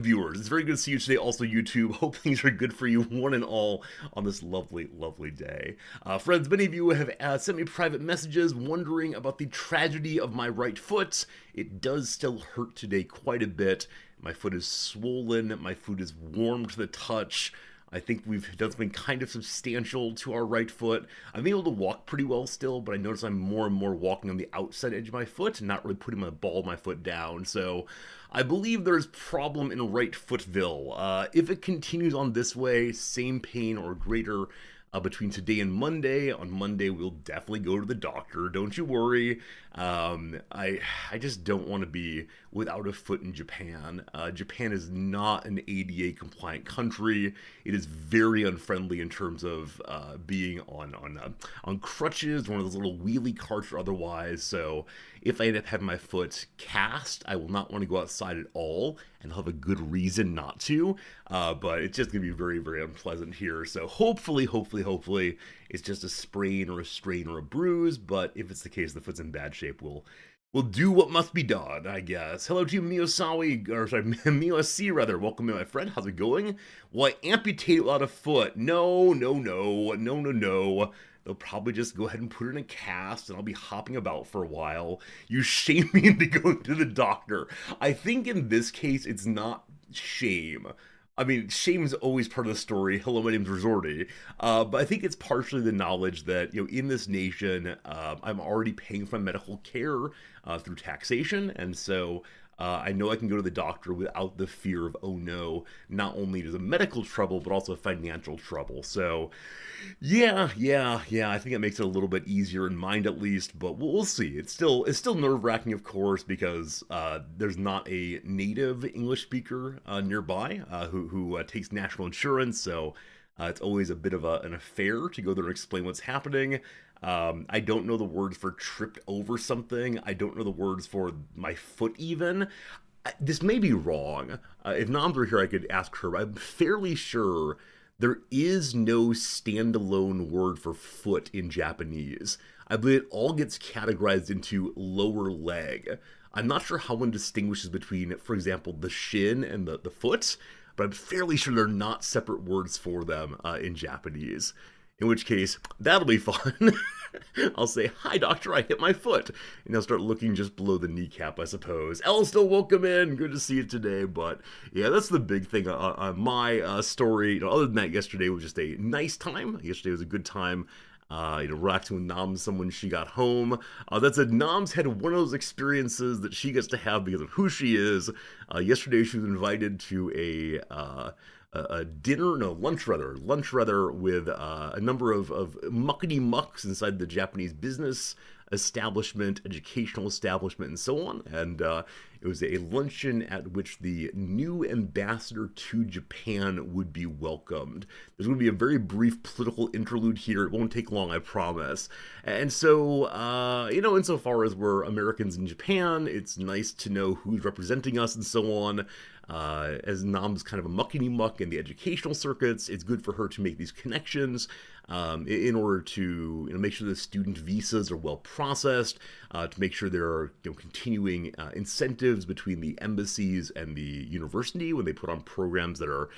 Viewers, it's very good to see you today. Also, YouTube. Hope things are good for you, one and all, on this lovely, lovely day. Friends, many of you have sent me private messages wondering about the tragedy of my right foot. It does still hurt today quite a bit. My foot is swollen. My foot is warm to the touch. I think we've done something kind of substantial to our right foot. I'm able to walk pretty well still, but I notice I'm more and more walking on the outside edge of my foot and not really putting my ball of my foot down. So I believe there's problem in right footville. If it continues on this way, same pain or greater between today and Monday. On Monday, we'll definitely go to the doctor. Don't you worry. I just don't want to be without a foot in Japan. Japan is not an ADA compliant country. It is very unfriendly in terms of being on crutches, one of those little wheelie carts or otherwise. So if I end up having my foot cast, I will not want to go outside at all, and I'll have a good reason not to. But it's just going to be very, very unpleasant here. So hopefully, it's just a sprain or a strain or a bruise. But if it's the case the foot's in bad shape, we'll do what must be done, I guess. Hello to you, Miyosawi, or sorry, Miyosi rather. Welcome in, my friend. How's it going? Will I amputate without a foot? No. They'll probably just go ahead and put it in a cast, and I'll be hopping about for a while. You shame me into going to the doctor. I think in this case, it's not shame. I mean, shame is always part of the story. Hello, my name's Resorty. But I think it's partially the knowledge that, in this nation, I'm already paying for my medical care through taxation. And so I know I can go to the doctor without the fear of, oh no, not only is it medical trouble, but also financial trouble. So, yeah. I think it makes it a little bit easier in mind, at least. But we'll see. It's still nerve wracking, of course, because there's not a native English speaker nearby who takes national insurance. So it's always a bit of an affair to go there and explain what's happening. I don't know the words for tripped over something. I don't know the words for my foot even. This may be wrong. If Noms were here, I could ask her. I'm fairly sure there is no standalone word for foot in Japanese. I believe it all gets categorized into lower leg. I'm not sure how one distinguishes between, for example, the shin and the foot, but I'm fairly sure they're not separate words for them in Japanese. In which case, that'll be fun. I'll say, hi doctor, I hit my foot. And I'll start looking just below the kneecap, I suppose. Elle, still welcome in. Good to see you today. But yeah, that's the big thing on my story. Other than that, yesterday was just a nice time. Yesterday was a good time. Relaxing with Noms when she got home. That said, Noms had one of those experiences that she gets to have because of who she is. Yesterday, she was invited to a dinner, no, lunch rather, with a number of muckety mucks inside the Japanese business establishment, educational establishment, and so on. And it was a luncheon at which the new ambassador to Japan would be welcomed. There's going to be a very brief political interlude here. It won't take long, I promise. And so, insofar as we're Americans in Japan, it's nice to know who's representing us and so on. As Nam's kind of a muckety muck in the educational circuits, it's good for her to make these connections in order to make sure the student visas are well processed, to make sure there are continuing incentives between the embassies and the university when they put on programs that are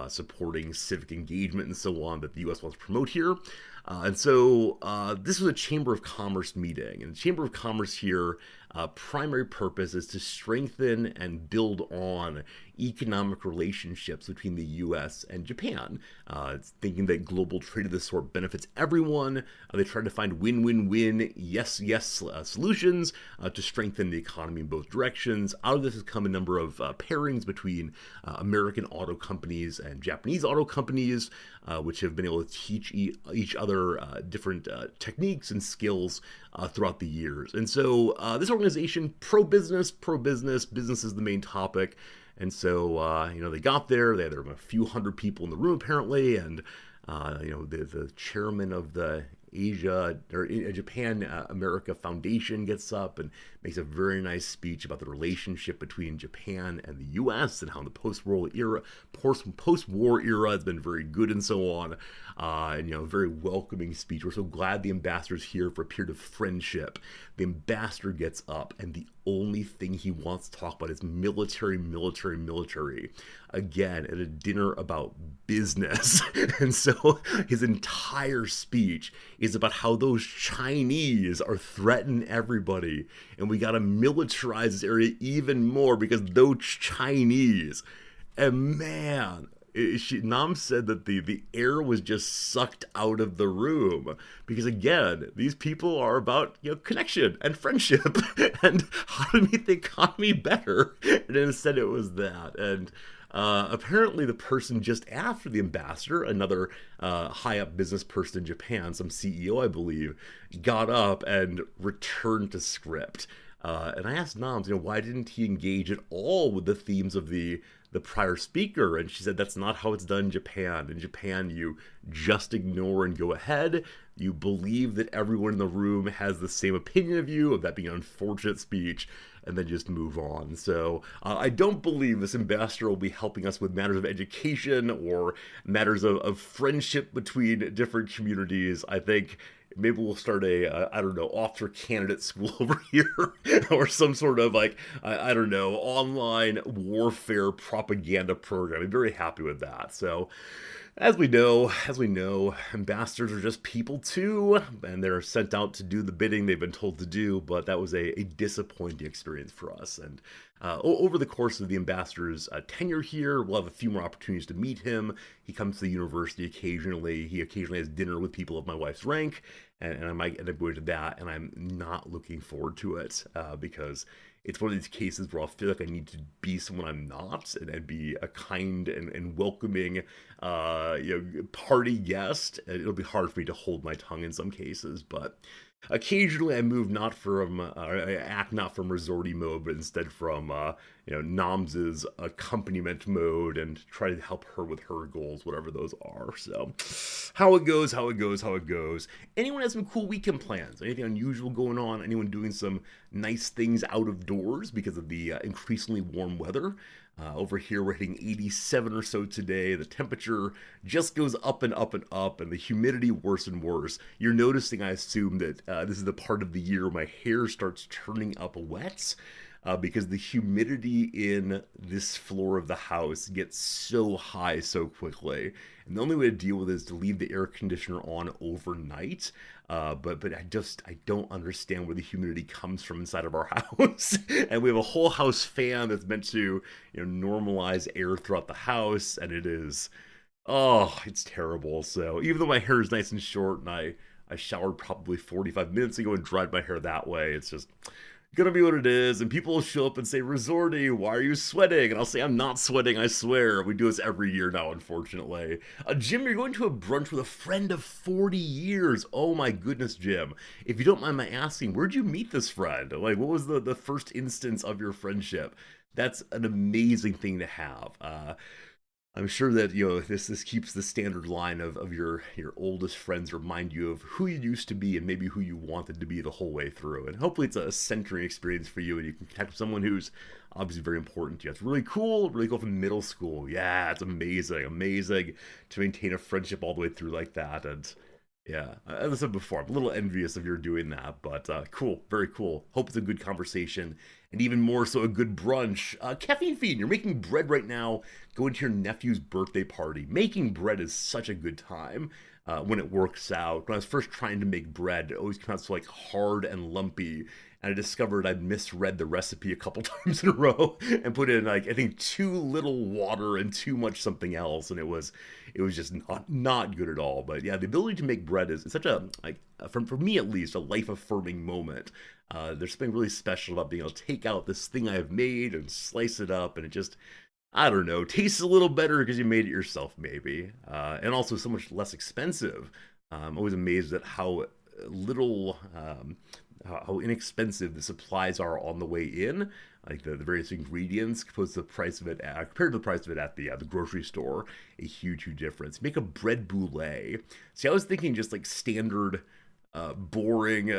supporting civic engagement and so on that the U.S. wants to promote here. And so this was a Chamber of Commerce meeting. And the Chamber of Commerce here, primary purpose is to strengthen and build on economic relationships between the U.S. and Japan. It's thinking that global trade of this sort benefits everyone. They try to find win-win-win, yes solutions to strengthen the economy in both directions. Out of this has come a number of pairings between American auto companies and Japanese auto companies, which have been able to teach each other different techniques and skills throughout the years. And so this organization, pro-business, business is the main topic. And so, they got there. There were a few hundred people in the room, apparently. And, the chairman of the Asia or Japan America Foundation gets up and makes a very nice speech about the relationship between Japan and the U.S. and how the post-war era has been very good and so on. And very welcoming speech. We're so glad the ambassador's here for a period of friendship. The ambassador gets up, and the only thing he wants to talk about is military. Again, at a dinner about business. And so his entire speech is about how those Chinese are threatening everybody, and we gotta militarize this area even more because those Chinese. And man, Nam said that the air was just sucked out of the room because, again, these people are about connection and friendship and how to make the economy better. And instead, it was that. And apparently, the person just after the ambassador, another high up business person in Japan, some CEO, I believe, got up and returned to script. And I asked Noms, why didn't he engage at all with the themes of the prior speaker? And she said that's not how it's done in Japan. In Japan, you just ignore and go ahead. You believe that everyone in the room has the same opinion of you, of that being an unfortunate speech, and then just move on. So I don't believe this ambassador will be helping us with matters of education or matters of friendship between different communities. I think maybe we'll start I don't know, officer candidate school over here or some sort of I don't know, online warfare propaganda program. I'm very happy with that. So as we know, ambassadors are just people too, and they're sent out to do the bidding they've been told to do, but that was a disappointing experience for us. And over the course of the ambassador's tenure here, we'll have a few more opportunities to meet him. He comes to the university occasionally. He occasionally has dinner with people of my wife's rank, and I might end up going to that, and I'm not looking forward to it because it's one of these cases where I'll feel like I need to be someone I'm not and be a kind and welcoming party guest. And it'll be hard for me to hold my tongue in some cases, but occasionally I move I act not from resorty mode, but instead from Noms's accompaniment mode and try to help her with her goals, whatever those are. So how it goes. Anyone has some cool weekend plans? Anything unusual going on? Anyone doing some nice things out of doors because of the increasingly warm weather? Over here, we're hitting 87 or so today. The temperature just goes up and up and up, and the humidity worse and worse. You're noticing, I assume, that this is the part of the year my hair starts turning up wet. Because the humidity in this floor of the house gets so high so quickly. And the only way to deal with it is to leave the air conditioner on overnight. But I don't understand where the humidity comes from inside of our house. And we have a whole house fan that's meant to normalize air throughout the house, and it's terrible. So even though my hair is nice and short, and I showered probably 45 minutes ago and dried my hair that way, it's just gonna be what it is. And people will show up and say, Resorty, why are you sweating? And I'll say, I'm not sweating, I swear. We do this every year now, unfortunately. Jim, you're going to a brunch with a friend of 40 years. Oh my goodness, Jim. If you don't mind my asking, where'd you meet this friend? What was the first instance of your friendship? That's an amazing thing to have. I'm sure that this keeps the standard line of your oldest friends remind you of who you used to be and maybe who you wanted to be the whole way through. And hopefully it's a centering experience for you and you can connect with someone who's obviously very important to you. It's really cool from middle school. Yeah, it's amazing to maintain a friendship all the way through like that. And yeah, as I said before, I'm a little envious of your doing that, but cool, very cool. Hope it's a good conversation, and even more so, a good brunch. Caffeine Fiend, you're making bread right now, going to your nephew's birthday party. Making bread is such a good time when it works out. When I was first trying to make bread, it always came out so hard and lumpy, and I discovered I'd misread the recipe a couple times in a row and put in I think too little water and too much something else, and it was just not good at all. But yeah, the ability to make bread is such a for me at least, a life affirming moment. There's something really special about being able to take out this thing I've made and slice it up, and it just, I don't know, tastes a little better because you made it yourself, maybe, and also so much less expensive. I'm always amazed at how little, how inexpensive the supplies are on the way in, like the various ingredients compared to the price of it at the grocery store. A huge difference. Make a bread boulé. See, I was thinking just standard boring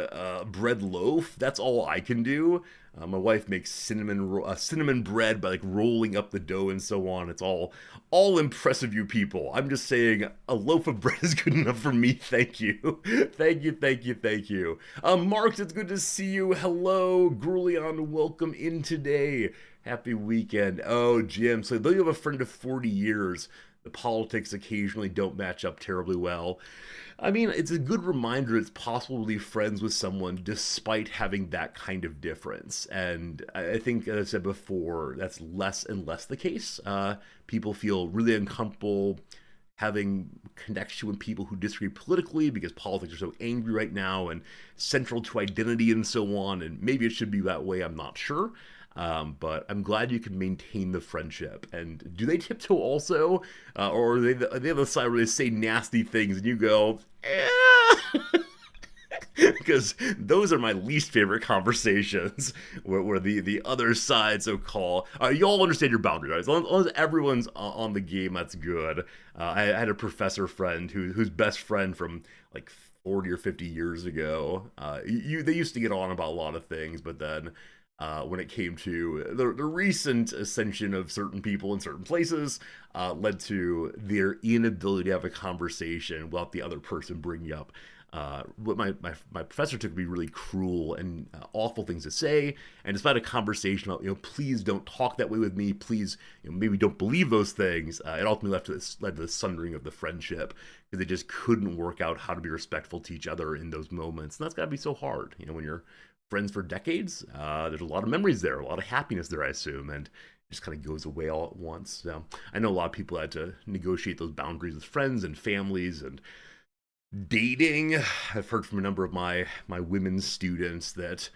bread loaf. That's all I can do. My wife makes cinnamon bread by like rolling up the dough and so on. It's all impressive, you people. I'm just saying a loaf of bread is good enough for me. Thank you, thank you, thank you, thank you. Marks, it's good to see you. Hello, Grulion, welcome in today. Happy weekend. Oh, Jim. So though you have a friend of 40 years, the politics occasionally don't match up terribly well. I mean, it's a good reminder it's possible to be friends with someone despite having that kind of difference. And I think, as I said before, that's less and less the case. People feel really uncomfortable having connection with people who disagree politically because politics are so angry right now and central to identity and so on. And maybe it should be that way, I'm not sure. But I'm glad you can maintain the friendship. And do they tiptoe also? Or are they the other side where they say nasty things and you go, eh? Because those are my least favorite conversations where the other side so call you all understand your boundaries, right? As long as everyone's on the game, that's good. I had a professor friend whose best friend from like 40 or 50 years ago, they used to get on about a lot of things, but then when it came to the recent ascension of certain people in certain places, led to their inability to have a conversation without the other person bringing up what my professor took to be really cruel and awful things to say. And despite a conversation about, please don't talk that way with me, please, maybe don't believe those things, it ultimately led to the sundering of the friendship because they just couldn't work out how to be respectful to each other in those moments. And that's got to be so hard, when you're friends for decades. There's a lot of memories there, a lot of happiness there, I assume, and it just kind of goes away all at once. So I know a lot of people had to negotiate those boundaries with friends and families and dating. I've heard from a number of my women students that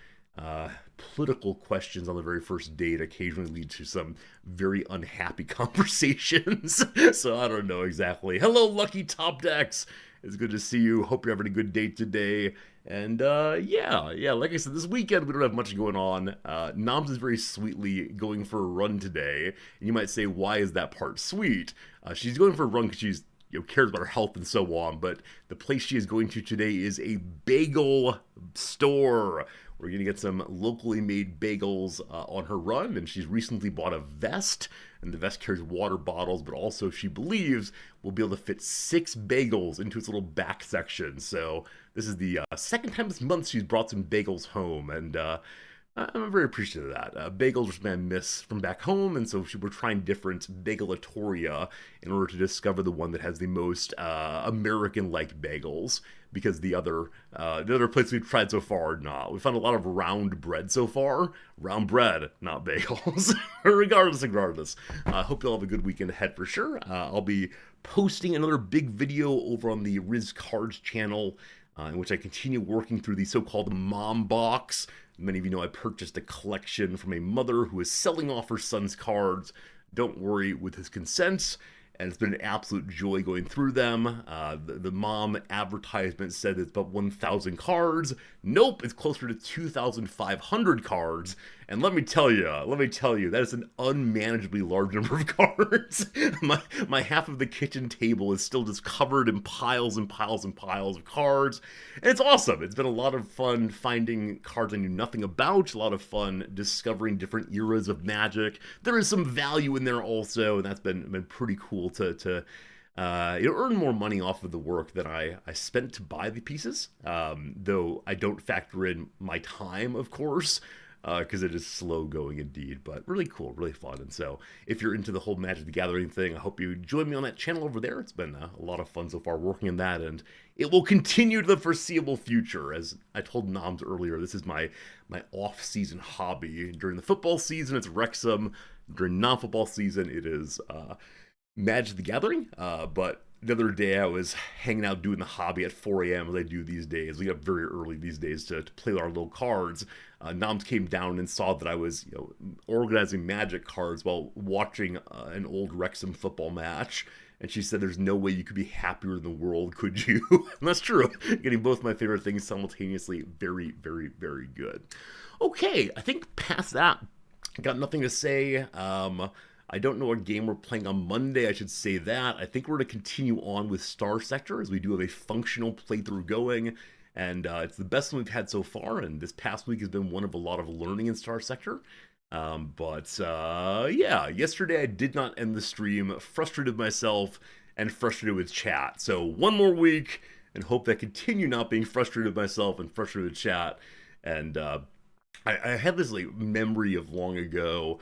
political questions on the very first date occasionally lead to some very unhappy conversations. So I don't know exactly. Hello, Lucky Top Decks. It's good to see you. Hope you're having a good date today. And yeah, like I said, this weekend we don't have much going on. Noms is very sweetly going for a run today. And you might say, why is that part sweet? She's going for a run because she's cares about her health and so on, but the place she is going to today is a bagel store. We're going to get some locally made bagels on her run, and she's recently bought a vest, and the vest carries water bottles, but also she believes will be able to fit 6 bagels into its little back section. So this is the second time this month she's brought some bagels home, and I'm very appreciative of that. Bagels are something I miss from back home, and so we're trying different bagelatoria in order to discover the one that has the most American-like bagels. Because the other places we've tried so far are not. We found a lot of round bread so far. Round bread, not bagels. regardless. I hope you'll have a good weekend ahead for sure. I'll be posting another big video over on the Riz Cards channel, in which I continue working through the so-called mom box. Many of you know I purchased a collection from a mother who is selling off her son's cards. Don't worry, with his consent. And it's been an absolute joy going through them. The mom advertisement said it's about 1,000 cards. Nope, it's closer to 2,500 cards. And let me tell you, that is an unmanageably large number of cards. my half of the kitchen table is still just covered in piles and piles and piles of cards. And it's awesome. It's been a lot of fun finding cards I knew nothing about, a lot of fun discovering different eras of Magic. There is some value in there also, and that's been pretty cool to earn more money off of the work than I spent to buy the pieces, though I don't factor in my time, of course, because it is slow going indeed, but really cool, really fun. And so if you're into the whole Magic the Gathering thing, I hope you join me on that channel over there. It's been a lot of fun so far working on that, and it will continue to the foreseeable future. As I told Noms earlier, this is my off-season hobby. During the football season, it's Wrexham. During non-football season, it is Magic the Gathering, but the other day I was hanging out doing the hobby at 4 a.m. as I do these days. We get up very early these days to play with our little cards. Noms came down and saw that I was organizing Magic cards while watching an old Wrexham football match. And she said, there's no way you could be happier in the world, could you? And that's true. Getting both my favorite things simultaneously, very, very, very good. Okay, I think past that, I got nothing to say. I don't know what game we're playing on Monday, I should say that. I think we're going to continue on with Star Sector, as we do have a functional playthrough going. and it's the best one we've had so far. And this past week has been one of a lot of learning in Star Sector. Yeah, yesterday I did not end the stream, frustrated with myself and frustrated with chat. So one more week, and hope that I continue not being frustrated with myself and frustrated with chat. And I have this like memory of long ago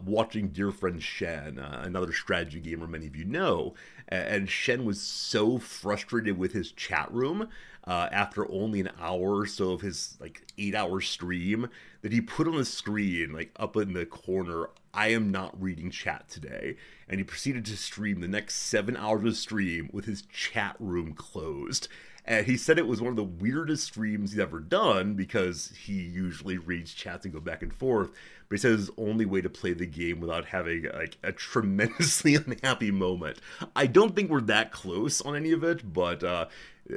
watching dear friend Shen, another strategy gamer many of you know, and Shen was so frustrated with his chat room after only an hour or so of his like 8-hour stream that he put on the screen like up in the corner, "I am not reading chat today," and he proceeded to stream the next 7 hours of stream with his chat room closed. And he said it was one of the weirdest streams he's ever done because he usually reads chats and go back and forth. But he said his only way to play the game without having like a tremendously unhappy moment. I don't think we're that close on any of it, but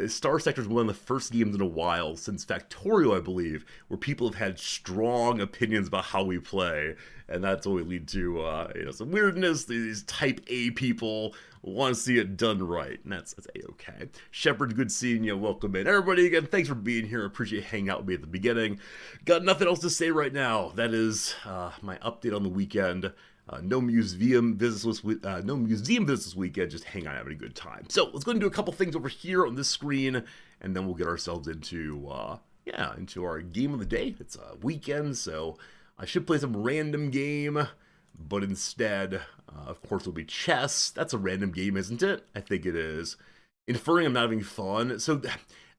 Star Sector is one of the first games in a while since Factorio, I believe, where people have had strong opinions about how we play, and that's always lead to some weirdness. These Type A people want to see it done right, and that's a-okay. Shepard, good seeing you. Welcome in, everybody. Again, thanks for being here. Appreciate hanging out with me at the beginning. Got nothing else to say right now. That is my update on the weekend. No museum visits this weekend. Just hang on, having a good time. So let's go and do a couple things over here on this screen, and then we'll get ourselves into our game of the day. It's a weekend, so I should play some random game, but instead, of course, it'll be chess. That's a random game, isn't it? I think it is. Inferring I'm not having fun. So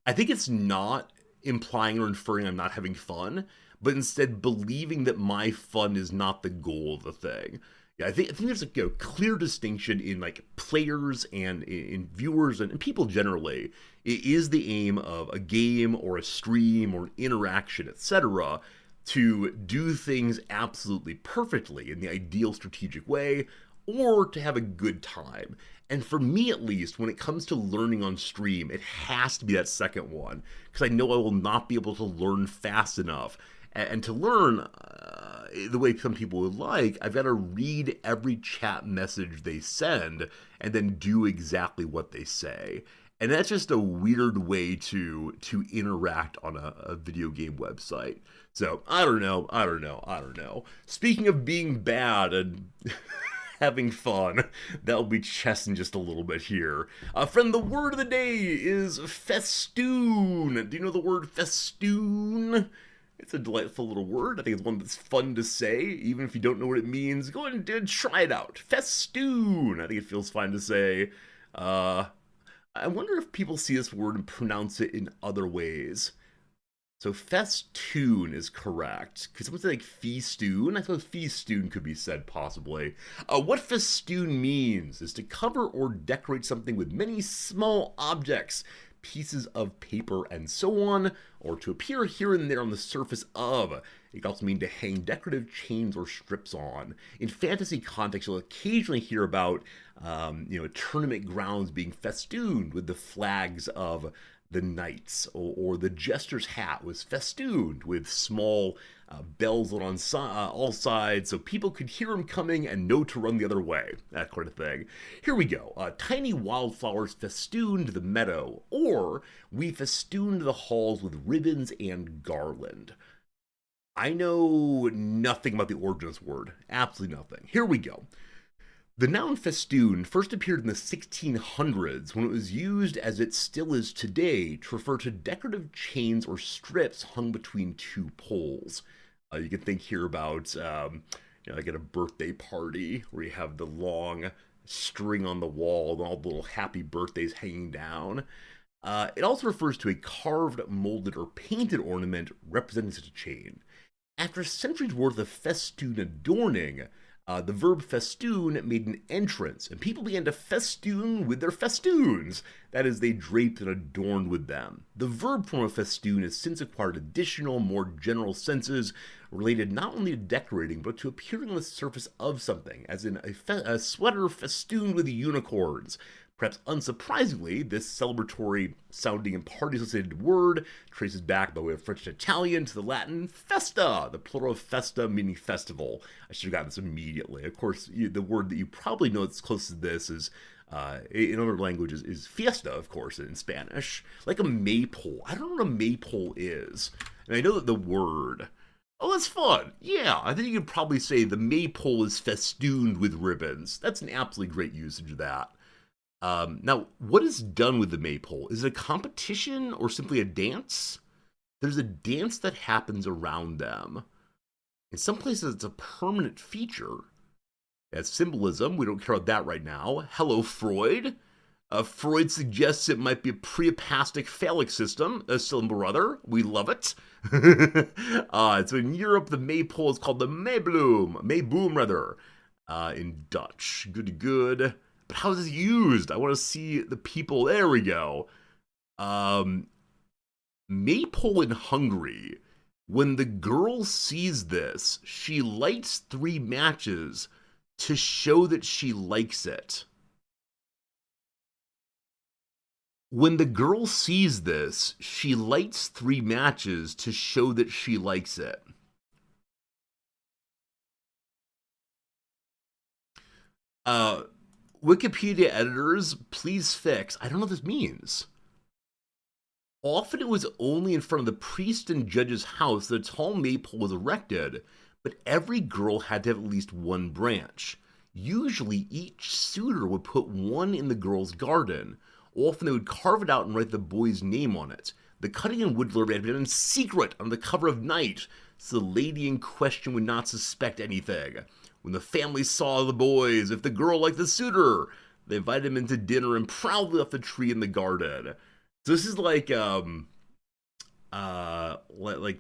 I think it's not implying or inferring I'm not having fun, but instead believing that my fun is not the goal of the thing. Yeah, I think there's a clear distinction in like players and in viewers and people generally. It is the aim of a game or a stream or an interaction, etc., to do things absolutely perfectly in the ideal strategic way, or to have a good time. And for me, at least, when it comes to learning on stream, it has to be that second one, because I know I will not be able to learn fast enough. And to learn the way some people would like, I've got to read every chat message they send and then do exactly what they say. And that's just a weird way to interact on a video game website. So, I don't know. Speaking of being bad and having fun, that'll be chess in just a little bit here. Friend, the word of the day is festoon. Do you know the word festoon? It's a delightful little word. I think it's one that's fun to say, even if you don't know what it means. Go ahead and try it out. Festoon. I think it feels fine to say. I wonder if people see this word and pronounce it in other ways. So festoon is correct. Could someone say like festoon? I suppose festoon could be said possibly. What festoon means is to cover or decorate something with many small objects, pieces of paper, and so on, or to appear here and there on the surface of. It can also mean to hang decorative chains or strips on. In fantasy context, you'll occasionally hear about tournament grounds being festooned with the flags of the knights, or the jester's hat was festooned with small bells on all sides so people could hear him coming and know to run the other way, that kind of thing. Here we go. Tiny wildflowers festooned the meadow, or we festooned the halls with ribbons and garland. I know nothing about the origin of this word. Absolutely nothing. Here we go. The noun festoon first appeared in the 1600s when it was used, as it still is today, to refer to decorative chains or strips hung between two poles. You can think here about, like at a birthday party where you have the long string on the wall and all the little happy birthdays hanging down. It also refers to a carved, molded, or painted ornament representing such a chain. After centuries worth of festoon adorning, the verb festoon made an entrance, and people began to festoon with their festoons. That is, they draped and adorned with them. The verb form of festoon has since acquired additional, more general senses related not only to decorating, but to appearing on the surface of something, as in a sweater festooned with unicorns. Perhaps unsurprisingly, this celebratory sounding and party associated word traces back by way of French and Italian to the Latin festa, the plural of festa meaning festival. I should have gotten this immediately. Of course, the word that you probably know that's close to this is In other languages is fiesta, of course, in Spanish. Like a maypole. I don't know what a maypole is. And I know that the word. Oh, that's fun. Yeah, I think you could probably say the maypole is festooned with ribbons. That's an absolutely great usage of that. Now, what is done with the maypole? Is it a competition or simply a dance? There's a dance that happens around them. In some places, it's a permanent feature. As symbolism, we don't care about that right now. Hello, Freud. Freud suggests it might be a preapastic phallic system, a symbol brother. We love it. So in Europe, the maypole is called the Maybloom. Mayboom, rather, in Dutch. Good, good. But how is this used? I want to see the people. There we go. Maypole in Hungary. When the girl sees this, she lights 3 matches to show that she likes it. When the girl sees this, she lights 3 matches to show that she likes it. Wikipedia editors, please fix. I don't know what this means. Often it was only in front of the priest and judge's house that a tall maypole was erected, but every girl had to have at least 1 branch. Usually each suitor would put 1 in the girl's garden. Often they would carve it out and write the boy's name on it. The cutting and wood delivery had been done in secret on the cover of Night, so the lady in question would not suspect anything. When the family saw the boys, if the girl liked the suitor, they invited him into dinner and proudly left the tree in the garden. So this is like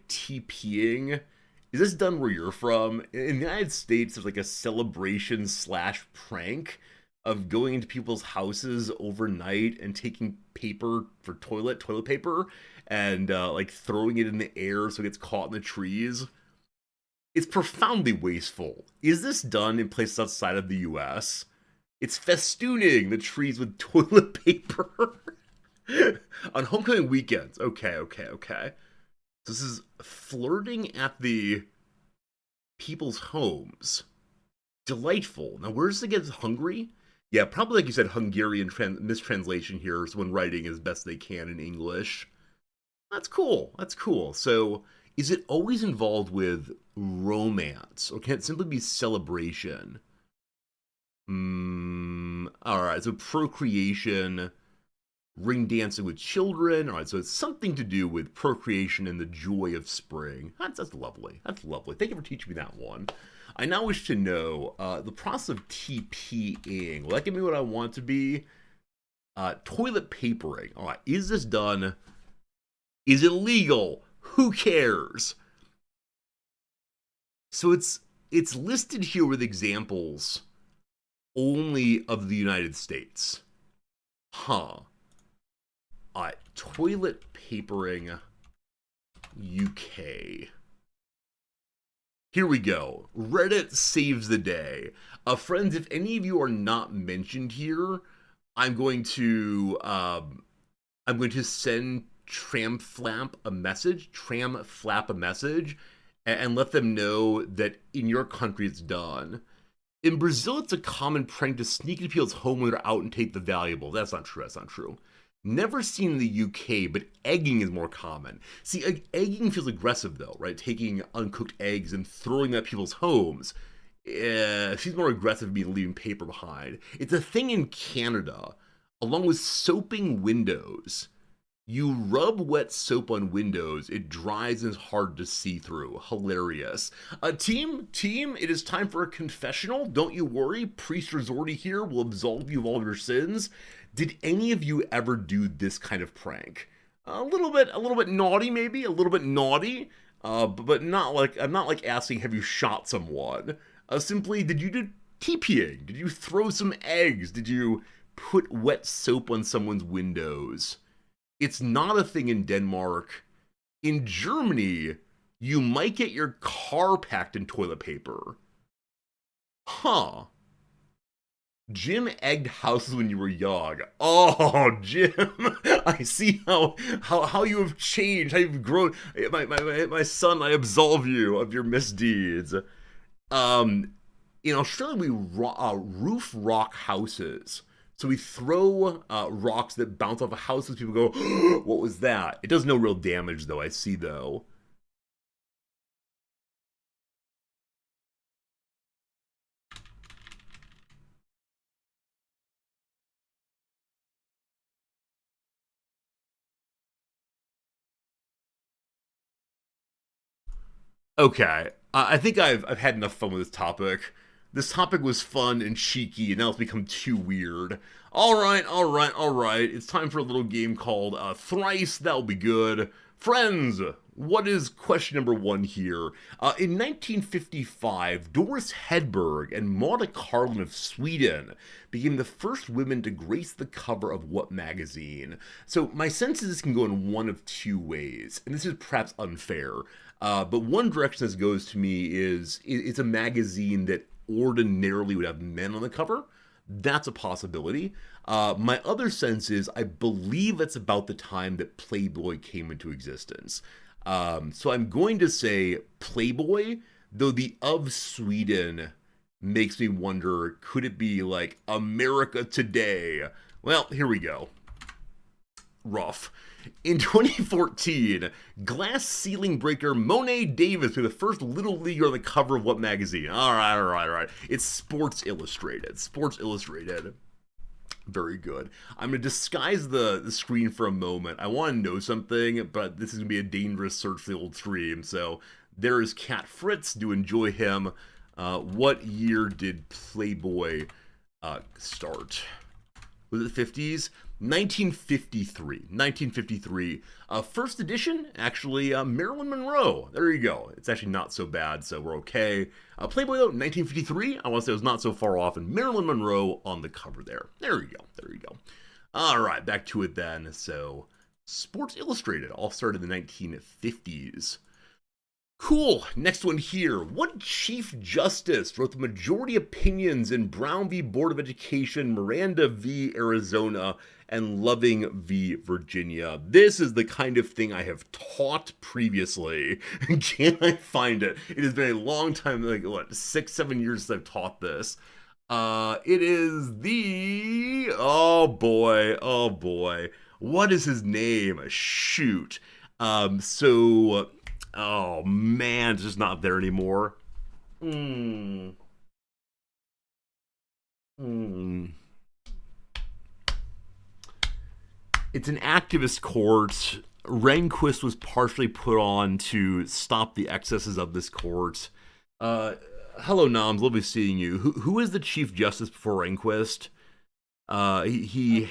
TPing. Is this done where you're from? In the United States, there's like a celebration / prank of going into people's houses overnight and taking paper for toilet paper, and like throwing it in the air so it gets caught in the trees. It's profoundly wasteful. Is this done in places outside of the US? It's festooning the trees with toilet paper. On homecoming weekends. Okay. This is flirting at the people's homes. Delightful. Now, where's it against Hungary? Yeah, probably like you said, Hungarian mistranslation here is when writing as best they can in English. That's cool. So, is it always involved with romance, or can it simply be celebration? Alright, so procreation, ring dancing with children. Alright, so it's something to do with procreation and the joy of spring. That's lovely. Thank you for teaching me that one. I now wish to know the process of TPing. Will that give me what I want to be? Toilet papering. Alright, is this done? Is it legal? Who cares? So it's listed here with examples only of the United States. Huh. Toilet papering UK. Here we go. Reddit saves the day. Friends, if any of you are not mentioned here, I'm going to send Tramflap a message, and let them know that in your country it's done. In Brazil, it's a common prank to sneak into people's home when they're out and take the valuable. That's not true. Never seen in the UK, but egging is more common. See, egging feels aggressive though, right? Taking uncooked eggs and throwing them at people's homes. She's more aggressive than leaving paper behind. It's a thing in Canada, along with soaping windows. You rub wet soap on windows, it dries and is hard to see through. Hilarious. Team, it is time for a confessional. Don't you worry, Priest Resorty here will absolve you of all of your sins. Did any of you ever do this kind of prank? A little bit naughty, maybe, but not like, I'm not like asking, have you shot someone? Simply, did you do TPing? Did you throw some eggs? Did you put wet soap on someone's windows? It's not a thing in Denmark. In Germany, you might get your car packed in toilet paper. Huh. Jim egged houses when you were young. Oh, Jim, I see how you have changed, how you've grown. My son, I absolve you of your misdeeds. In Australia, we roof rock houses. So we throw rocks that bounce off of houses. People go, what was that? It does no real damage, though, I see, though. Okay, I think I've had enough fun with this topic. This topic was fun and cheeky, and now it's become too weird. All right, all right, all right. It's time for a little game called Thrice. That'll be good. Friends, what is question number one here? In 1955, Doris Hedberg and Maude Carlin of Sweden became the first women to grace the cover of what magazine? So my sense is this can go in one of two ways, and this is perhaps unfair. But one direction this goes to me is it's a magazine that ordinarily would have men on the cover. That's a possibility. My other sense is I believe it's about the time that Playboy came into existence. So I'm going to say Playboy, though the of Sweden makes me wonder, could it be like America Today? Well, here we go. Rough. In 2014, glass ceiling breaker Monet Davis was the first little leaguer on the cover of what magazine? All right, all right, all right. It's Sports Illustrated. Sports Illustrated. Very good. I'm going to disguise the screen for a moment. I want to know something, but this is going to be a dangerous search for the old stream. So there is Cat Fritz. Do enjoy him. What year did Playboy start? Was it the 50s? 1953. 1953. First edition, actually, Marilyn Monroe. There you go. It's actually not so bad, so we're okay. Playboy, though, 1953. I want to say it was not so far off, and Marilyn Monroe on the cover there. There you go. There you go. All right, back to it then. So, Sports Illustrated all started in the 1950s. Cool. Next one here. What Chief Justice wrote the majority opinions in Brown v. Board of Education, Miranda v. Arizona, and Loving v. Virginia? This is the kind of thing I have taught previously. Can I find it? It has been a long time, like what, 6-7 years since I've taught this. It is the, oh boy, oh boy. What is his name? Shoot. Oh man, it's just not there anymore. Hmm. Hmm. It's an activist court. Rehnquist was partially put on to stop the excesses of this court. Hello, Noms. Lovely seeing you. Who is the Chief Justice before Rehnquist? He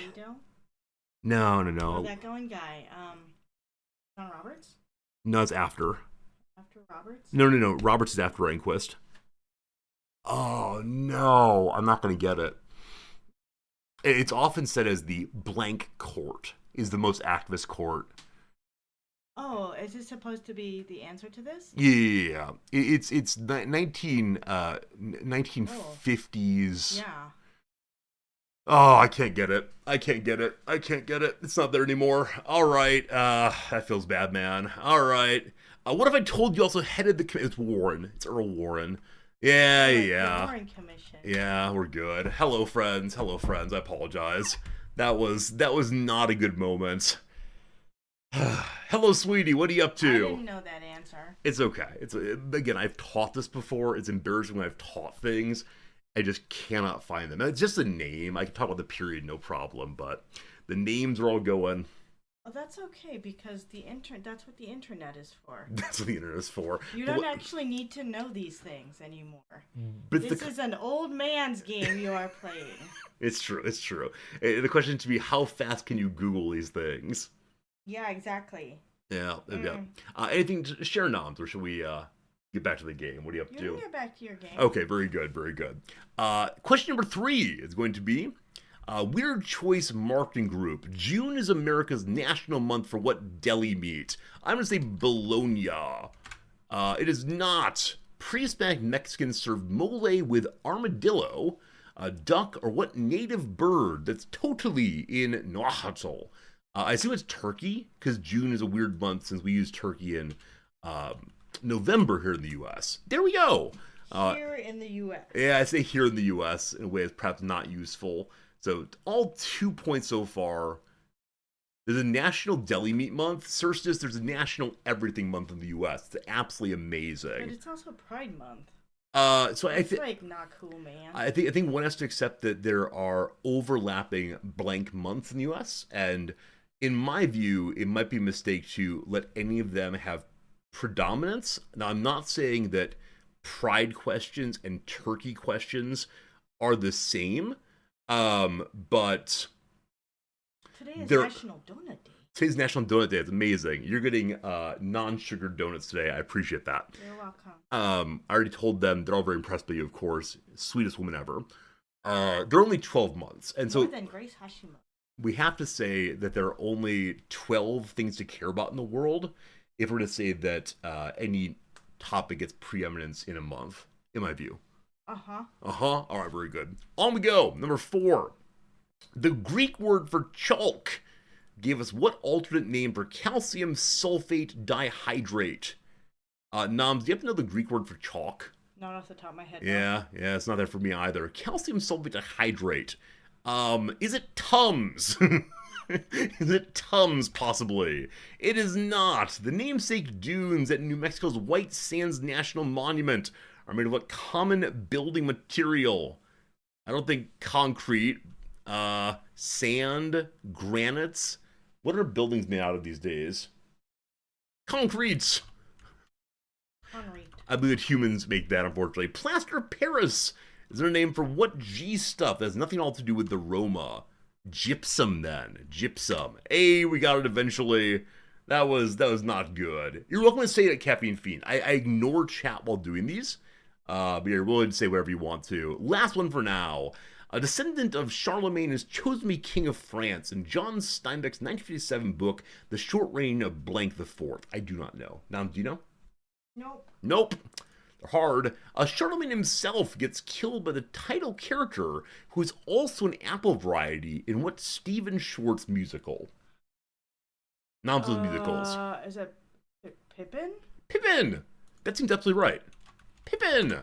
no, no, no. Oh, that going guy. John Roberts? No, it's after. After Roberts? No, no, no. Roberts is after Rehnquist. Oh, no. I'm not going to get it. It's often said as the blank court is the most activist court. Oh, is this supposed to be the answer to this? Yeah. It's 1950s. Yeah. Oh, I can't get it. I can't get it. I can't get it. It's not there anymore. All right. That feels bad, man. All right. What if I told you also headed the committee? It's Warren. It's Earl Warren. Yeah, yeah. The Warren Commission. Yeah, we're good. Hello, friends. Hello, friends. I apologize. That was not a good moment. Hello, sweetie. What are you up to? I didn't know that answer. It's okay. Again, I've taught this before. It's embarrassing when I've taught things. I just cannot find them. It's just a name. I can talk about the period, no problem, but the names are all going. Well, that's okay because that's what the internet is for. That's what the internet is for. You don't actually need to know these things anymore. But this is an old man's game you are playing. It's true. It's true. The question to be, how fast can you Google these things? Yeah, exactly. Yeah. Yeah. Anything to share, Noms, or should we get back to the game? What are you up to? You can get back to your game. Okay, very good, very good. Question number 3 is going to be, Weird Choice Marketing Group. June is America's national month for what deli meat? I'm going to say bologna. It is not. Pre-Hispanic Mexicans serve mole with armadillo, duck, or what native bird that's totally in Nahuatl? I assume it's turkey, because June is a weird month since we use turkey in November here in the U.S. There we go. Here in the U.S. Yeah, I say here in the U.S. in a way that's perhaps not useful. So all 2 points so far. There's a National Deli Meat Month. Solstice, there's a National Everything Month in the U.S. It's absolutely amazing. But it's also Pride Month. So It's like not cool, man. I think one has to accept that there are overlapping blank months in the U.S. and in my view, it might be a mistake to let any of them have predominance. Now, I'm not saying that pride questions and turkey questions are the same, but Today is National Donut Day. Today's National Donut Day. It's amazing. You're getting non-sugar donuts today. I appreciate that. You're welcome. I already told them. They're all very impressed by you, of course. Sweetest woman ever. They're only 12 months. And More so than Grace Hashimoto. we have to say that there are only 12 things to care about in the world if we're to say that any topic gets preeminence in a month, in my view. All right, very good. On we go. Number 4. The Greek word for chalk gave us what alternate name for calcium sulfate dihydrate? Noms, do you have to know the Greek word for chalk? Not off the top of my head. Yeah, it's not there for me either. Calcium sulfate dihydrate. Is it Tums? Is it Tums, possibly? It is not. The namesake dunes at New Mexico's White Sands National Monument are made of what common building material? I don't think concrete, sand, granites. What are buildings made out of these days? Concrete. I believe that humans make that, unfortunately. Plaster of Paris is their name for what G stuff that has nothing at all to do with the Roma? Gypsum, then. Gypsum. Hey, we got it eventually. That was not good. You're welcome to say it at Caffeine Fiend. I ignore chat while doing these, but you're willing to say whatever you want to. Last one for now. A descendant of Charlemagne is chosen to be king of France in John Steinbeck's 1957 book, The Short Reign of Blank the Fourth. I do not know. Now, do you know? Nope. They're hard. Charlemagne himself gets killed by the title character, who is also an apple variety in what Stephen Schwartz musical? Noms of musicals. Is it Pippin? Pippin! That seems absolutely right. Pippin!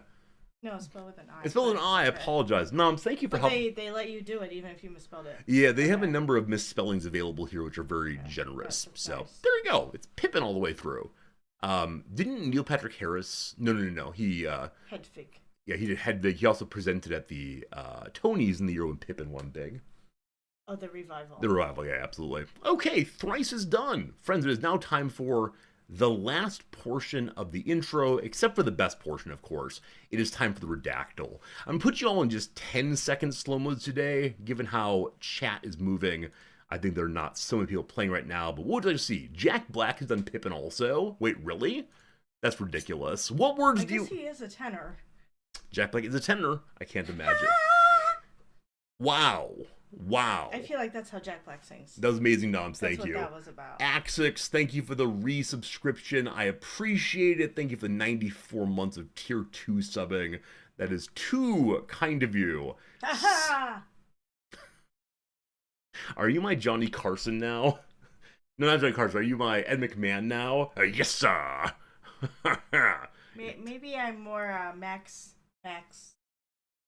No, it's spelled with an I. It's spelled with an I. I apologize. Noms, thank you for helping. They let you do it even if you misspelled it. Yeah, they have a number of misspellings available here, which are very generous. So, nice. there you go. It's Pippin all the way through. Didn't Neil Patrick Harris? No. He Hedvig. Yeah, he did Hedvig. He also presented at the Tonys in the year when Pippin won big. Oh, the revival. The revival, yeah, absolutely. Okay, thrice is done. Friends, it is now time for the last portion of the intro, except for the best portion, of course. It is time for the redactyl. I'm going to put you all in just 10-second slow mode today, given how chat is moving. I think there are not so many people playing right now, but what did I see? Jack Black has done Pippin also. Wait, really? That's ridiculous. What words do you... I guess he is a tenor. Jack Black is a tenor. I can't imagine. Wow. I feel like that's how Jack Black sings. That was amazing, Noms. Thank you. That's what that was about. Axix, thank you for the resubscription. I appreciate it. Thank you for the 94 months of Tier 2 subbing. That is too kind of you. Are you my Johnny Carson now? No, not Johnny Carson. Are you my Ed McMahon now? Yes, sir. Maybe I'm more Max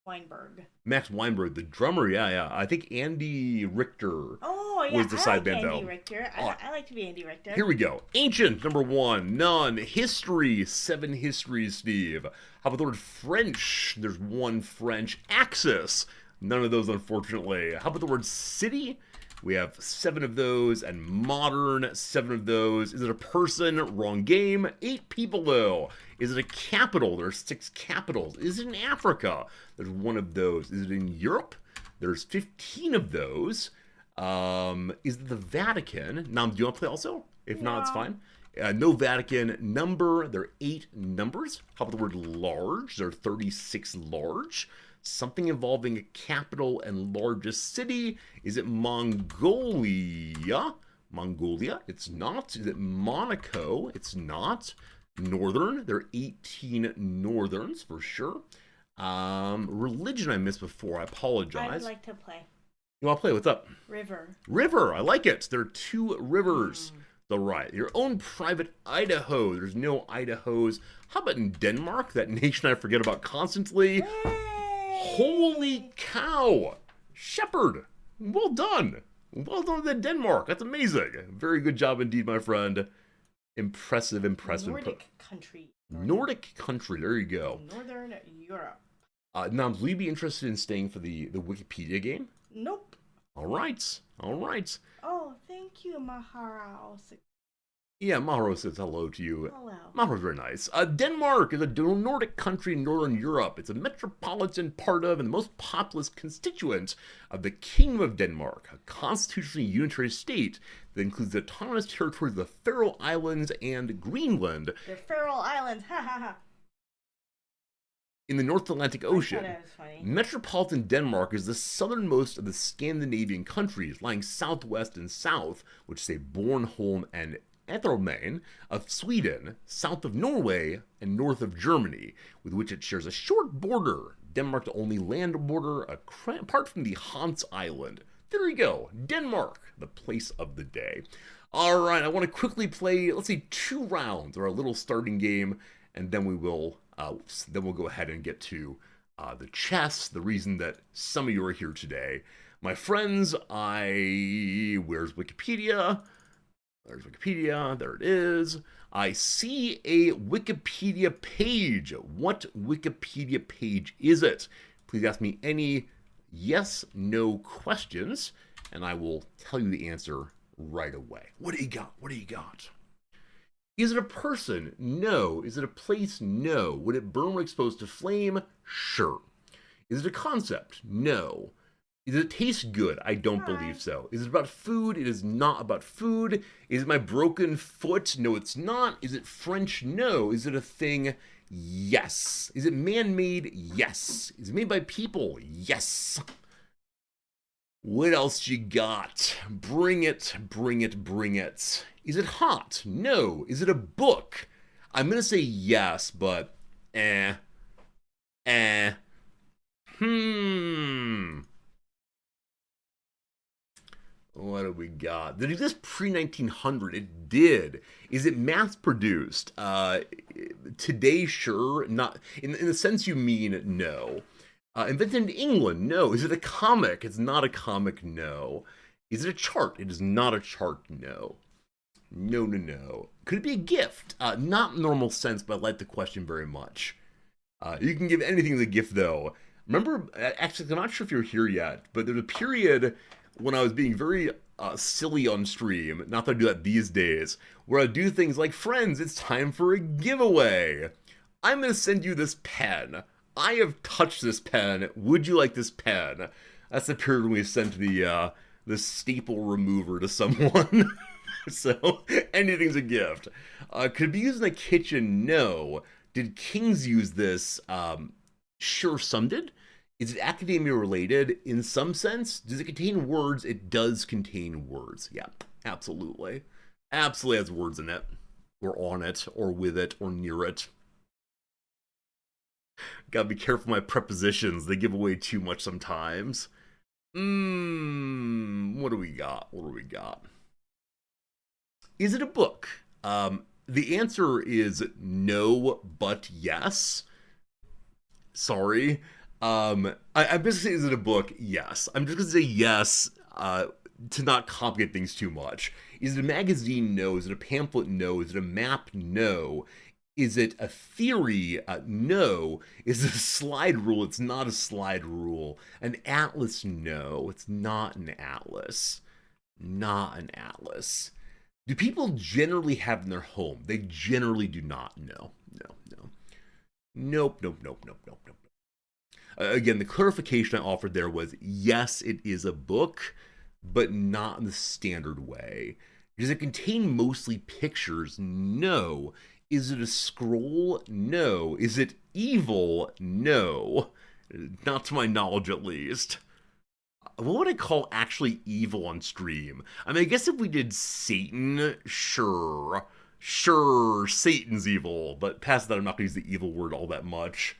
Weinberg. Max Weinberg, the drummer. Yeah. I think Andy Richter. Oh, yeah. Was the side band, Andy though. Richter. I like to be Andy Richter. Here we go. Ancient, number 1. None. History, 7 histories, Steve. How about the word French? There's 1 French. Axis. None of those, unfortunately. How about the word city? We have 7 of those, and modern, 7 of those. Is it a person? Wrong game. 8 people, though. Is it a capital? There's 6 capitals. Is it in Africa? There's 1 of those. Is it in Europe? There's 15 of those. Is it the Vatican? Nam, do you want to play also? If not, it's fine. No Vatican. Number, there are 8 numbers. How about the word large? There are 36 large. Something involving a capital and largest city. Is it Mongolia? Mongolia? It's not. Is it Monaco? It's not. Northern. There are 18 northerns for sure. Religion I missed before. I apologize. I would like to play. You want to play? What's up? River. I like it. There are 2 rivers. The right. Your own private Idaho. There's no Idahos. How about in Denmark? That nation I forget about constantly. Hey! Holy cow! Shepherd. Well done. Well done to Denmark. That's amazing. Very good job indeed, my friend. Impressive, impressive. Nordic country. Nordic country. There you go. Northern Europe. Now, will you be interested in staying for the Wikipedia game? Nope. All right. All right. Oh, thank you, Mahara. Yeah, Maharo says hello to you. Hello. Maharo's very nice. Denmark is a Nordic country in Northern Europe. It's a metropolitan part of and the most populous constituent of the Kingdom of Denmark, a constitutionally unitary state that includes the autonomous territories of the Faroe Islands and Greenland. The Faroe Islands, ha ha ha. In the North Atlantic Ocean. I thought it was funny. Metropolitan Denmark is the southernmost of the Scandinavian countries, lying southwest and south, which say Bornholm and Ethelmain, of Sweden, south of Norway, and north of Germany, with which it shares a short border. Denmark's only land border, apart from the Hans Island. There you go, Denmark, the place of the day. All right, I want to quickly play, let's say, 2 rounds, or a little starting game, and then we will, we'll go ahead and get to the chess, the reason that some of you are here today. My friends, where's Wikipedia? There's Wikipedia, there it is. I see a Wikipedia page. What Wikipedia page is it? Please ask me any yes, no questions, and I will tell you the answer right away. What do you got? What do you got? Is it a person? No. Is it a place? No. Would it burn when exposed to flame? Sure. Is it a concept? No. Does it taste good? I don't believe so. Is it about food? It is not about food. Is it my broken foot? No, it's not. Is it French? No. Is it a thing? Yes. Is it man-made? Yes. Is it made by people? Yes. What else you got? Bring it, bring it, bring it. Is it hot? No. Is it a book? I'm going to say yes, but What do we got? Did it exist pre-1900? It did. Is it mass-produced? Today, sure. Not in the sense you mean, no. Invented in England? No. Is it a comic? It's not a comic, no. Is it a chart? It is not a chart, no. No, no, no. Could it be a gift? Not in normal sense, but I like the question very much. You can give anything as a gift, though. Remember, actually, I'm not sure if you're here yet, but there's a period when I was being very silly on stream, not that I do that these days, where I do things like, friends, it's time for a giveaway. I'm going to send you this pen. I have touched this pen. Would you like this pen? That's the period when we sent the staple remover to someone. So, anything's a gift. Could it be used in a kitchen? No. Did kings use this? Sure, some did. Is it academia related? In some sense. Does it contain words? It does contain words. Yeah, absolutely. Absolutely has words in it. Or on it, or with it, or near it. Gotta be careful with my prepositions. They give away too much sometimes. What do we got? What do we got? Is it a book? The answer is no, but yes. Sorry. I'm basically saying, is it a book? Yes. I'm just going to say yes to not complicate things too much. Is it a magazine? No. Is it a pamphlet? No. Is it a map? No. Is it a theory? No. Is it a slide rule? It's not a slide rule. An atlas? No. It's not an atlas. Not an atlas. Do people generally have in their home? They generally do not. No. No. No. Nope. Nope. Nope. Nope. Nope. Nope. Again, the clarification I offered there was, yes, it is a book, but not in the standard way. Does it contain mostly pictures? No. Is it a scroll? No. Is it evil? No. Not to my knowledge, at least. What would I call actually evil on stream? I mean, I guess if we did Satan, sure. Sure, Satan's evil, but past that, I'm not going to use the evil word all that much.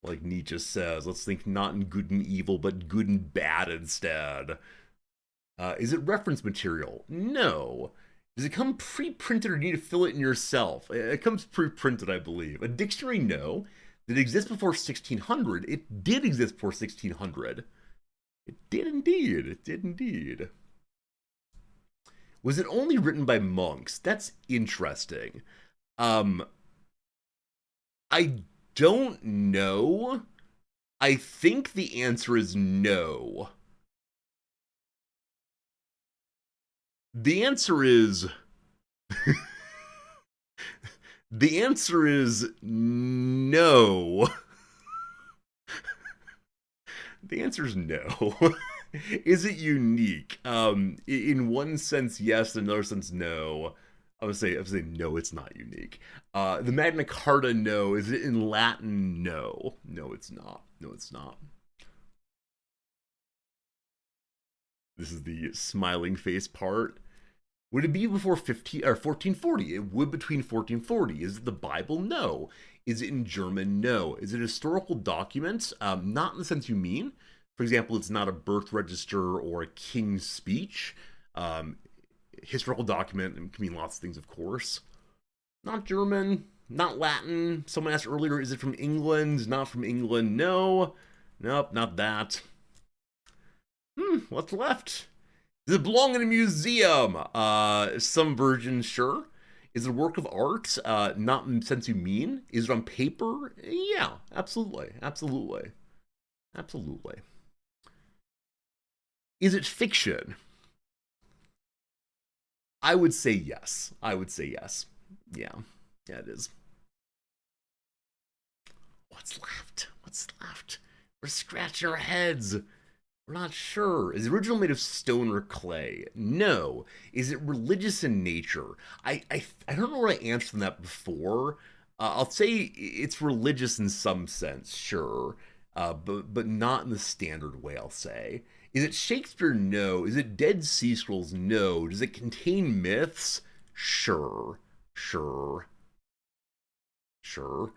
Like Nietzsche says, let's think not in good and evil, but good and bad instead. Is it reference material? No. Does it come pre-printed or do you need to fill it in yourself? It comes pre-printed, I believe. A dictionary? No. Did it exist before 1600? It did exist before 1600. It did indeed. It did indeed. Was it only written by monks? That's interesting. Um, I don't know. I think the answer is no. The answer is the answer is no. The answer is no. Is it unique? In one sense, yes. In another sense, no. I would say no. It's not unique. The Magna Carta, no. Is it in Latin? No. No, it's not. No, it's not. This is the smiling face part. Would it be before 15 or 1440? It would between 1440. Is it the Bible? No. Is it in German? No. Is it a historical document? Not in the sense you mean. For example, it's not a birth register or a king's speech. Um, Historical document can mean lots of things, of course. Not German, not Latin. Someone asked earlier, is it from England? Not from England. No. Nope, not that. What's left? Does it belong in a museum? Some versions, sure. Is it a work of art? Not in the sense you mean. Is it on paper? Yeah, absolutely. Absolutely. Absolutely. Is it fiction? I would say yes. I would say yes. Yeah. Yeah, it is. What's left? What's left? We're scratching our heads. We're not sure. Is the original made of stone or clay? No. Is it religious in nature? I don't know where I answered that before. I'll say it's religious in some sense, sure, but not in the standard way. I'll say. Is it Shakespeare? No. Is it Dead Sea Scrolls? No. Does it contain myths? Sure, sure, sure.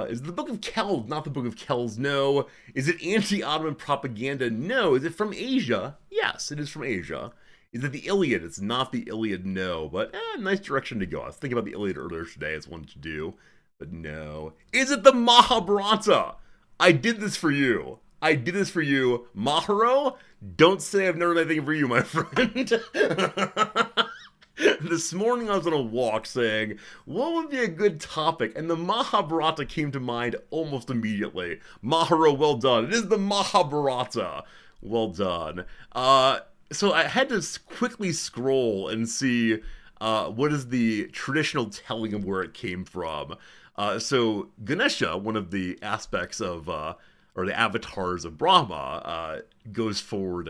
Is the Book of Kells not the Book of Kells? No. Is it anti-Ottoman propaganda? No. Is it from Asia? Yes, it is from Asia. Is it the Iliad? It's not the Iliad, no. But nice direction to go. I was thinking about the Iliad earlier today as one to do, but no. Is it the Mahabharata? I did this for you. I did this for you. Maharo, don't say I've never done anything for you, my friend. This morning I was on a walk saying, what would be a good topic? And the Mahabharata came to mind almost immediately. Maharo, well done. It is the Mahabharata. Well done. So I had to quickly scroll and see what is the traditional telling of where it came from. So Ganesha, one of the aspects of, or the avatars of Brahma, goes forward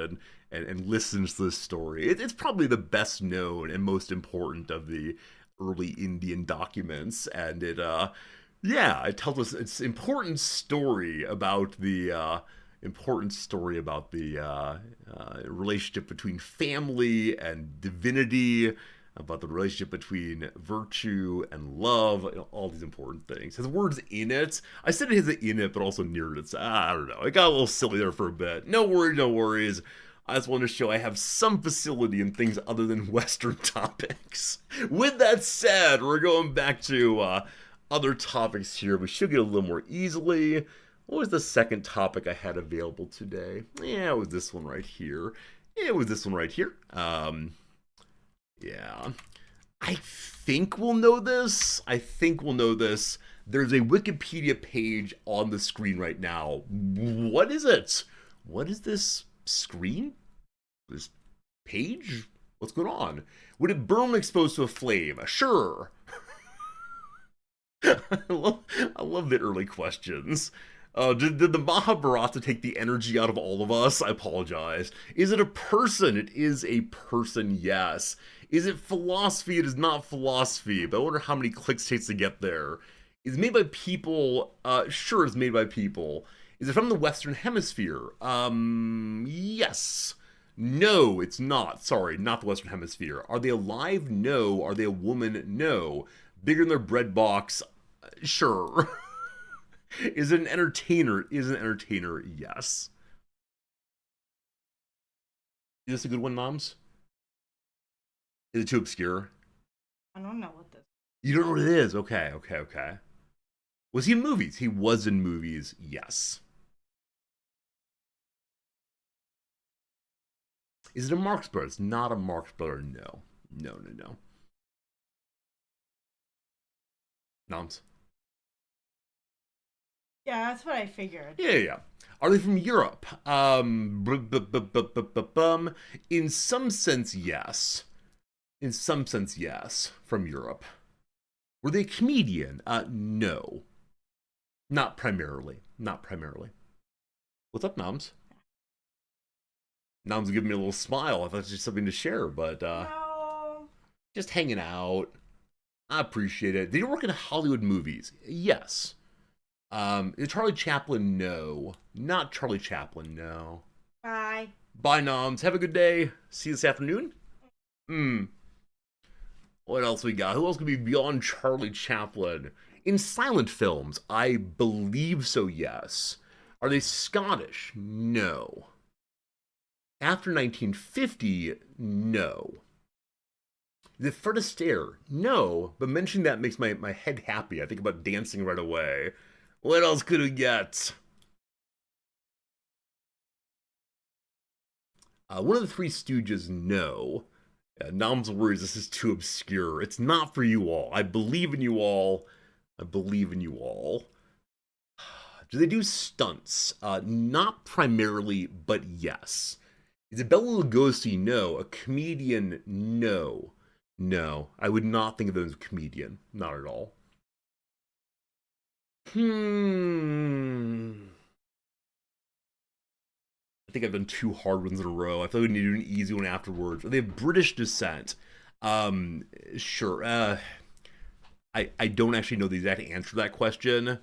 and listens to this story. It's probably the best known and most important of the early Indian documents, and it tells us its important story about the relationship between family and divinity, about the relationship between virtue and love, all these important things. It has words in it. I said it has it in it, but also near it. I don't know. It got a little silly there for a bit. No worries, no worries. I just want to show I have some facility in things other than Western topics. With that said, we're going back to other topics here. We should get a little more easily. What was the second topic I had available today? Yeah, it was this one right here. It was this one right here. Yeah. I think we'll know this. I think we'll know this. There's a Wikipedia page on the screen right now. What is it? What is this screen? This page? What's going on? Would it burn when exposed to a flame? Sure. I love the early questions. Did the Mahabharata take the energy out of all of us? I apologize. Is it a person? It is a person, yes. Is it philosophy? It is not philosophy, but I wonder how many clicks it takes to get there. Is it made by people? Sure, it's made by people. Is it from the Western Hemisphere? Yes. No, it's not. Sorry, not the Western Hemisphere. Are they alive? No. Are they a woman? No. Bigger than their bread box? Sure. Is it an entertainer? Is it an entertainer? Yes. Is this a good one, Moms? Is it too obscure? I don't know what this. You don't know what it is? Okay, okay, okay. Was he in movies? He was in movies, yes. Is it a Marx Brother? It's not a Marx Brother, no. No, no, no. Noms? Yeah, that's what I figured. Yeah, yeah. Are they from Europe? In some sense, yes. In some sense, yes. From Europe. Were they a comedian? No. Not primarily. Not primarily. What's up, Noms? Noms giving me a little smile. I thought it was just something to share, but No. just hanging out. I appreciate it. Did you work in Hollywood movies? Yes. Charlie Chaplin? No. Not Charlie Chaplin, no. Bye. Bye, Noms. Have a good day. See you this afternoon. What else we got? Who else could be beyond Charlie Chaplin? In silent films, I believe so, yes. Are they Scottish? No. After 1950, no. The Fred Astaire? No, but mentioning that makes my head happy. I think about dancing right away. What else could we get? One of the Three Stooges, no. Noms worries this is too obscure. It's not for you all. I believe in you all. I believe in you all. Do they do stunts? Not primarily, but yes. Is it Bela Lugosi? No. A comedian? No. No. I would not think of them as a comedian. Not at all. I think I've done two hard ones in a row. I feel like we need to do an easy one afterwards. They have British descent. Sure. I don't actually know the exact answer to that question.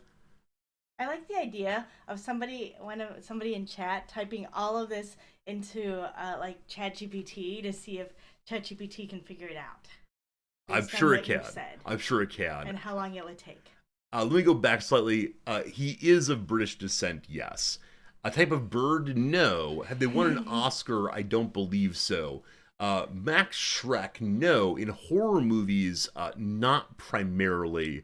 I like the idea of somebody in chat typing all of this into like ChatGPT to see if ChatGPT can figure it out. I'm sure it can. I'm sure it can. And how long it would take. Let me go back slightly. He is of British descent, yes. A type of bird, no. Have they won an Oscar? I don't believe so. Max Schreck, no. In horror movies, not primarily.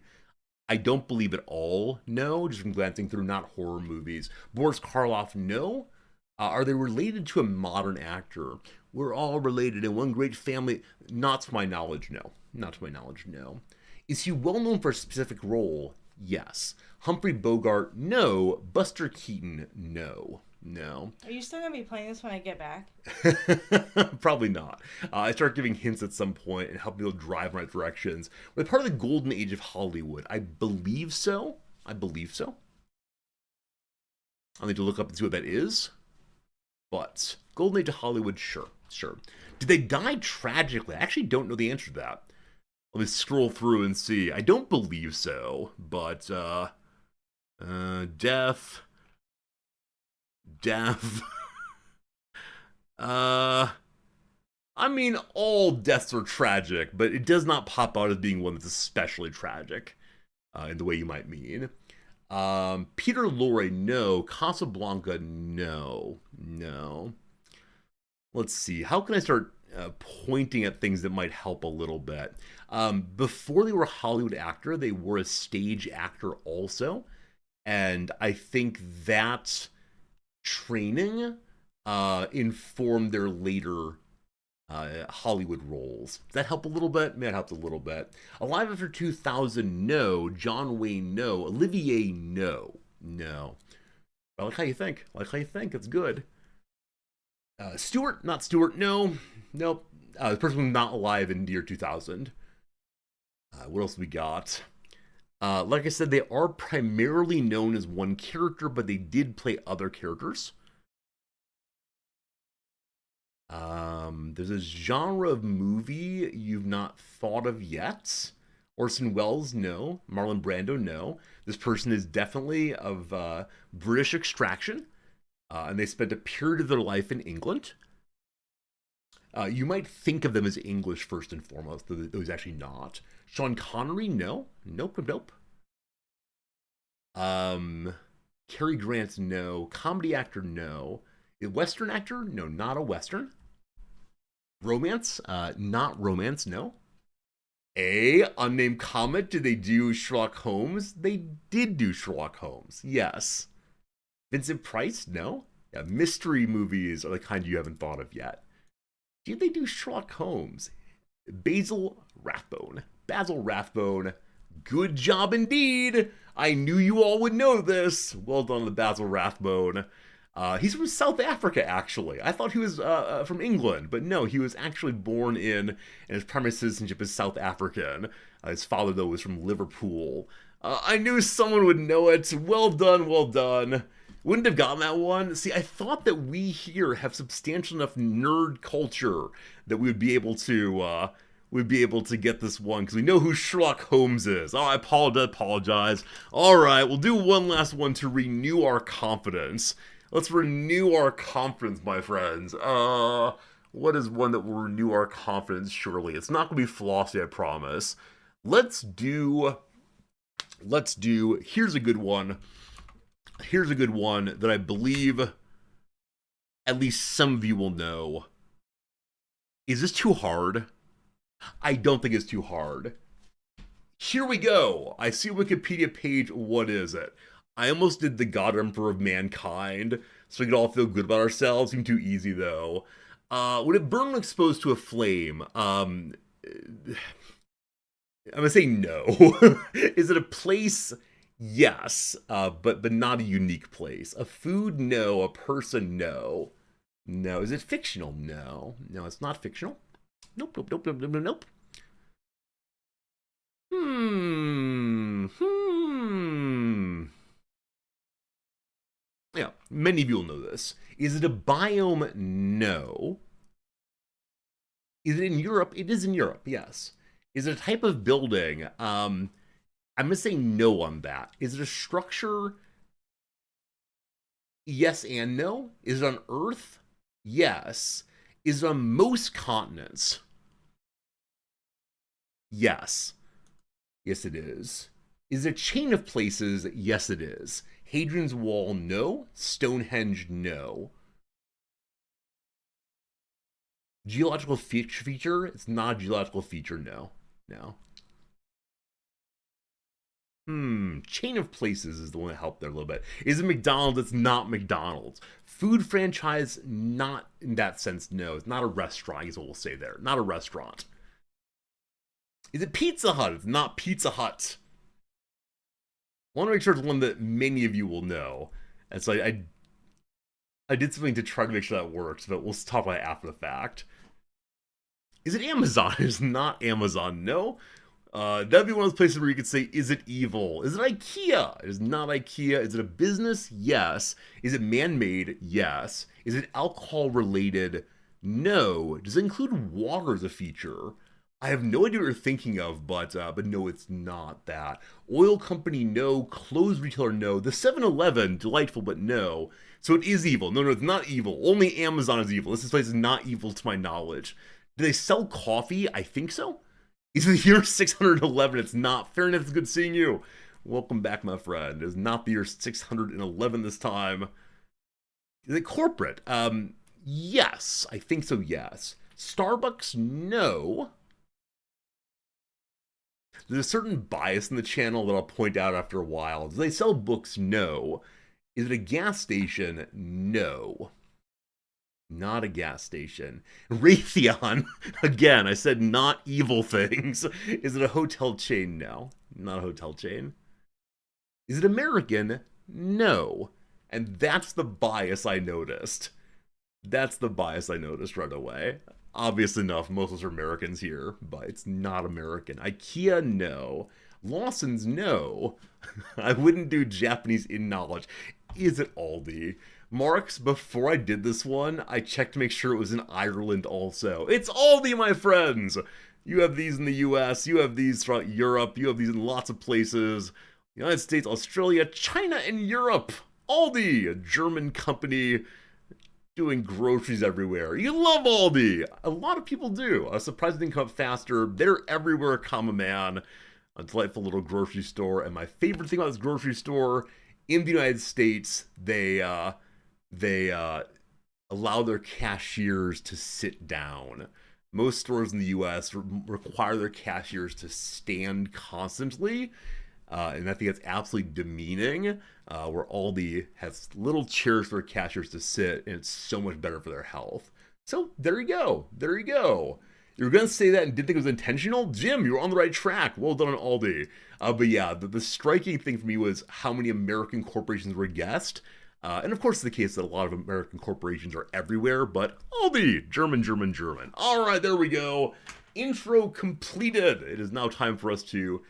I don't believe at all, no. Just from glancing through not horror movies. Boris Karloff, no. Are they related to a modern actor? We're all related in one great family. Not to my knowledge, no. Not to my knowledge, no. Is he well known for a specific role? Yes. Humphrey Bogart? No. Buster Keaton? No. No. Are you still going to be playing this when I get back? Probably not. I start giving hints at some point and help people drive in right directions. We're part of the golden age of Hollywood. I believe so. I believe so. I'll need to look up and see what that is. But golden age of Hollywood, sure. Sure. Did they die tragically? I actually don't know the answer to that. Let me scroll through and see. I don't believe so, but death. I mean, all deaths are tragic, but it does not pop out as being one that's especially tragic, in the way you might mean. Peter Lorre, no. Casablanca, no. No. Let's see. How can I start pointing at things that might help a little bit? Before they were a Hollywood actor, they were a stage actor also. And I think that training informed their later Hollywood roles. Does that help a little bit? That helped a little bit. Alive After 2000, no. John Wayne, no. Olivier, no. No. I like how you think. I like how you think. It's good. Stewart, not Stewart, no. Nope. The person was not alive in the year 2000. What else we got? Like I said, they are primarily known as one character, but they did play other characters. There's a genre of movie you've not thought of yet. Orson Welles, no. Marlon Brando, no. This person is definitely of British extraction, and they spent a period of their life in England. You might think of them as English first and foremost, though it was actually not. Sean Connery, no. Nope, nope. Cary Grant, no. Comedy actor, no. A Western actor? No, not a Western. Romance? Not romance, no. A unnamed comment. Did they do Sherlock Holmes? They did do Sherlock Holmes. Yes. Vincent Price? No. Yeah, mystery movies are the kind you haven't thought of yet. Did they do Sherlock Holmes? Basil Rathbone. Basil Rathbone. Good job indeed. I knew you all would know this. Well done, the Basil Rathbone. He's from South Africa, actually. I thought he was from England, but no, he was actually born in, and his primary citizenship is South African. His father, though, was from Liverpool. I knew someone would know it. Well done, well done. Wouldn't have gotten that one. See, I thought that we here have substantial enough nerd culture that we would be able to get this one because we know who Sherlock Holmes is. Oh, I apologize. All right, we'll do one last one to renew our confidence. Let's renew our confidence, my friends. What is one that will renew our confidence? Surely it's not gonna be Flossie, I promise. Let's do. Here's a good one. Here's a good one that I believe at least some of you will know. Is this too hard? I don't think it's too hard. Here we go. I see a Wikipedia page. What is it? I almost did the God Emperor of Mankind, so we could all feel good about ourselves. Seemed too easy, though. Would it burn when exposed to a flame? I'm gonna say no. Is it a place? Yes, but not a unique place. A food? No. A person? No. No. Is it fictional? No. No, it's not fictional. Nope, nope, nope, nope, nope, nope. Yeah, many of you will know this. Is it a biome? No. Is it in Europe? It is in Europe, yes. Is it a type of building? I'm going to say no on that. Is it a structure? Yes and no. Is it on Earth? Yes. Is it on most continents? Yes. Yes, it is. Is it a chain of places? Yes, it is. Hadrian's Wall, no. Stonehenge, no. Geological feature? It's not a geological feature, no. No. Chain of places is the one that helped there a little bit. Is it McDonald's? It's not McDonald's. Food franchise? Not in that sense, no. It's not a restaurant, is what we'll say there. Not a restaurant. Is it Pizza Hut? It's not Pizza Hut. I want to make sure it's one that many of you will know. And so I did something to try to make sure that works, but we'll talk about it after the fact. Is it Amazon? It's not Amazon, no. That'd be one of those places where you could say, is it evil? Is it IKEA? It is not IKEA. Is it a business? Yes. Is it man-made? Yes. Is it alcohol-related? No. Does it include water as a feature? I have no idea what you're thinking of, but no, it's not that. Oil company, no. Clothes retailer, no. The 7-Eleven, delightful, but no. So it is evil. No, it's not evil. Only Amazon is evil. This place is not evil to my knowledge. Do they sell coffee? I think so. Is it the year 611? It's not. Fair enough, it's good seeing you. Welcome back, my friend. It is not the year 611 this time. Is it corporate? Yes. I think so, yes. Starbucks? No. There's a certain bias in the channel that I'll point out after a while. Do they sell books? No. Is it a gas station? No. Not a gas station. Raytheon, again, I said not evil things. Is it a hotel chain? No, not a hotel chain. Is it American? No. And that's the bias I noticed. That's the bias I noticed right away. Obvious enough, most of us are Americans here, but it's not American. IKEA, no. Lawson's, no. I wouldn't do Japanese in knowledge. Is it Aldi? Marks, before I did this one, I checked to make sure it was in Ireland also. It's Aldi, my friends! You have these in the US, you have these throughout Europe, you have these in lots of places. United States, Australia, China, and Europe. Aldi, a German company doing groceries everywhere. You love Aldi! A lot of people do. I'm surprised it didn't come up faster. They're everywhere, common man. A delightful little grocery store. And my favorite thing about this grocery store, in the United States, they allow their cashiers to sit down. Most stores in the US require their cashiers to stand constantly. And I think that's absolutely demeaning. Where Aldi has little chairs for cashiers to sit, and it's so much better for their health. So there you go. There you go. You were gonna say that and didn't think it was intentional, Jim. You were on the right track. Well done on Aldi. But yeah, the striking thing for me was how many American corporations were guessed. And of course, it's the case that a lot of American corporations are everywhere, but Aldi, German, German, German. All right, there we go. Intro completed. It is now time for us to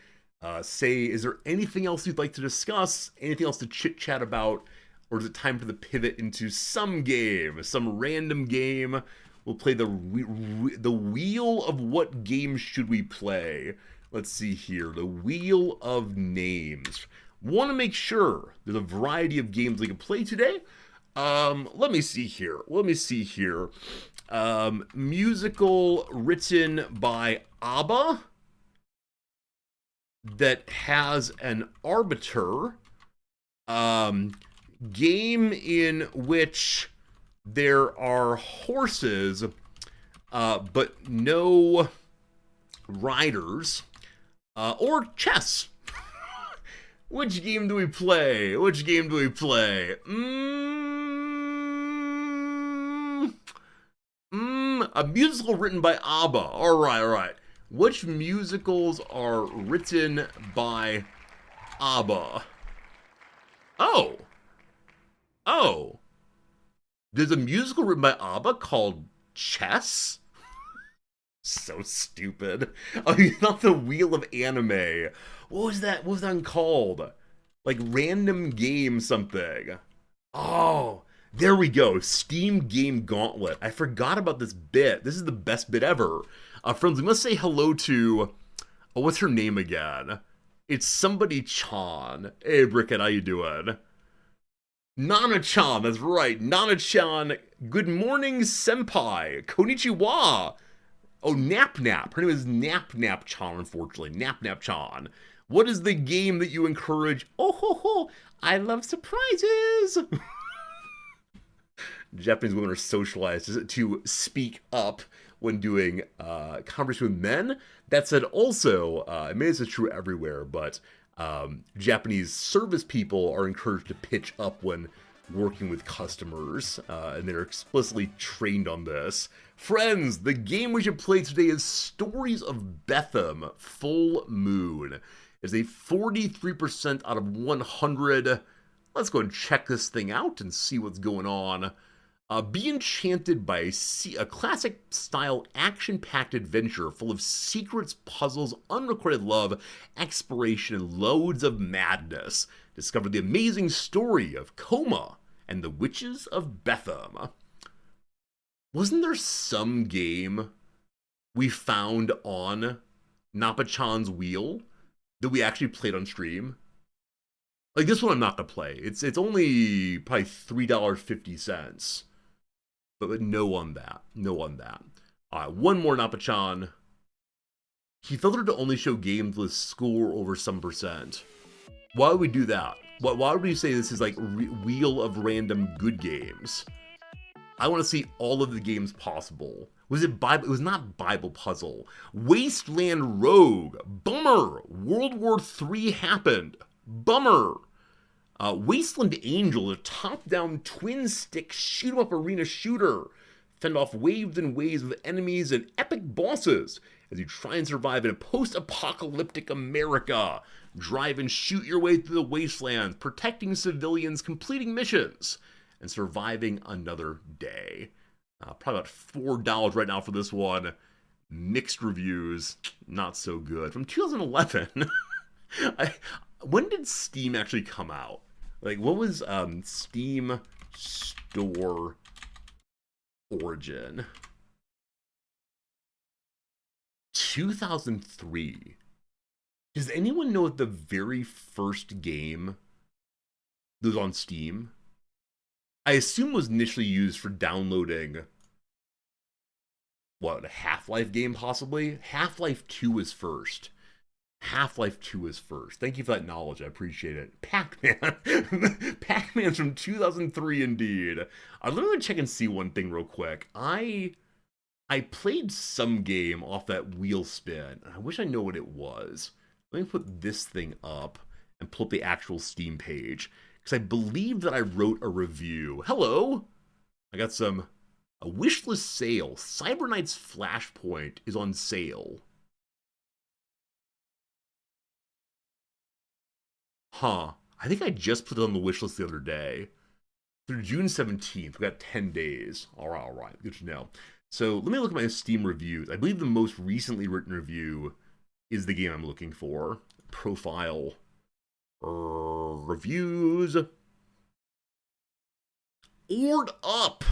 say, is there anything else you'd like to discuss? Anything else to chit chat about? Or is it time for the pivot into some game, some random game? We'll play the wheel of what games should we play. Let's see here, the wheel of names. Want to make sure there's a variety of games we can play today. Let me see here. Musical written by ABBA that has an arbiter. Game in which there are horses, but no riders, or chess. Which game do we play? A musical written by ABBA. All right. Which musicals are written by ABBA? Oh. There's a musical written by ABBA called Chess? So stupid. Oh, you thought the Wheel of Anime. What was that one called? Like Random Game something. Oh, there we go. Steam Game Gauntlet. I forgot about this bit. This is the best bit ever. Friends, we must say hello to... Oh, what's her name again? It's somebody Chan. Hey, Brickhead, how you doing? Nana-chan, that's right. Nana-chan, good morning, senpai. Konnichiwa. Oh, Nap. Her name is Nap-Chan, unfortunately. Nap-Chan. What is the game that you encourage? Oh, ho, ho. I love surprises. Japanese women are socialized to speak up when doing conversation with men. That said, also, I mean, this is true everywhere, but Japanese service people are encouraged to pitch up when working with customers, and they're explicitly trained on this. Friends, the game we should play today is Stories of Betham Full Moon. It's a 43% out of 100. Let's go and check this thing out and see what's going on. Be enchanted by a classic-style action-packed adventure full of secrets, puzzles, unrecorded love, exploration, and loads of madness. Discover the amazing story of Koma and the Witches of Betham. Wasn't there some game we found on Nappa-chan's wheel that we actually played on stream? Like, this one I'm not going to play. It's only probably $3.50. But no on that. One more Nappa-chan. He filtered to only show games with score over some percent. Why would we do that? Why would we say this is like wheel of random good games? I want to see all of the games possible. Was it Bible? It was not Bible Puzzle. Wasteland Rogue. Bummer. World War III happened. Bummer. Wasteland Angel, a top-down twin-stick shoot-em-up arena shooter. Fend off waves and waves of enemies and epic bosses as you try and survive in a post-apocalyptic America. Drive and shoot your way through the wastelands, protecting civilians, completing missions, and surviving another day. Probably about $4 right now for this one. Mixed reviews, not so good. From 2011. When did Steam actually come out? Like, what was Steam Store origin? 2003. Does anyone know what the very first game that was on Steam? I assume was initially used for downloading, what, a Half-Life game possibly? Half-Life 2 was first. Thank you for that knowledge. I appreciate it. Pac-Man. Pac-Man's from 2003 indeed. I'm literally check and see one thing real quick. I played some game off that wheel spin, and I wish I know what it was. Let me put this thing up and pull up the actual Steam page, because I believe that I wrote a review. Hello! I got a wishlist sale. Cyber Knights Flashpoint is on sale. Huh. I think I just put it on the wish list the other day. Through June 17th, we got 10 days. All right. Good to know. So let me look at my Steam reviews. I believe the most recently written review is the game I'm looking for. Profile. Reviews. Ord Up.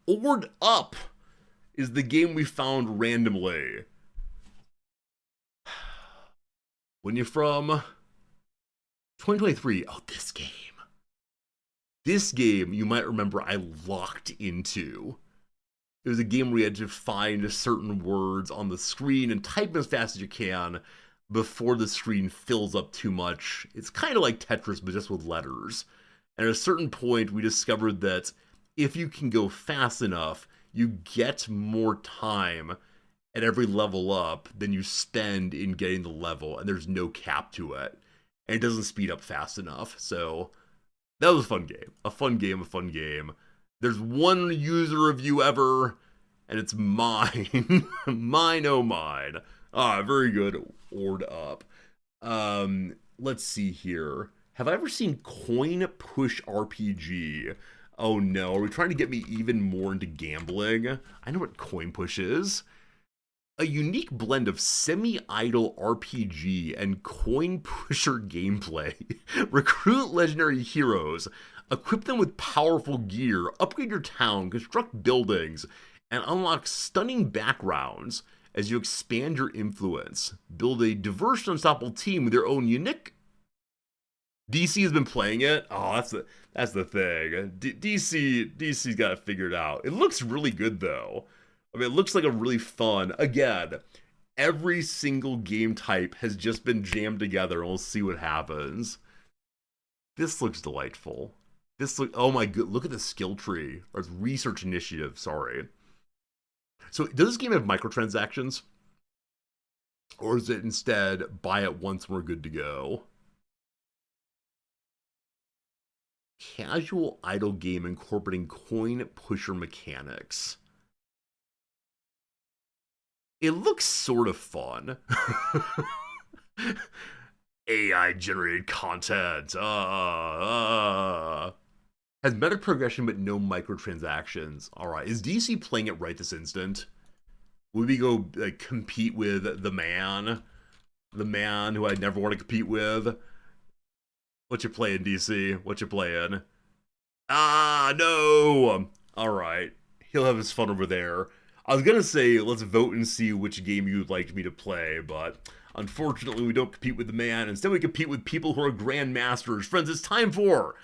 Ord Up is the game we found randomly. When you're from 2023. Oh, this game. This game, you might remember I locked into. It was a game where you had to find certain words on the screen and type as fast as you can before the screen fills up too much. It's kind of like Tetris, but just with letters. And at a certain point, we discovered that if you can go fast enough, you get more time at every level up than you spend in getting the level, and there's no cap to it. And it doesn't speed up fast enough, so that was a fun game. A fun game, a fun game. There's one user review ever, and it's mine. Mine, oh mine. Ah, very good. Ord Up. Let's see here. Have I ever seen Coin Push RPG? Oh no, are we trying to get me even more into gambling? I know what Coin Push is. A unique blend of semi-idle RPG and coin pusher gameplay. Recruit legendary heroes, equip them with powerful gear, upgrade your town, construct buildings, and unlock stunning backgrounds as you expand your influence. Build a diverse and unstoppable team with your own unique... DC has been playing it. Oh, that's the thing. DC's got it figured out. It looks really good though. I mean, it looks like a really fun. Again, every single game type has just been jammed together, and we'll see what happens. This looks delightful. Oh my good, look at the skill tree. Or it's research initiative, sorry. So does this game have microtransactions? Or is it instead buy it once and we're good to go? Casual idle game incorporating coin pusher mechanics. It looks sort of fun. AI generated content. Has meta progression but no microtransactions. Alright, is DC playing it right this instant? Would we go compete with the man? The man who I never want to compete with? What you playing, DC? What you playing? Ah, no! Alright, he'll have his fun over there. I was gonna say, let's vote and see which game you'd like me to play, but unfortunately we don't compete with the man. Instead we compete with people who are grandmasters. Friends, it's time for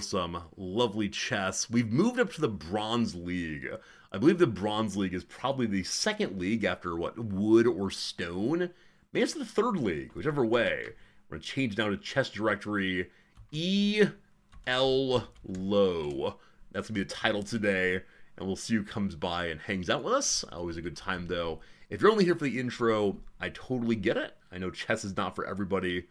some lovely chess. We've moved up to the Bronze League. I believe the Bronze League is probably the second league after, what, Wood or Stone? Maybe it's the third league, whichever way. We're gonna change now to chess directory E.L. Low. That's gonna be the title today. And we'll see who comes by and hangs out with us. Always a good time, though. If you're only here for the intro, I totally get it. I know chess is not for everybody.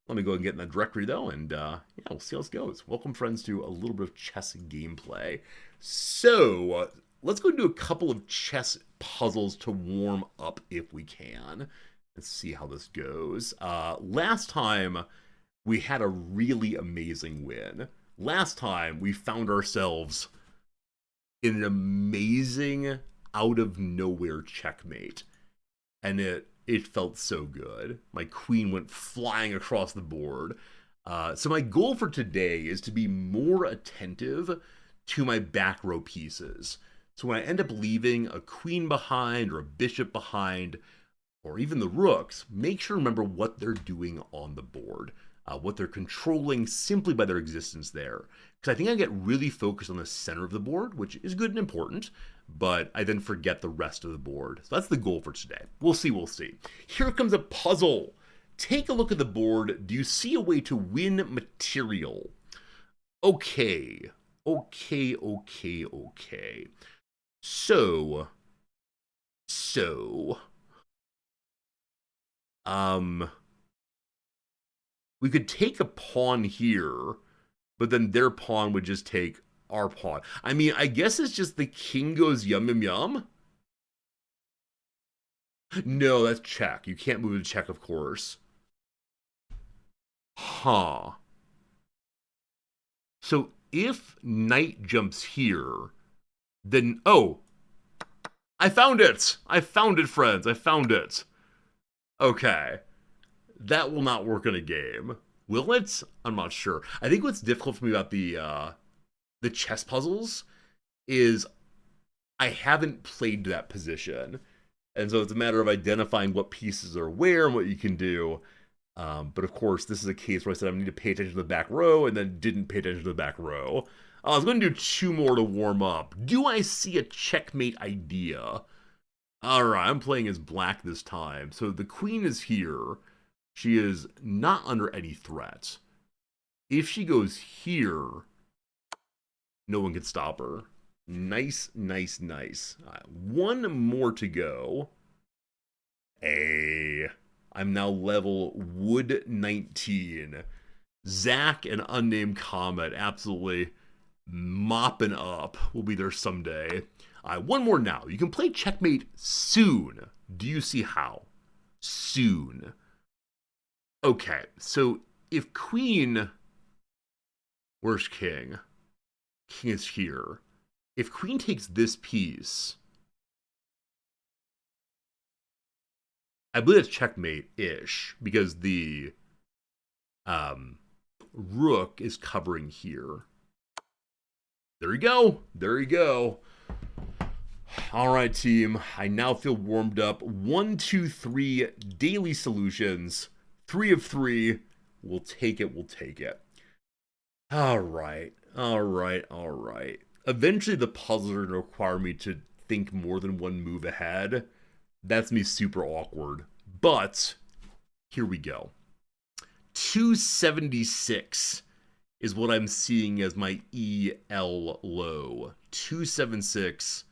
Let me go and get in that directory, though, and yeah, we'll see how this goes. Welcome, friends, to a little bit of chess gameplay. So, let's go do a couple of chess puzzles to warm up if we can. Let's see how this goes. Last time, we had a really amazing win. Last time, we found ourselves in an amazing out-of-nowhere checkmate. And it felt so good. My queen went flying across the board. So my goal for today is to be more attentive to my back row pieces. So when I end up leaving a queen behind or a bishop behind, or even the rooks, make sure to remember what they're doing on the board. What they're controlling simply by their existence there. Because I think I get really focused on the center of the board, which is good and important, but I then forget the rest of the board. So that's the goal for today. We'll see. Here comes a puzzle. Take a look at the board. Do you see a way to win material? Okay. So, So, um, we could take a pawn here, but then their pawn would just take our pawn. I mean, I guess it's just the king goes yum yum yum. No, that's check. You can't move to check, of course. Huh. So if knight jumps here, then oh, I found it. I found it, friends. I found it. Okay. That will not work in a game. Will it? I'm not sure. I think what's difficult for me about the chess puzzles is I haven't played that position. And so it's a matter of identifying what pieces are where and what you can do. But of course, this is a case where I said I need to pay attention to the back row and then didn't pay attention to the back row. I was going to do 2 more to warm up. Do I see a checkmate idea? Alright, I'm playing as black this time. So the queen is here. She is not under any threat. If she goes here, no one can stop her. Nice, nice, nice. One more to go. Hey, I'm now level Wood 19. Zach and Unnamed Comet absolutely mopping up. We'll be there someday. One more now. You can play checkmate soon. Do you see how? Soon. Okay, so if queen... Where's king? King is here. If queen takes this piece... I believe it's checkmate-ish, because the rook is covering here. There you go. There you go. All right, team. I now feel warmed up. 1, 2, 3 daily solutions. 3 of 3. We'll take it. We'll take it. All right. All right. All right. Eventually, the puzzles are going to require me to think more than one move ahead. That's me super awkward. But here we go. 276 is what I'm seeing as my EL low. 276.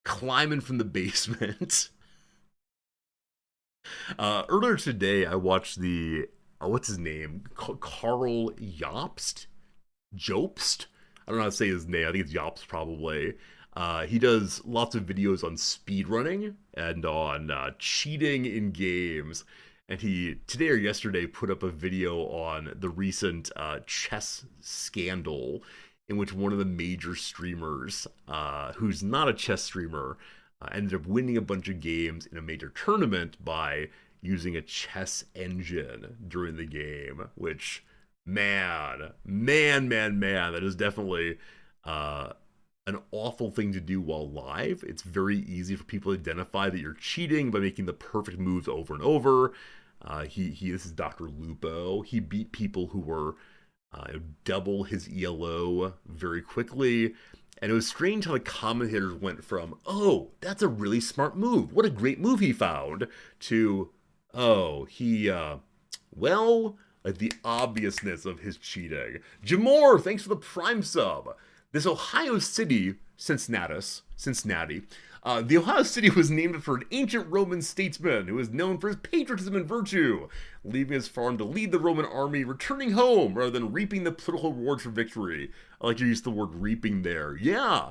Climbing from the basement. Earlier today, I watched the... what's his name? Carl Jobst? Jobst? I don't know how to say his name. I think it's Jobst, probably. He does lots of videos on speedrunning and on cheating in games. And he, today or yesterday, put up a video on the recent chess scandal in which one of the major streamers, who's not a chess streamer, ended up winning a bunch of games in a major tournament by using a chess engine during the game, which, man, that is definitely an awful thing to do while live. It's very easy for people to identify that you're cheating by making the perfect moves over and over. This is Dr. Lupo. He beat people who were double his ELO very quickly. And it was strange how the commentators went from, oh, that's a really smart move. What a great move he found, to, oh, he, well, like the obviousness of his cheating. Jamor, thanks for the Prime sub. This Ohio City, Cincinnati, the Ohio City was named for an ancient Roman statesman who was known for his patriotism and virtue, leaving his farm to lead the Roman army, returning home rather than reaping the political rewards for victory. I like to use the word reaping there. Yeah,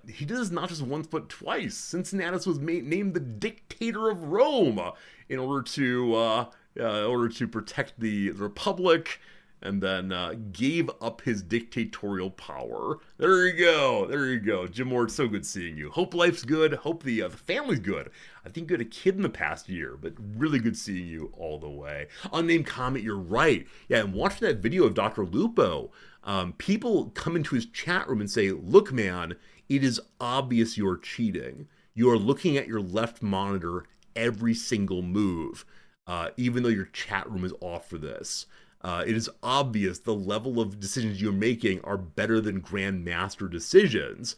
he did this not just once but twice. Cincinnatus was named the dictator of Rome in order to protect the Republic, and then gave up his dictatorial power. There you go. There you go. Jim Moore, it's so good seeing you. Hope life's good. Hope the family's good. I think you had a kid in the past year, but really good seeing you all the way. Unnamed Comment, you're right. Yeah, and watching that video of Dr. Lupo, people come into his chat room and say, look, man, it is obvious you're cheating. You are looking at your left monitor every single move, even though your chat room is off for this. It is obvious the level of decisions you're making are better than Grandmaster decisions.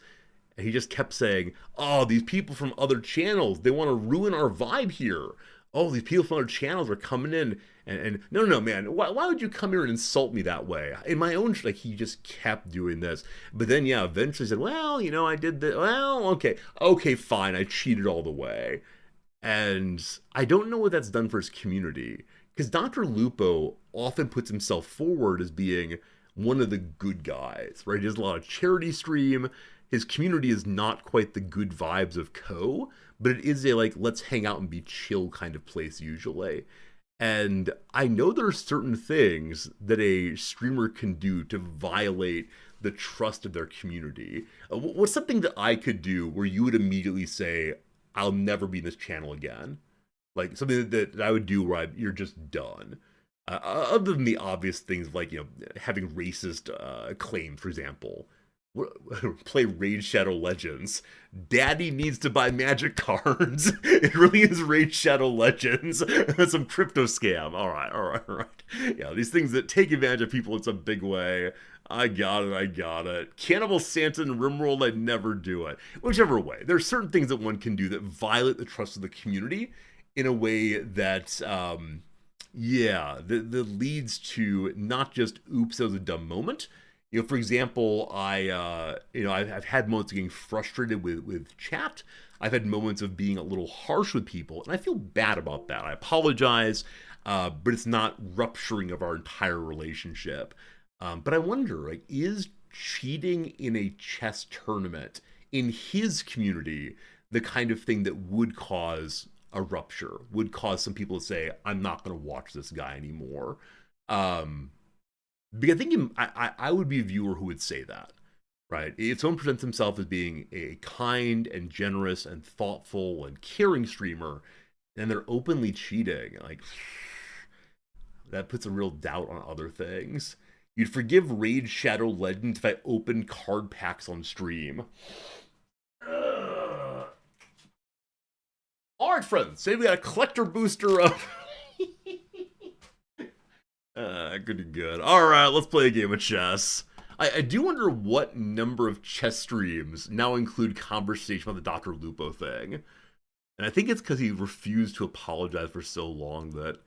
And he just kept saying, oh, these people from other channels, they want to ruin our vibe here. oh, these people from other channels are coming in, and no, no, no, man, why would you come here and insult me that way? In my own, like, he just kept doing this. But then, yeah, eventually said, well, I did the, well, okay, okay, fine, I cheated all the way. And I don't know what that's done for his community. Because Dr. Lupo often puts himself forward as being one of the good guys, right? He does a lot of charity stream. His community is not quite the good vibes of Ko, but it is a like, let's hang out and be chill kind of place usually. And I know there are certain things that a streamer can do to violate the trust of their community. What's something that I could do where you would immediately say, I'll never be in this channel again? Like something that I would do where you're just done. Other than the obvious things like, having racist claims, for example. Play Raid Shadow Legends. Daddy needs to buy magic cards. It really is Raid Shadow Legends. Some crypto scam. All right, all right, all right. Yeah, these things that take advantage of people in some big way. I got it, I got it. Cannibal Santa and Rimworld, I'd never do it. Whichever way. There are certain things that one can do that violate the trust of the community in a way that, that leads to not just, oops, that was a dumb moment. For example, I've had moments of getting frustrated with chat. I've had moments of being a little harsh with people, and I feel bad about that. I apologize, but it's not rupturing of our entire relationship. But I wonder, like, is cheating in a chess tournament in his community the kind of thing that would cause a rupture, would cause some people to say, I'm not going to watch this guy anymore? Because I think I would be a viewer who would say that, right? If someone presents himself as being a kind and generous and thoughtful and caring streamer, and they're openly cheating, like, that puts a real doubt on other things. You'd forgive Raid Shadow Legends if I opened card packs on stream. Alright, friends, say we got a collector booster of... Good. Alright, let's play a game of chess. I do wonder what number of chess streams now include conversation about the Dr. Lupo thing. And I think it's because he refused to apologize for so long that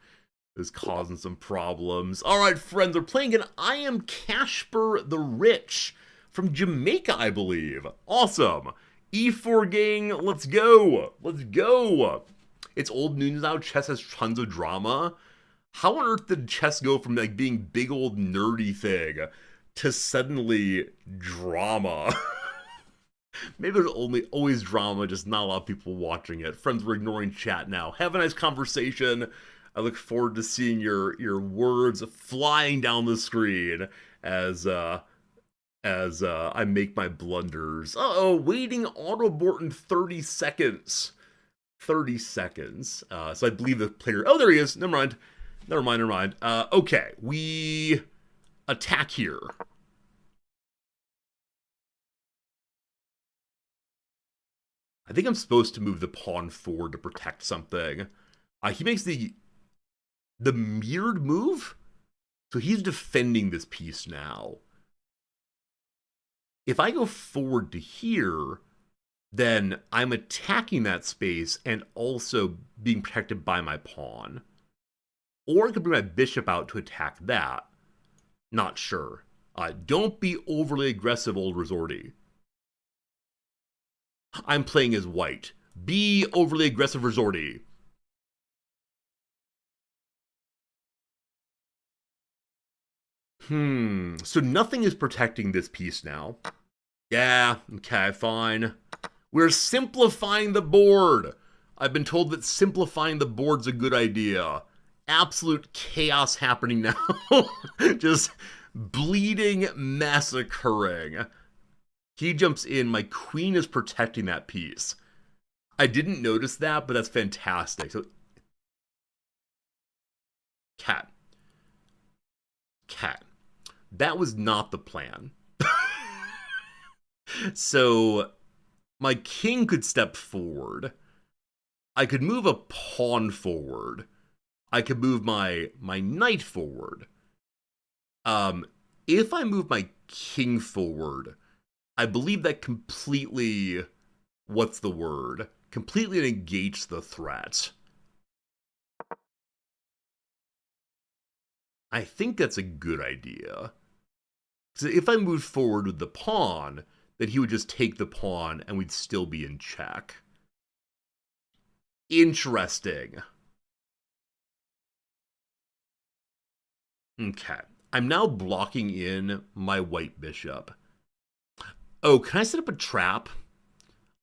is causing some problems. Alright, friends, we're playing an I Am Casper the Rich from Jamaica, I believe. Awesome. E4 gang, let's go. Let's go. It's old news now. Chess has tons of drama. How on earth did chess go from like being big old nerdy thing to suddenly drama? Maybe there's always drama, just not a lot of people watching it. Friends, we're ignoring chat now. Have a nice conversation. I look forward to seeing your words flying down the screen as I make my blunders. Uh-oh, waiting auto abort in 30 seconds. 30 seconds. So I believe the player... Oh, there he is. Never mind. Okay, we attack here. I think I'm supposed to move the pawn forward to protect something. He makes the mirrored move? So he's defending this piece now. If I go forward to here, then I'm attacking that space and also being protected by my pawn. Or I could bring my bishop out to attack that. Not sure. Don't be overly aggressive, old Resorty. I'm playing as white. Be overly aggressive, Resorty. So nothing is protecting this piece now. Yeah, okay, fine. We're simplifying the board. I've been told that simplifying the board's a good idea. Absolute chaos happening now. Just bleeding, massacring. He jumps in. My queen is protecting that piece. I didn't notice that, but that's fantastic. So, cat. That was not the plan. So, my king could step forward. I could move a pawn forward. I could move my knight forward. If I move my king forward, I believe that completely, what's the word? Completely negates the threat. I think that's a good idea. So if I moved forward with the pawn, then he would just take the pawn and we'd still be in check. Interesting. Okay. I'm now blocking in my white bishop. Oh, can I set up a trap?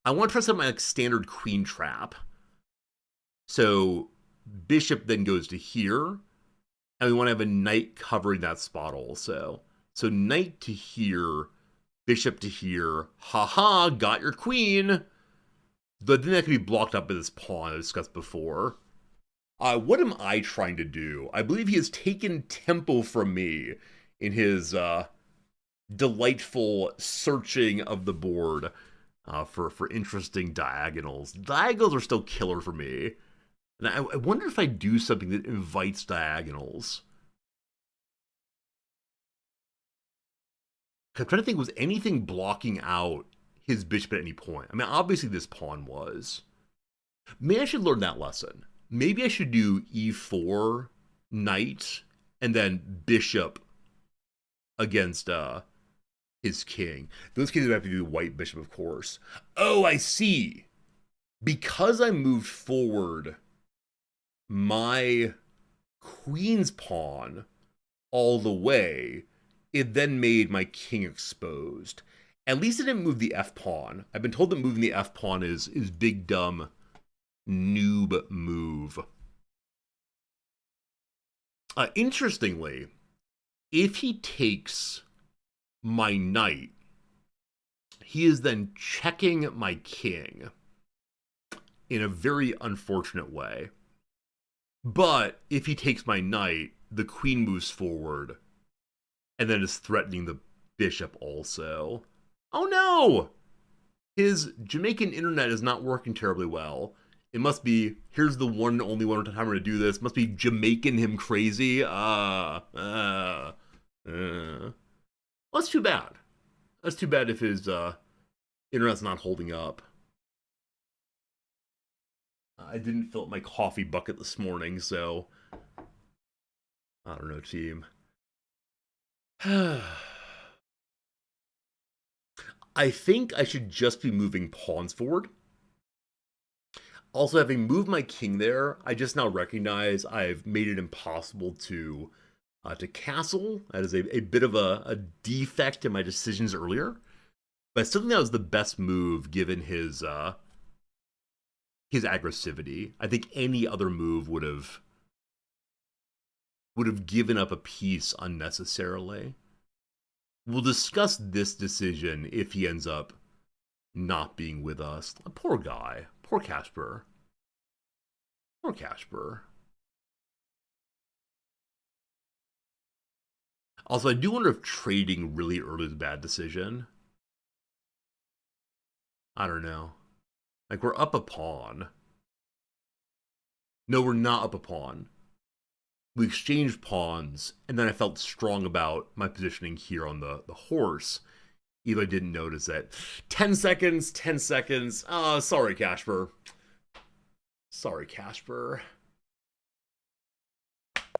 I want to try to set up my standard queen trap. So bishop then goes to here, and we want to have a knight covering that spot also. So knight to here, bishop to here. Haha, got your queen. But then that can be blocked up by this pawn I discussed before. What am I trying to do? I believe he has taken tempo from me in his delightful searching of the board for interesting diagonals. Diagonals are still killer for me. And I wonder if I do something that invites diagonals. I'm trying to think, was anything blocking out his bishop at any point? I mean, obviously this pawn was. Maybe I should learn that lesson. Maybe I should do e4, knight, and then bishop against his king. Those cases would have to do white bishop, of course. Oh, I see. Because I moved forward my queen's pawn all the way, it then made my king exposed. At least it didn't move the f pawn. I've been told that moving the f pawn is big dumb noob move. Interestingly, if he takes my knight, he is then checking my king in a very unfortunate way. But if he takes my knight, the queen moves forward and then is threatening the bishop also. Oh no! His Jamaican internet is not working terribly well. It must be, here's the one and only one time I'm going to do this. It must be Jamaican him crazy. Well, that's too bad. That's too bad if his internet's not holding up. I didn't fill up my coffee bucket this morning, so I don't know, team. I think I should just be moving pawns forward. Also, having moved my king there, I just now recognize I've made it impossible to castle. That is a bit of a defect in my decisions earlier. But I still think that was the best move given his aggressivity. I think any other move would have given up a piece unnecessarily. We'll discuss this decision if he ends up not being with us. Poor guy. Poor Casper. Poor Casper. Also, I do wonder if trading really early is a bad decision. I don't know. Like, we're up a pawn. No, we're not up a pawn. We exchanged pawns, and then I felt strong about my positioning here on the horse. Even I didn't notice that. 10 seconds, 10 seconds. Sorry, Casper. Sorry, Casper.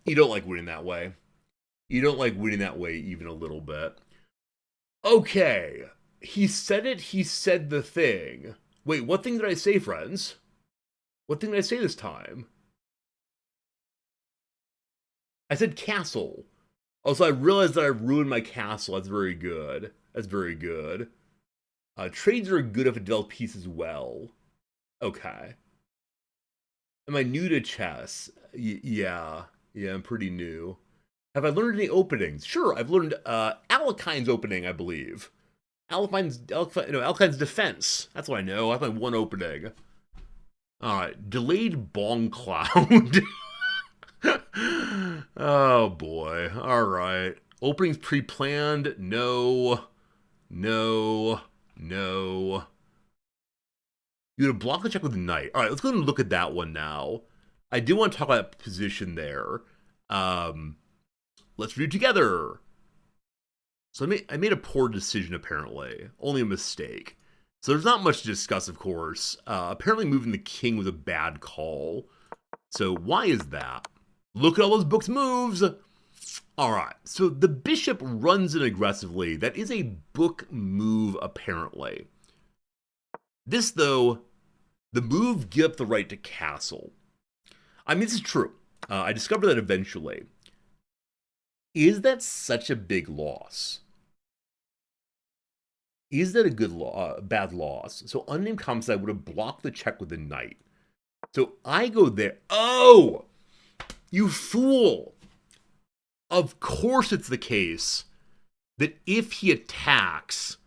You don't like winning that way. You don't like winning that way even a little bit. Okay. He said it. He said the thing. Wait, what thing did I say, friends? What thing did I say this time? I said castle. Also, I realized that I ruined my castle. That's very good. That's very good. Trades are good if it dealt pieces well. Okay. Am I new to chess? Yeah. Yeah, I'm pretty new. Have I learned any openings? Sure, I've learned Alekine's opening, I believe. Alekine's defense. That's what I know. I've had one opening. Alright, delayed bong cloud. Oh boy. Alright. Openings pre-planned? No. No. No. You gonna block the check with the knight. Alright, let's go and look at that one now. I do want to talk about that position there. Let's read together. So I made a poor decision, apparently. Only a mistake. So there's not much to discuss, of course. Apparently moving the king was a bad call. So why is that? Look at all those books' moves! All right. So the bishop runs in aggressively. That is a book move, apparently. This, though, the move give up the right to castle. I mean, this is true. I discovered that eventually. Is that such a big loss? Is that a bad loss? So unnamed comments, I would have blocked the check with the knight. So I go there. Oh, you fool! Of course, it's the case that if he attacks,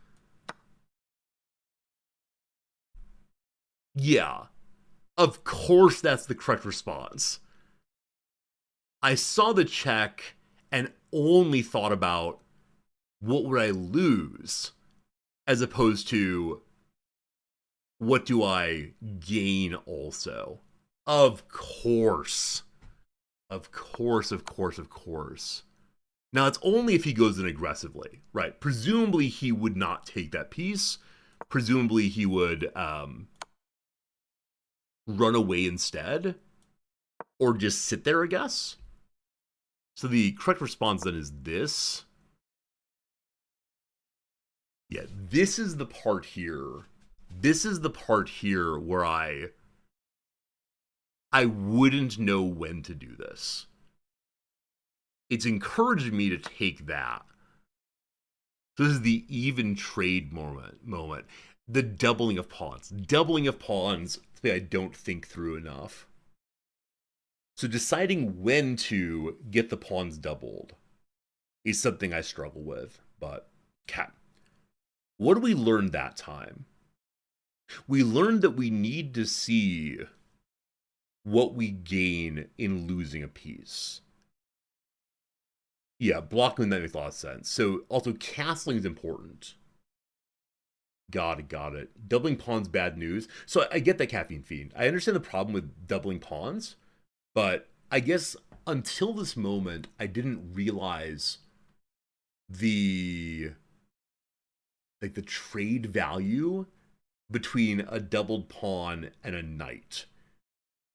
yeah, of course that's the correct response. I saw the check and only thought about what would I lose as opposed to what do I gain also. Of course. Of course, of course, of course. Now, it's only if he goes in aggressively, right? Presumably, he would not take that piece. Presumably, he would run away instead. Or just sit there, I guess. So the correct response then is this. Yeah, this is the part here. This is the part here where I wouldn't know when to do this. It's encouraged me to take that. So this is the even trade moment. The doubling of pawns. Doubling of pawns, something I don't think through enough. So deciding when to get the pawns doubled is something I struggle with. But, cat. What did we learn that time? We learned that we need to see what we gain in losing a piece. Yeah, blocking that makes a lot of sense. So also castling is important. Got it. Doubling pawns, bad news. So I get that, Caffeine Fiend. I understand the problem with doubling pawns, but I guess until this moment, I didn't realize the trade value between a doubled pawn and a knight.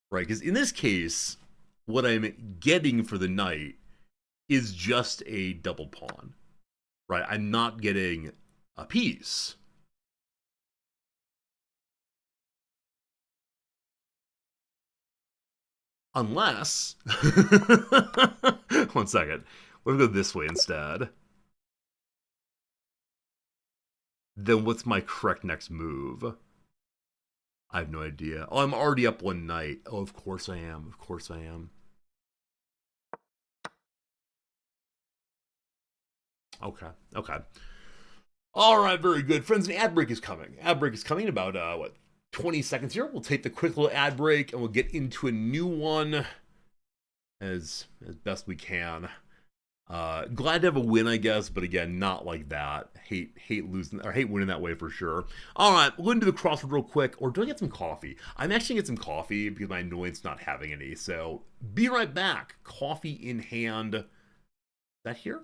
Right? Because in this case, what I'm getting for the knight is just a double pawn. Right? I'm not getting a piece. Unless... One second. What if we go this way instead? Then what's my correct next move? I have no idea. Oh, I'm already up one knight. Oh, of course I am. Of course I am. Okay. All right, very good. Friends, an ad break is coming. Ad break is coming in about, 20 seconds here. We'll take the quick little ad break and we'll get into a new one as best we can. Glad to have a win, I guess, but again, not like that. Hate losing or hate winning that way for sure. All right, we'll go into the crossword real quick. Or do I get some coffee? I'm actually gonna get some coffee because my annoyance not having any. So be right back. Coffee in hand. Is that here?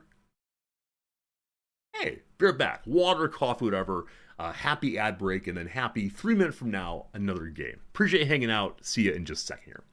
Hey, be right back. Water, coffee, whatever. Happy ad break, and then happy 3 minutes from now, another game. Appreciate you hanging out. See you in just a second here.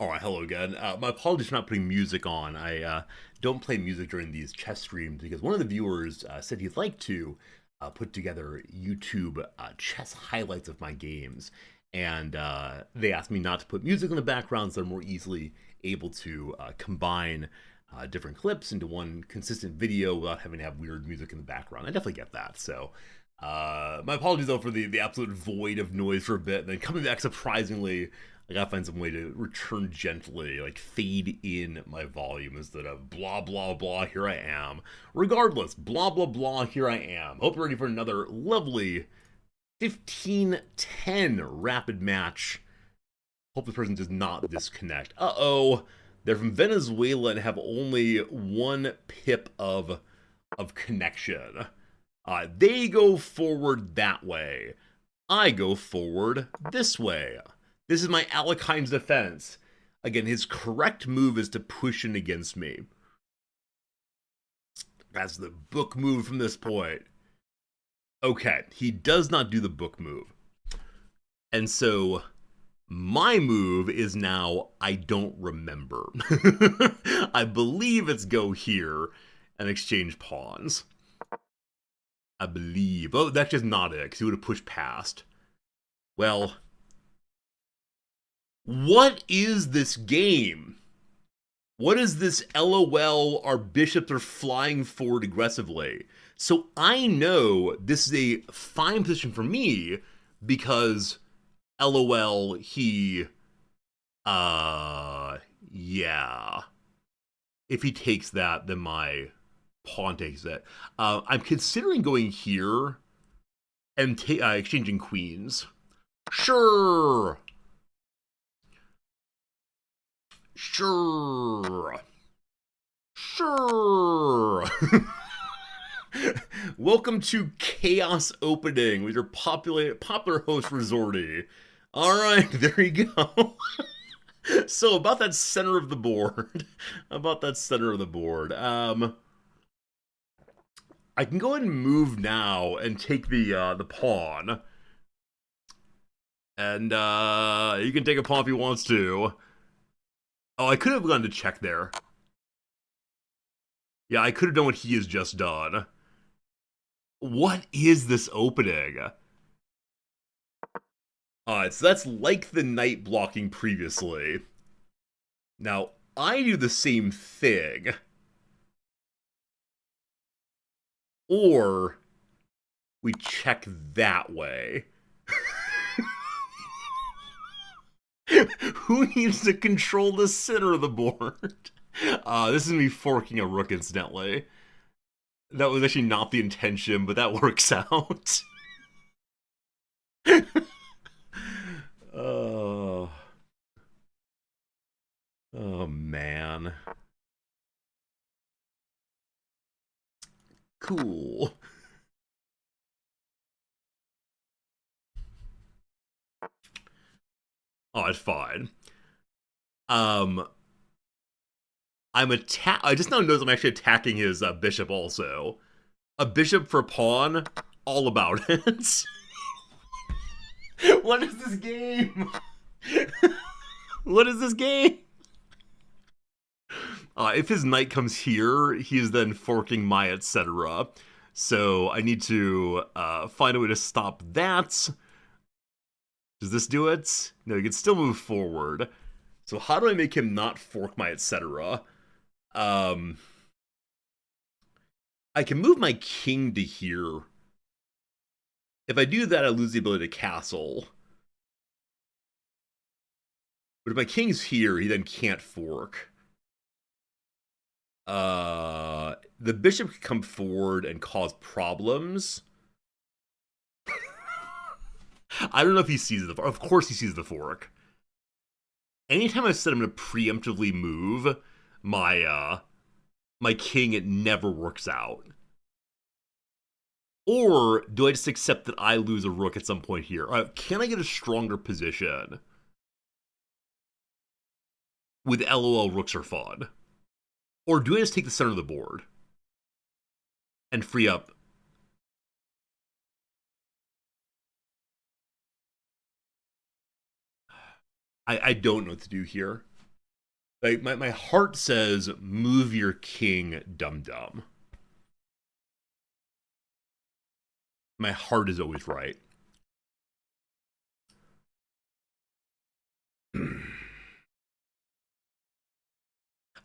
All right, hello again. My apologies for not putting music on. I don't play music during these chess streams because one of the viewers said he'd like to put together YouTube chess highlights of my games. And they asked me not to put music in the background so they're more easily able to combine different clips into one consistent video without having to have weird music in the background. I definitely get that. So my apologies though for the absolute void of noise for a bit. And then coming back surprisingly, I gotta find some way to return gently, like fade in my volume instead of blah blah blah, here I am. Regardless, blah blah blah, here I am. Hope you're ready for another lovely 15-10 rapid match. Hope this person does not disconnect. Uh-oh. They're from Venezuela and have only one pip of connection. They go forward that way. I go forward this way. This is my Alekhines defense. Again, his correct move is to push in against me. That's the book move from this point. Okay, he does not do the book move. And so my move is now I don't remember. I believe it's go here and exchange pawns. I believe. Oh, that's just not it, because he would have pushed past. Well, what is this game? What is this LOL? Our bishops are flying forward aggressively. So I know this is a fine position for me because LOL, he, yeah. If he takes that, then my pawn takes it. I'm considering going here and exchanging queens. Sure. Welcome to Chaos Opening with your popular host Resorty. Alright, there you go. So, about that center of the board. I can go ahead and move now and take the pawn. And you can take a pawn if he wants to. Oh, I could have gone to check there. Yeah, I could have done what he has just done. What is this opening? So that's like the knight blocking previously. Now, I do the same thing. Or we check that way. Who needs to control the center of the board? This is me forking a rook, incidentally. That was actually not the intention, but that works out. Oh. Oh, man. Cool. Oh, it's fine. I just now noticed I'm actually attacking his bishop also. A bishop for pawn? All about it. What is this game? What is this game? If his knight comes here, he is then forking my etc. So I need to find a way to stop that. Does this do it? No, he can still move forward. So how do I make him not fork my etc.? I can move my king to here. If I do that, I lose the ability to castle. But if my king's here, he then can't fork. The bishop can come forward and cause problems. I don't know if he sees the fork. Of course he sees the fork. Anytime I said I'm going to preemptively move my king, it never works out. Or do I just accept that I lose a rook at some point here? Can I get a stronger position? With LOL, rooks are fun. Or do I just take the center of the board? And free up? I don't know what to do here. Like my heart says, move your king, dum dum. My heart is always right.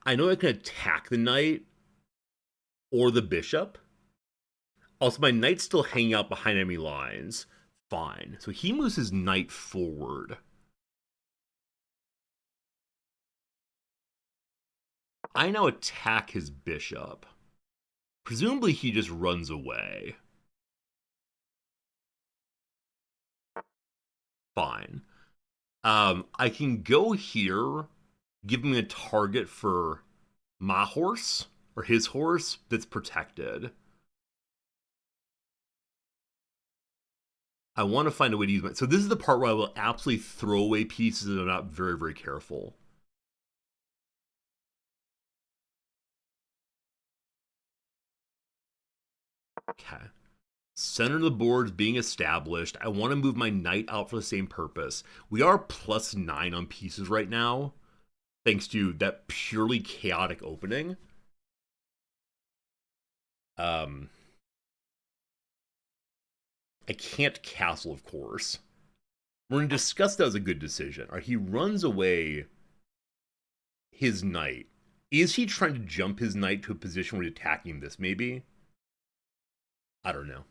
I know I can attack the knight or the bishop. Also, my knight's still hanging out behind enemy lines. Fine. So he moves his knight forward. I now attack his bishop. Presumably he just runs away. Fine. I can go here, give him a target for my horse, or his horse, that's protected. I want to find a way to use my... So this is the part where I will absolutely throw away pieces and I'm not very, very careful. Okay. Center of the board is being established. I want to move my knight out for the same purpose. We are +9 on pieces right now, thanks to that purely chaotic opening. I can't castle, of course. We're going to discuss that as a good decision. Right, he runs away his knight. Is he trying to jump his knight to a position where he's attacking this, maybe? I don't know.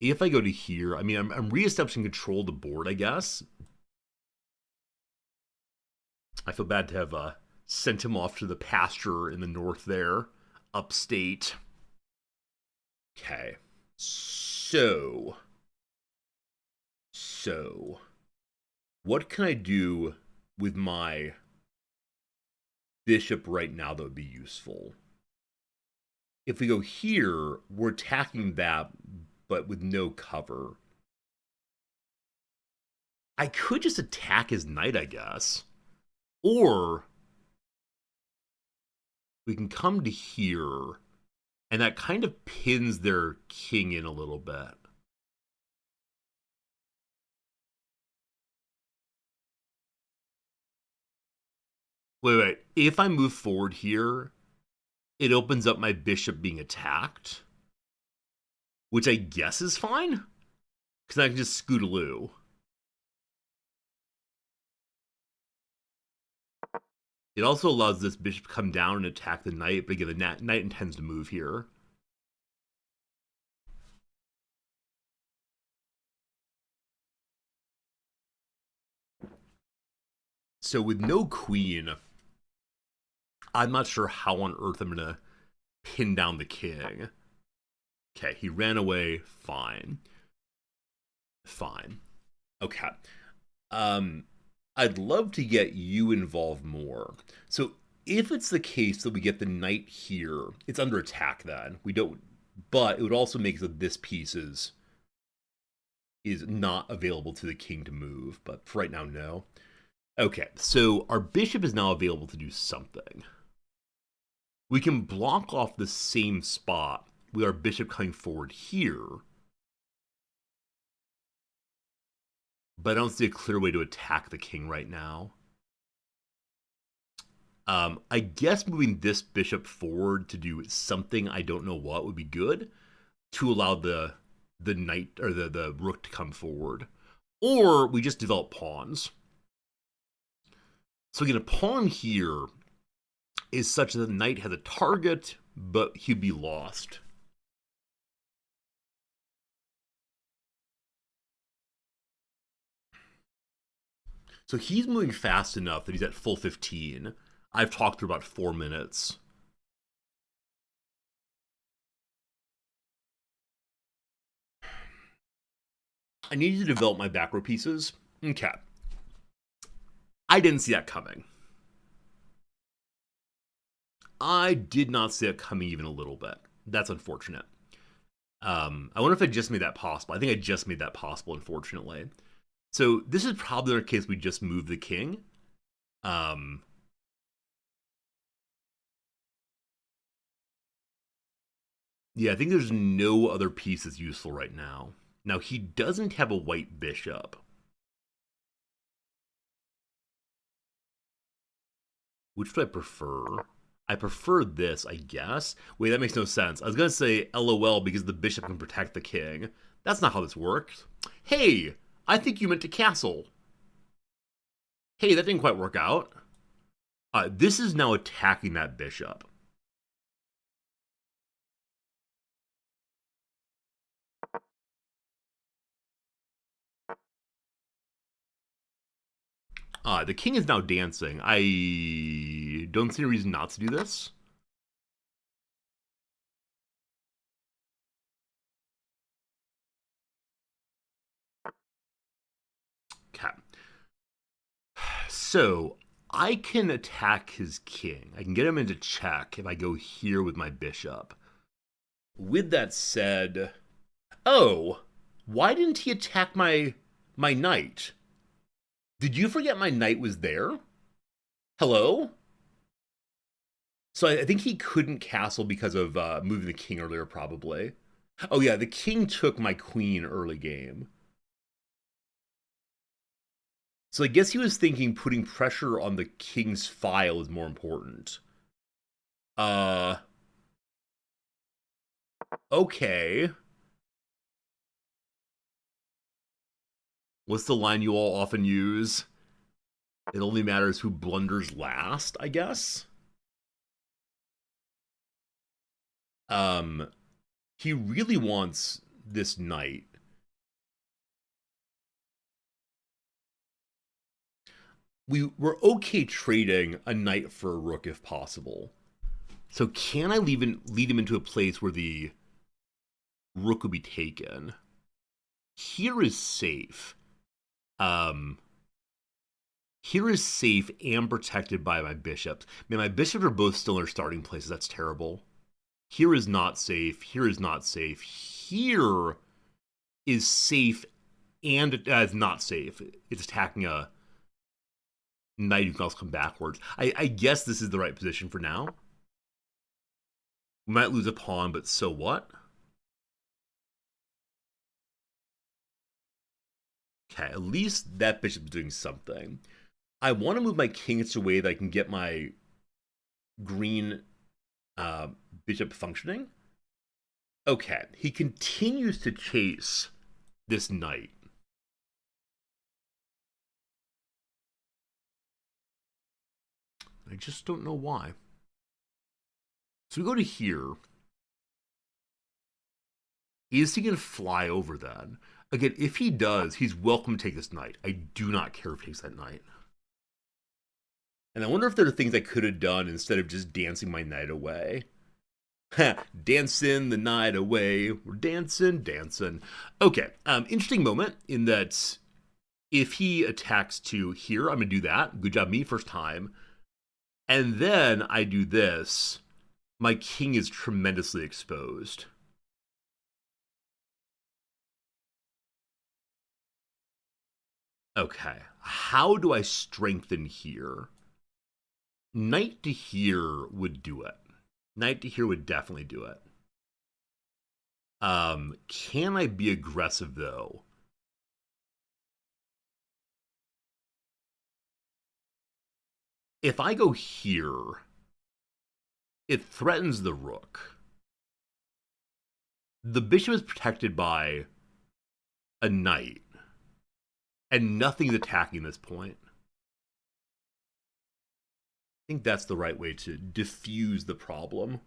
If I go to here, I mean, I'm reestablishing control of the board, I guess. I feel bad to have sent him off to the pasture in the north there, upstate. Okay. So, what can I do with my bishop right now that would be useful? If we go here, we're attacking that, but with no cover. I could just attack his knight, I guess. Or we can come to here, and that kind of pins their king in a little bit. Wait. If I move forward here, it opens up my bishop being attacked, which I guess is fine, because I can just scootaloo. It also allows this bishop to come down and attack the knight, but again, the knight intends to move here. So with no queen, I'm not sure how on earth I'm going to pin down the king. Okay, he ran away. Fine. Okay. I'd love to get you involved more. So if it's the case that we get the knight here, it's under attack then. We don't, but it would also make so this piece is not available to the king to move, but for right now, no. Okay, so our bishop is now available to do something. We can block off the same spot with our bishop coming forward here, but I don't see a clear way to attack the king right now. I guess moving this bishop forward to do something, I don't know what, would be good to allow the knight or the rook to come forward. Or we just develop pawns. So again, a pawn here is such that the knight has a target, but he'd be lost. So he's moving fast enough that he's at full 15. I've talked for about 4 minutes. I need to develop my back row pieces. Okay. I didn't see that coming. I did not see it coming even a little bit. That's unfortunate. I wonder if I just made that possible. I think I just made that possible, unfortunately. So this is probably our case we just move the king. Yeah, I think there's no other piece that's useful right now. Now, he doesn't have a white bishop. Which do I prefer? I prefer this, I guess. Wait, that makes no sense. I was gonna say LOL because the bishop can protect the king. That's not how this works. Hey, I think you meant to castle. Hey, that didn't quite work out. This is now attacking that bishop. The king is now dancing. I don't see any reason not to do this. Okay. So, I can attack his king. I can get him into check if I go here with my bishop. With that said, oh, why didn't he attack my knight? Did you forget my knight was there? Hello? So I think he couldn't castle because of moving the king earlier, probably. Oh yeah, the king took my queen early game. So I guess he was thinking putting pressure on the king's file is more important. Okay. What's the line you all often use? It only matters who blunders last, I guess. He really wants this knight. We're okay trading a knight for a rook if possible. So can I lead him into a place where the rook will be taken? Here is safe. Here is safe and protected by my bishops. Man, my bishops are both still in their starting places. That's terrible. Here is not safe. Here is not safe. Here is safe and it's not safe. It's attacking a knight who can also come backwards. I guess this is the right position for now. We might lose a pawn, but so what? Okay, at least that bishop's doing something. I want to move my king in such a way that I can get my green bishop functioning. Okay, he continues to chase this knight. I just don't know why. So we go to here. Is he going to fly over then? Again, if he does, he's welcome to take this knight. I do not care if he takes that knight. And I wonder if there are things I could have done instead of just dancing my knight away. Dancing the night away. We're dancing, dancing. Okay, interesting moment in that if he attacks to here, I'm going to do that. Good job, me, first time. And then I do this. My king is tremendously exposed. Okay, how do I strengthen here? Knight to here would do it. Knight to here would definitely do it. Can I be aggressive though? If I go here, it threatens the rook. The bishop is protected by a knight, and nothing's attacking this point. I think that's the right way to diffuse the problem.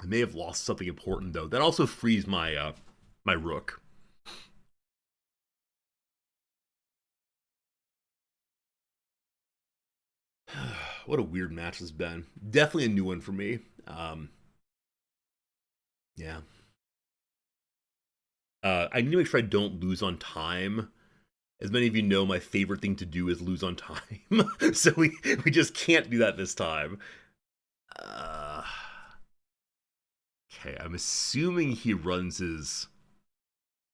I may have lost something important though. That also frees my my rook. What a weird match this has been. Definitely a new one for me. Yeah. I need to make sure I don't lose on time. As many of you know, my favorite thing to do is lose on time. So we just can't do that this time. Okay, I'm assuming he runs his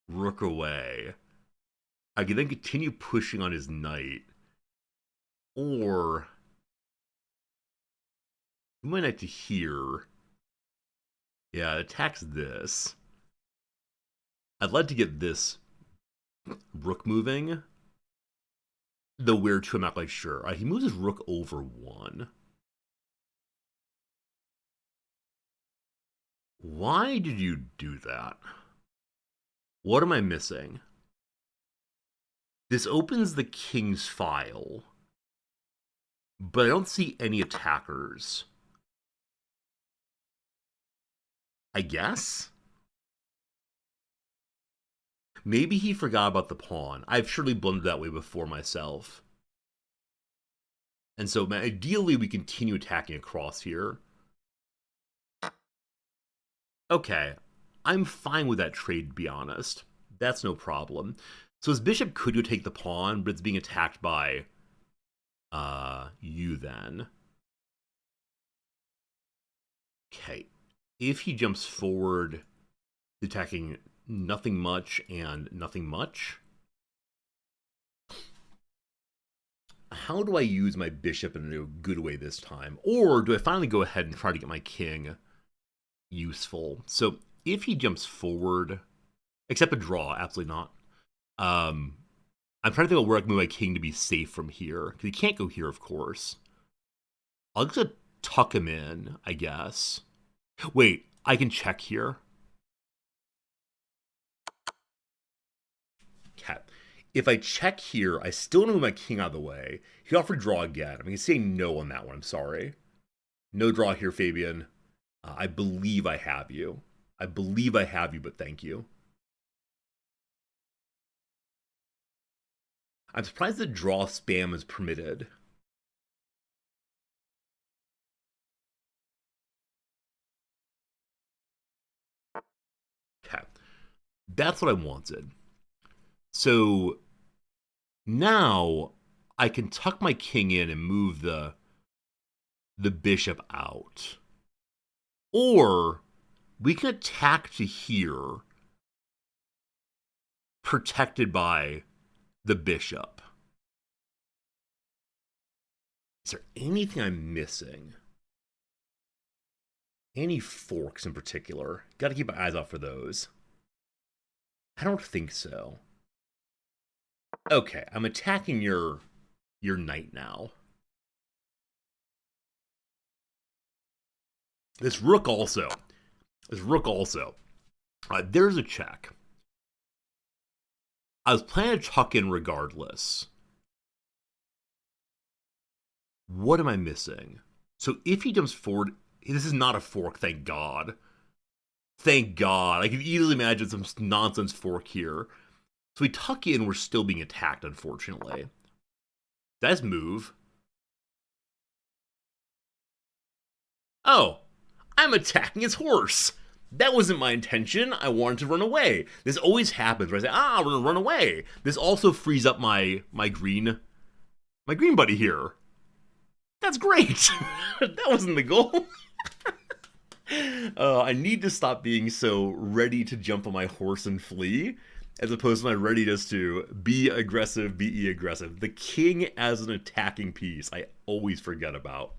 rook away. I can then continue pushing on his knight. Or my knight to here. Yeah, it attacks this. I'd like to get this rook moving. the where to, I'm not quite sure. All right, he moves his rook over 1. Why did you do that? What am I missing? This opens the king's file, but I don't see any attackers. I guess? Maybe he forgot about the pawn. I've surely blundered that way before myself. And so, ideally, we continue attacking across here. Okay, I'm fine with that trade, to be honest. That's no problem. So his bishop could go take the pawn, but it's being attacked by you then. Okay, if he jumps forward, attacking nothing much and nothing much. How do I use my bishop in a good way this time? Or do I finally go ahead and try to get my king useful? So if he jumps forward, except a draw, absolutely not. I'm trying to think about where I can move my king to be safe from here. Because he can't go here, of course. I'll just tuck him in, I guess. Wait, I can check here. Okay. If I check here, I still want to move my king out of the way. He offered draw again. I mean, he's saying no on that one. I'm sorry. No draw here, Fabian. I believe I have you. I believe I have you, but thank you. I'm surprised that draw spam is permitted. Okay. That's what I wanted. So now I can tuck my king in and move the bishop out. Or we can attack to here, protected by the bishop. Is there anything I'm missing? Any forks in particular? Got to keep my eyes out for those. I don't think so. Okay, I'm attacking your knight now. This rook also. There's a check. I was planning to tuck in regardless. What am I missing? So if he jumps forward, this is not a fork, thank God. Thank God. I can easily imagine some nonsense fork here. So we tuck in, we're still being attacked, unfortunately. That's move. Oh, I'm attacking his horse. That wasn't my intention. I wanted to run away. This always happens where I say, I'm gonna run away. This also frees up my green buddy here. That's great. That wasn't the goal. I need to stop being so ready to jump on my horse and flee, as opposed to my readiness to be aggressive, be aggressive. The king as an attacking piece, I always forget about.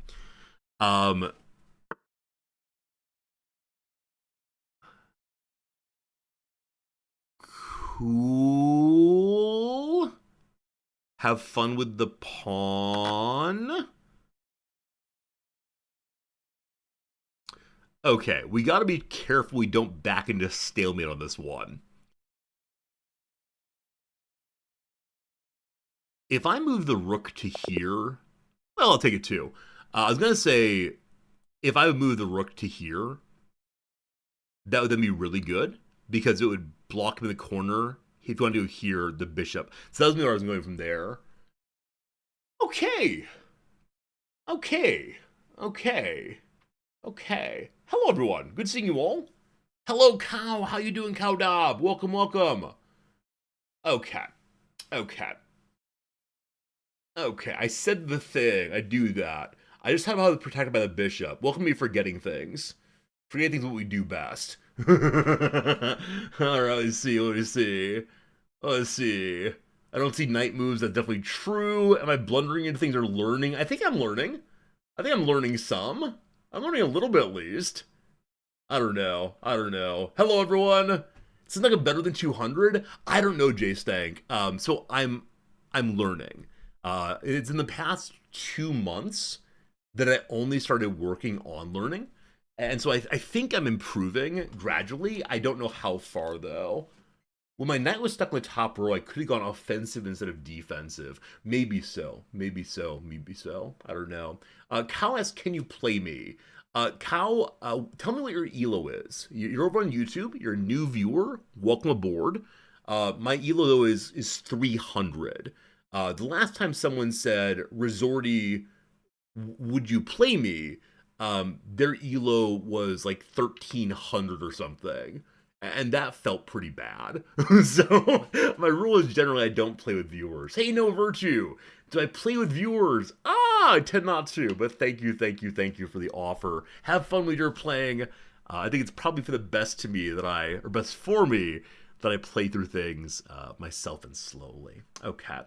Cool. Have fun with the pawn. Okay, we gotta be careful we don't back into stalemate on this one. If I move the rook to here, well, I'll take it too. I was gonna say, if I would move the rook to here, that would then be really good, because it would block him in the corner. If you want to do here, the bishop. So that was me where I was going from there. Okay. Hello, everyone. Good seeing you all. Hello, Cow. How you doing, Cow Dob? Welcome. Okay. I said the thing. I do that. I just have how to protected by the bishop. Welcome to me forgetting things. Forgetting things is what we do best. Alright, let's see. I don't see knight moves. That's definitely true. Am I blundering into things or learning? I think I'm learning. Some. I'm learning a little bit at least. I don't know. Hello, everyone. Is this like a better than 200? I don't know, Jay Stank. So I'm learning. It's in the past 2 months that I only started working on learning. And so I think I'm improving gradually. I don't know how far though. When my knight was stuck in the top row, I could have gone offensive instead of defensive. Maybe so. Maybe so. Maybe so. I don't know. Cal asks, can you play me? Cal, tell me what your ELO is. You're over on YouTube. You're a new viewer. Welcome aboard. My ELO though is 300. The last time someone said, Resorty, would you play me? Their ELO was like 1300 or something. And that felt pretty bad. So my rule is generally I don't play with viewers. Hey, no virtue. Do I play with viewers? I tend not to. But thank you, thank you, thank you for the offer. Have fun when you're playing. I think it's probably for the best to me that or best for me, that I play through things myself and slowly. Okay.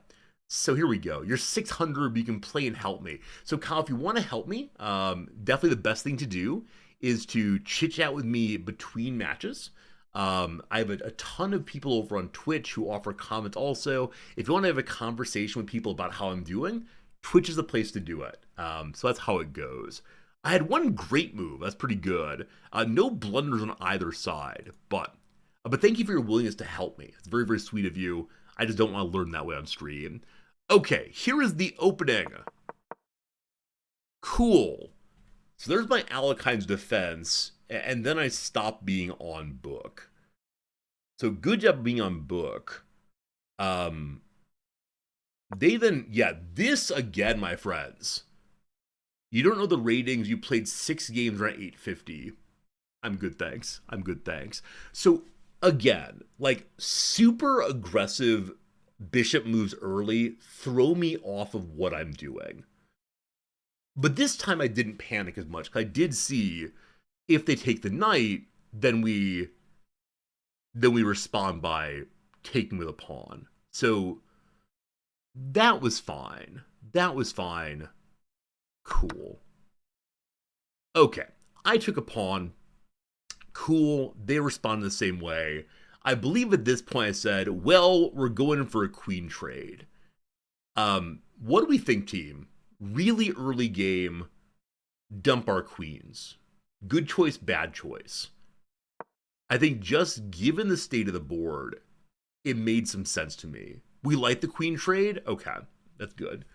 So here we go. You're 600, but you can play and help me. So Kyle, if you want to help me, definitely the best thing to do is to chit chat with me between matches. I have a ton of people over on Twitch who offer comments also. If you want to have a conversation with people about how I'm doing, Twitch is the place to do it. So that's how it goes. I had one great move. That's pretty good. No blunders on either side, but thank you for your willingness to help me. It's very, very sweet of you. I just don't want to learn that way on stream. Okay, here is the opening. Cool. So there's my Alekhine's defense, and then I stopped being on book. So good job being on book. They then, yeah, this again, my friends. You don't know the ratings. You played 6 games around 850. I'm good, thanks. I'm good, thanks. So again, like super aggressive bishop moves early throw me off of what I'm doing. But this time I didn't panic as much. I did see if they take the knight, then we respond by taking with a pawn. So that was fine. That was fine. Cool. Okay, I took a pawn. Cool. They responded the same way. I believe at this point I said, well, we're going for a queen trade. What do we think, team? Really early game, dump our queens. Good choice, bad choice. I think just given the state of the board, it made some sense to me. We like the queen trade? Okay, that's good.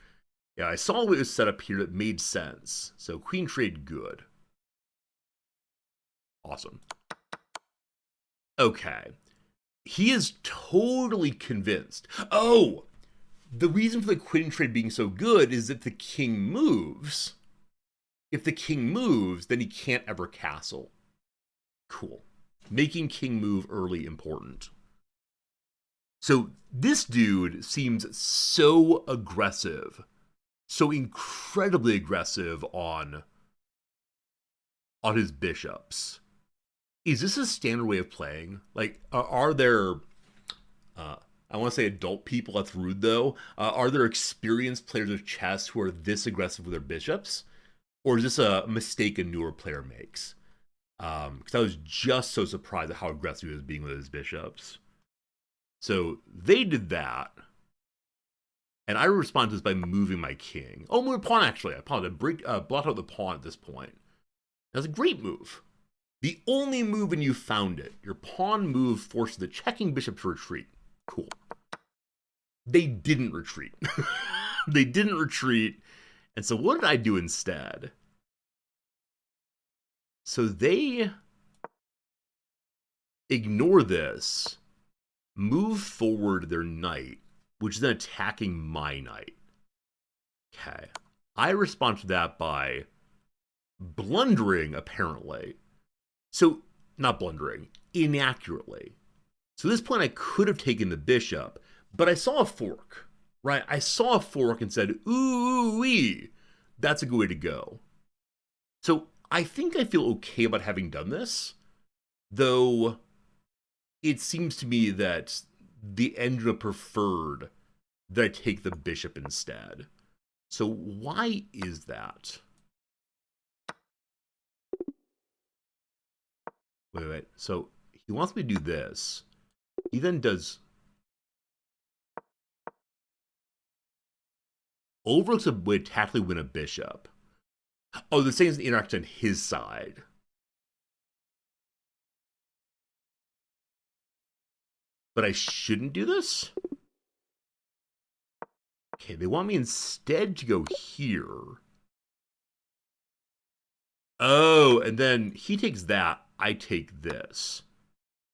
Yeah, I saw what was set up here that made sense. So queen trade, good. Awesome. Okay. He is totally convinced. Oh, the reason for the queen trade being so good is that the king moves. If the king moves, then he can't ever castle. Cool. Making king move early important. So this dude seems so aggressive, so incredibly aggressive on his bishops. Is this a standard way of playing? Like, are there, I want to say adult people, that's rude though. Are there experienced players of chess who are this aggressive with their bishops? Or is this a mistake a newer player makes? Because I was just so surprised at how aggressive he was being with his bishops. So they did that. And I responded to this by moving my king. Oh, move a pawn, actually. I apologize. Blot out the pawn at this point. That's a great move. The only move, and you found it. Your pawn move forces the checking bishop to retreat. Cool. They didn't retreat. They didn't retreat. And so what did I do instead? So they ignore this, move forward their knight, which is then attacking my knight. Okay. I respond to that by blundering, apparently. So, not blundering, inaccurately. So at this point, I could have taken the bishop, but I saw a fork, right? I saw a fork and said, ooh-wee, that's a good way to go. So I think I feel okay about having done this, though it seems to me that the engine preferred that I take the bishop instead. So why is that? Wait. So he wants me to do this. He then does... overlooks a way to tactically win a bishop. Oh, the thing is the interaction on his side. But I shouldn't do this? Okay, they want me instead to go here. Oh, and then he takes that, I take this.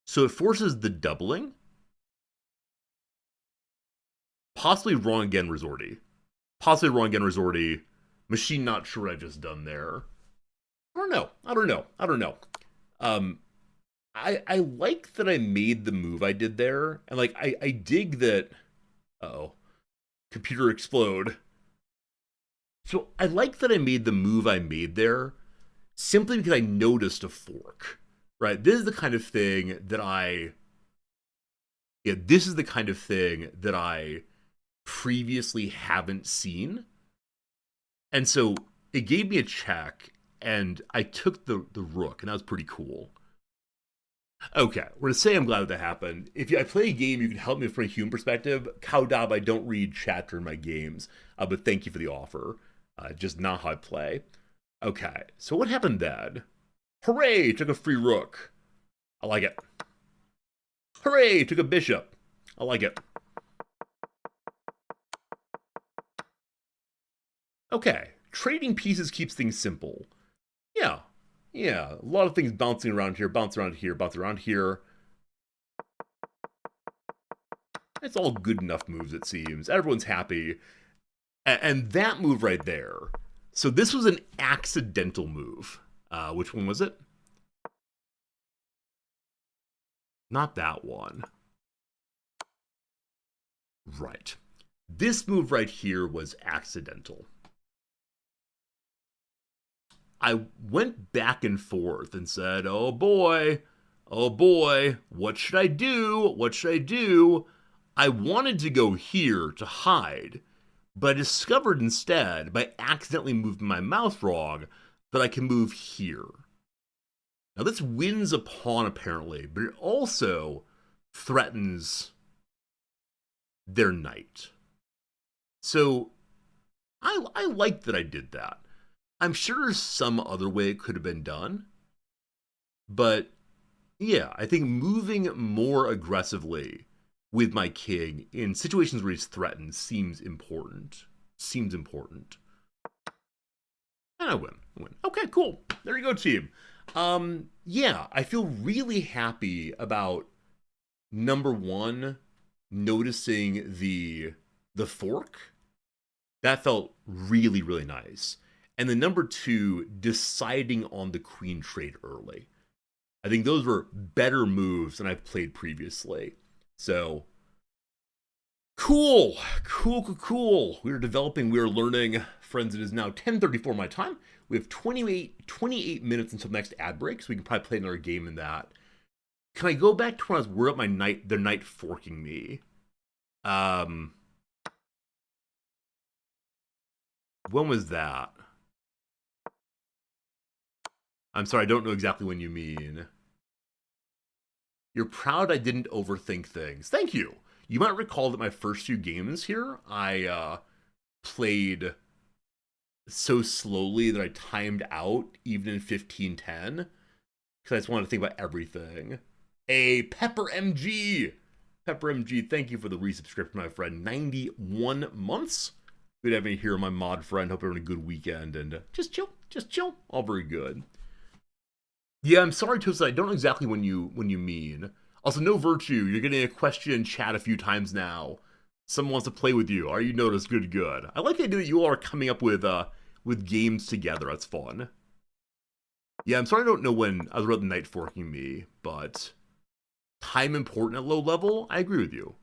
So it forces the doubling. Possibly wrong again, Resorti. Possibly wrong again, Resorti. Machine not sure what I just done there. I don't know. I like that I made the move I did there. And like I dig that uh-oh. Computer explode. So I like that I made the move I made there simply because I noticed a fork. Right? This is the kind of thing that I previously haven't seen. And so it gave me a check, and I took the rook, and that was pretty cool. Okay, we're gonna say I'm glad that happened. If I play a game, you can help me from a human perspective. Cowdab, I don't read chat during my games, but thank you for the offer. Just not how I play. Okay, so what happened then? Hooray, took a free rook. I like it. Hooray, took a bishop. I like it. Okay, trading pieces keeps things simple. Yeah, a lot of things bouncing around here, bounce around here, bounce around here. It's all good enough moves, it seems. Everyone's happy. And that move right there. So this was an accidental move. Which one was it? Not that one. Right. This move right here was accidental. I went back and forth and said, oh boy, what should I do? I wanted to go here to hide, but I discovered instead, by accidentally moving my mouse wrong, that I can move here. Now this wins a pawn apparently, but it also threatens their knight. So I like that I did that. I'm sure there's some other way it could have been done. But yeah, I think moving more aggressively with my king in situations where he's threatened seems important. And I win. Okay, cool. There you go, team. Yeah, I feel really happy about number one, noticing the fork. That felt really, really nice. And then number two, deciding on the queen trade early. I think those were better moves than I've played previously. So, cool. We are developing, we are learning. Friends, it is now 10:34 my time. We have 28 minutes until the next ad break, so we can probably play another game in that. Can I go back to when I was worried about their knight forking me? When was that? I'm sorry, I don't know exactly when you mean. You're proud I didn't overthink things. Thank you. You might recall that my first few games here, I played so slowly that I timed out even in 1510 because I just wanted to think about everything. Pepper MG, thank you for the resubscription, my friend. 91 months. Good having you here, my mod friend. Hope you're having a good weekend and just chill. All very good. Yeah, I'm sorry, Tosa. I don't know exactly when you mean. Also, no virtue. You're getting a question in chat a few times now. Someone wants to play with you. Are you noticed? Good. I like the idea that you all are coming up with games together. That's fun. Yeah, I'm sorry I don't know when I was about the knight forking me, but time important at low level. I agree with you.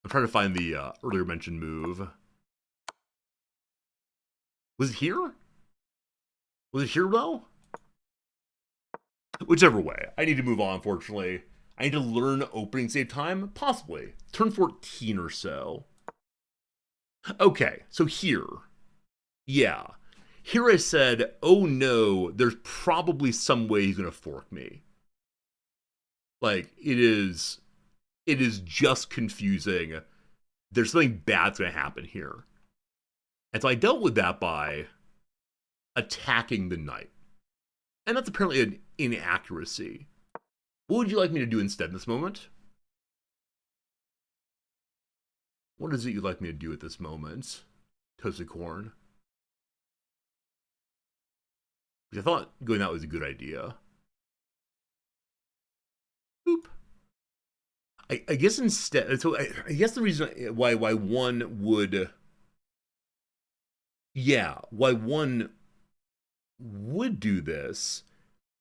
I'm trying to find the earlier mentioned move. Was it here? Was it here, though? Whichever way. I need to move on, unfortunately. I need to learn opening save time? Possibly. Turn 14 or so. Okay, so here. Yeah. Here I said, oh no, there's probably some way he's going to fork me. Like, it is just confusing there's something bad's going to happen here. And so I dealt with that by attacking the knight. And that's apparently an inaccuracy. What would you like me to do instead in this moment? What is it you'd like me to do at this moment, Toasted Corn? Because I thought going that was a good idea. Boop. I guess instead, so I guess the reason why one would, yeah, why one would do this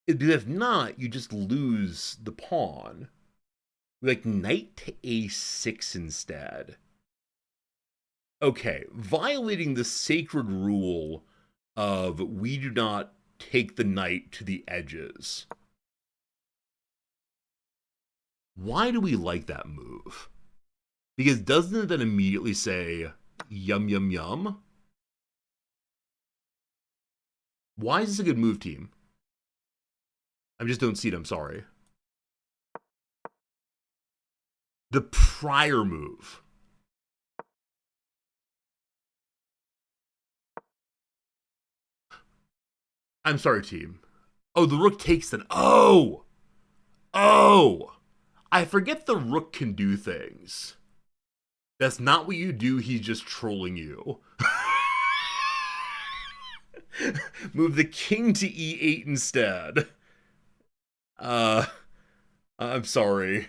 is because if not, you just lose the pawn. Like knight to a6 instead. Okay, violating the sacred rule of we do not take the knight to the edges. Why do we like that move? Because doesn't it then immediately say, yum, yum, yum? Why is this a good move, team? I just don't see it, I'm sorry. The prior move. I'm sorry, team. Oh, the rook takes then. Oh! Oh! I forget the rook can do things. That's not what you do, he's just trolling you. Move the king to e8 instead. I'm sorry.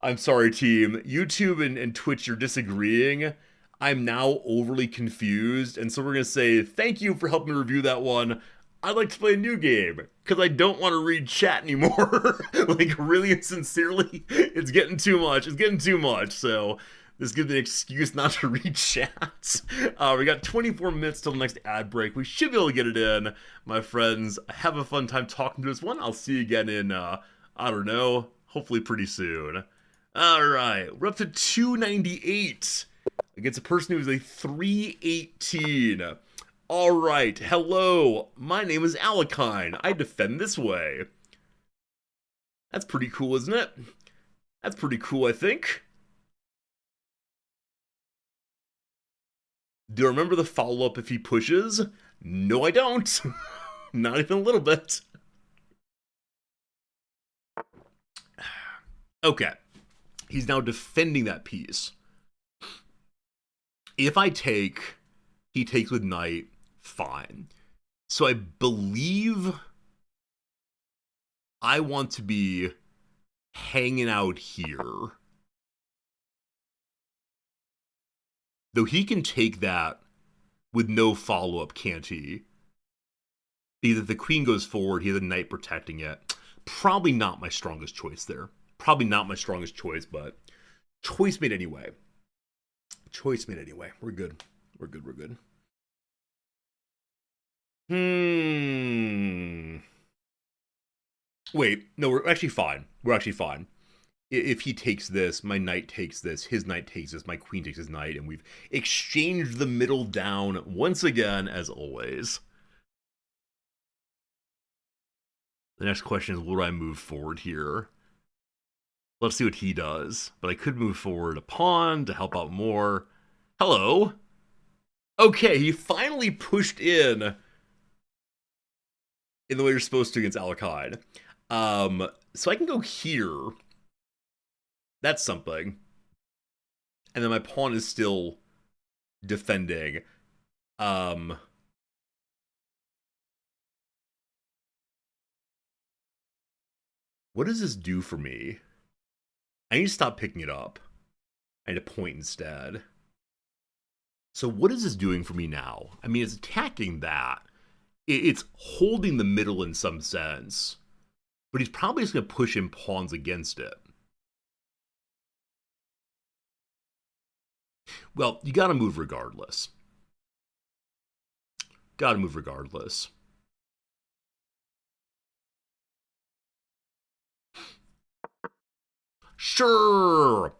I'm sorry, team. YouTube and Twitch are disagreeing. I'm now overly confused, and so we're going to say thank you for helping me review that one. I'd like to play a new game, because I don't want to read chat anymore. Like, really and sincerely, it's getting too much. It's getting too much, so this gives me an excuse not to read chat. We got 24 minutes till the next ad break. We should be able to get it in. My friends, have a fun time talking to this one. I'll see you again in, I don't know, hopefully pretty soon. Alright, we're up to 298 against a person who's a 318. Alright, hello, my name is Alakine. I defend this way. That's pretty cool, isn't it? That's pretty cool, I think. Do you remember the follow-up if he pushes? No, I don't. Not even a little bit. Okay. He's now defending that piece. If I take, he takes with knight, fine. So I believe I want to be hanging out here. Though he can take that with no follow-up, can't he? Either the queen goes forward, he has a knight protecting it. Probably not my strongest choice there. Probably not my strongest choice, but choice made anyway. Choice made anyway. We're good. We're good, we're good. Wait, no, we're actually fine. We're actually fine. If he takes this, my knight takes this, his knight takes this, my queen takes his knight, and we've exchanged the middle down once again, as always. The next question is, will I move forward here? Let's see what he does. But I could move forward a pawn to help out more. Hello. Okay, he finally pushed in the way you're supposed to against Alakine. So I can go here. That's something. And then my pawn is still defending. What does this do for me? I need to stop picking it up. I need to point instead. So what is this doing for me now? I mean, it's attacking that. It's holding the middle in some sense. But he's probably just going to push in pawns against it. Well, you gotta move regardless. Gotta move regardless. Sure!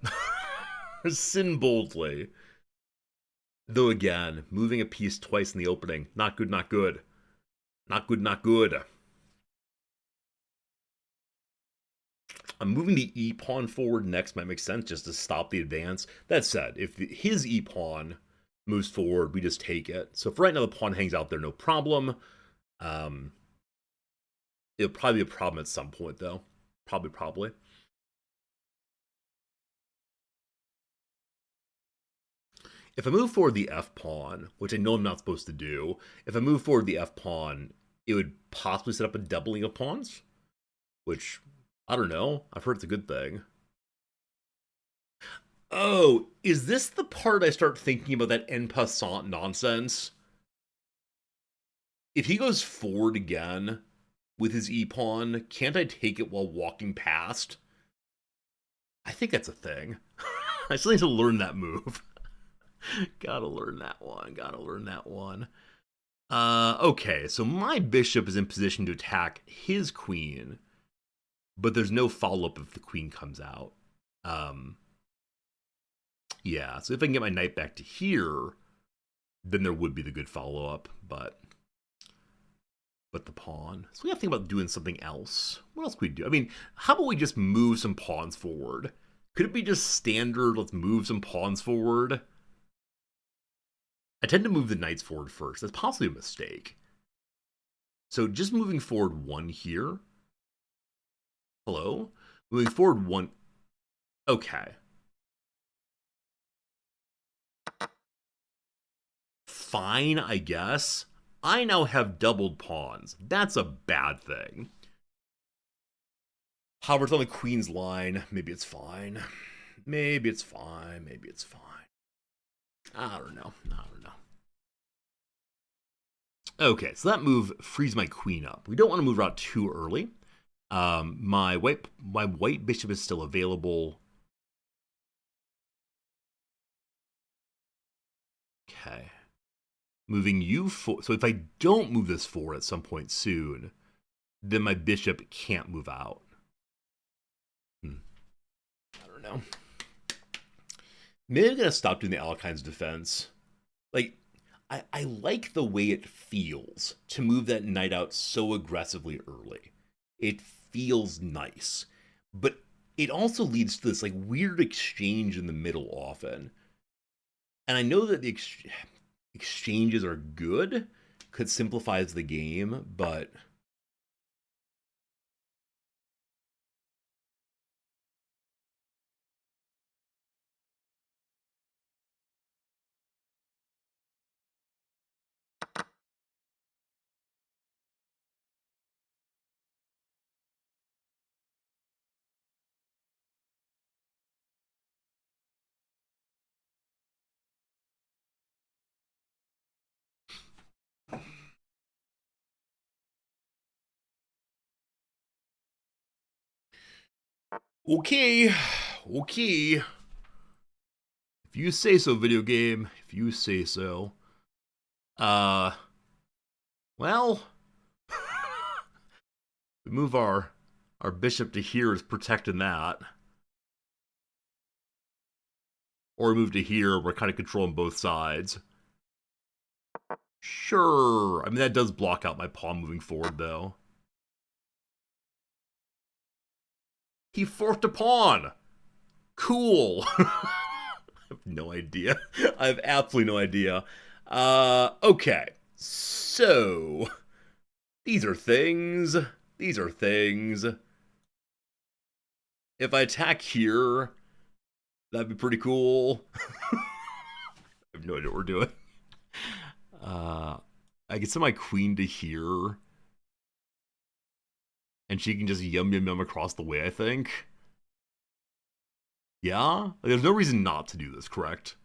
Sin boldly. Though again, moving a piece twice in the opening. Not good, not good. Not good, not good. I'm moving the e-pawn forward next might make sense just to stop the advance. That said, if his e-pawn moves forward, we just take it. So for right now, the pawn hangs out there, no problem. It'll probably be a problem at some point, though. Probably. If I move forward the f-pawn, which I know I'm not supposed to do, if I move forward the f-pawn, it would possibly set up a doubling of pawns, which, I don't know. I've heard it's a good thing. Oh, is this the part I start thinking about that en passant nonsense? If he goes forward again with his e-pawn, can't I take it while walking past? I think that's a thing. I still need to learn that move. Gotta learn that one. Okay, so my bishop is in position to attack his queen, but there's no follow-up if the queen comes out. Yeah, so if I can get my knight back to here, then there would be the good follow-up, but the pawn. So we have to think about doing something else. What else could we do? I mean, how about we just move some pawns forward? Could it be just standard, let's move some pawns forward? I tend to move the knights forward first. That's possibly a mistake. So just moving forward one here. Hello? Moving forward one. Okay. Fine, I guess. I now have doubled pawns. That's a bad thing. However, it's on the queen's line. Maybe it's fine. Maybe it's fine. I don't know. Okay, so that move frees my queen up. We don't want to move out too early. My white bishop is still available. Okay. Moving you forward. So if I don't move this forward at some point soon, then my bishop can't move out. I don't know. Maybe I'm going to stop doing the Alekhines defense. Like, I like the way it feels to move that knight out so aggressively early. It feels nice. But it also leads to this like weird exchange in the middle often. And I know that the exchanges are good, because it simplifies the game, but okay. If you say so, video game. If you say so. Well, we move our bishop to here is protecting that. Or we move to here, we're kind of controlling both sides. Sure. I mean, that does block out my pawn moving forward, though. He forked a pawn. Cool. I have no idea. I have absolutely no idea. Okay. So, these are things. If I attack here, that'd be pretty cool. I have no idea what we're doing. I can send my queen to here. And she can just yum across the way, I think. Yeah? There's no reason not to do this, correct?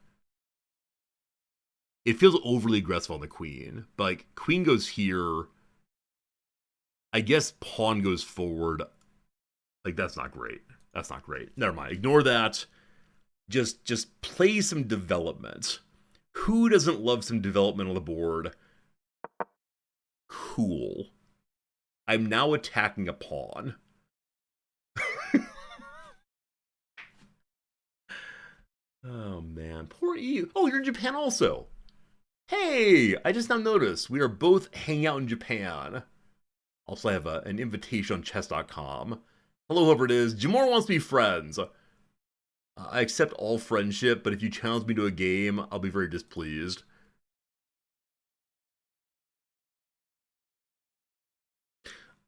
It feels overly aggressive on the queen. But, like, queen goes here. I guess pawn goes forward. Like, that's not great. Never mind. Ignore that. Just play some development. Who doesn't love some development on the board? Cool. I'm now attacking a pawn. Oh, man. Poor you. Oh, you're in Japan also. Hey, I just now noticed we are both hanging out in Japan. Also, I have an invitation on chess.com. Hello, whoever it is. Jamor wants to be friends. I accept all friendship, but if you challenge me to a game, I'll be very displeased.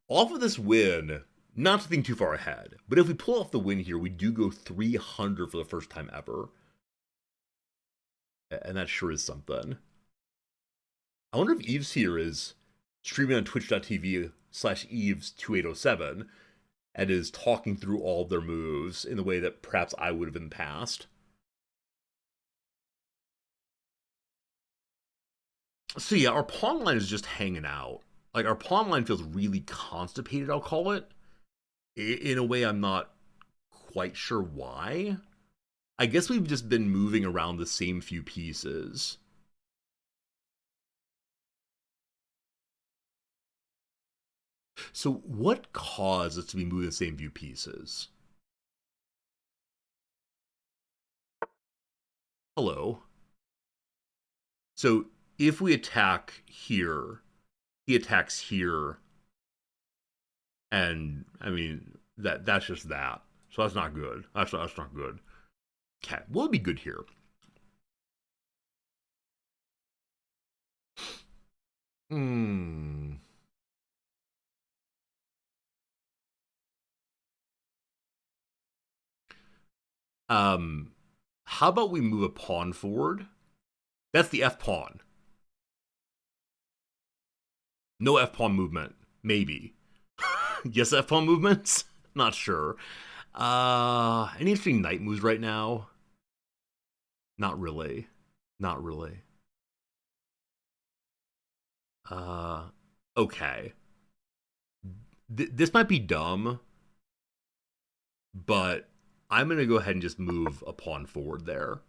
Off of this win, not to think too far ahead, but if we pull off the win here, we do go 300 for the first time ever. And that sure is something. I wonder if Eves here is streaming on twitch.tv/Eves2807 and is talking through all of their moves in the way that perhaps I would have in the past. So yeah, our pawn line is just hanging out. Like, our pawn line feels really constipated, I'll call it. In a way, I'm not quite sure why. I guess we've just been moving around the same few pieces. So what caused us to be moving the same few pieces? Hello. So if we attack here, he attacks here, and I mean that's just that. So that's not good. That's not good. Okay, will it be good here? Hmm. How about we move a pawn forward? That's the F pawn. No F pawn movement. Maybe. Yes, F pawn movements? Not sure. Any interesting knight moves right now? Not really. Not really. Okay. This might be dumb, but I'm going to go ahead and just move a pawn forward there.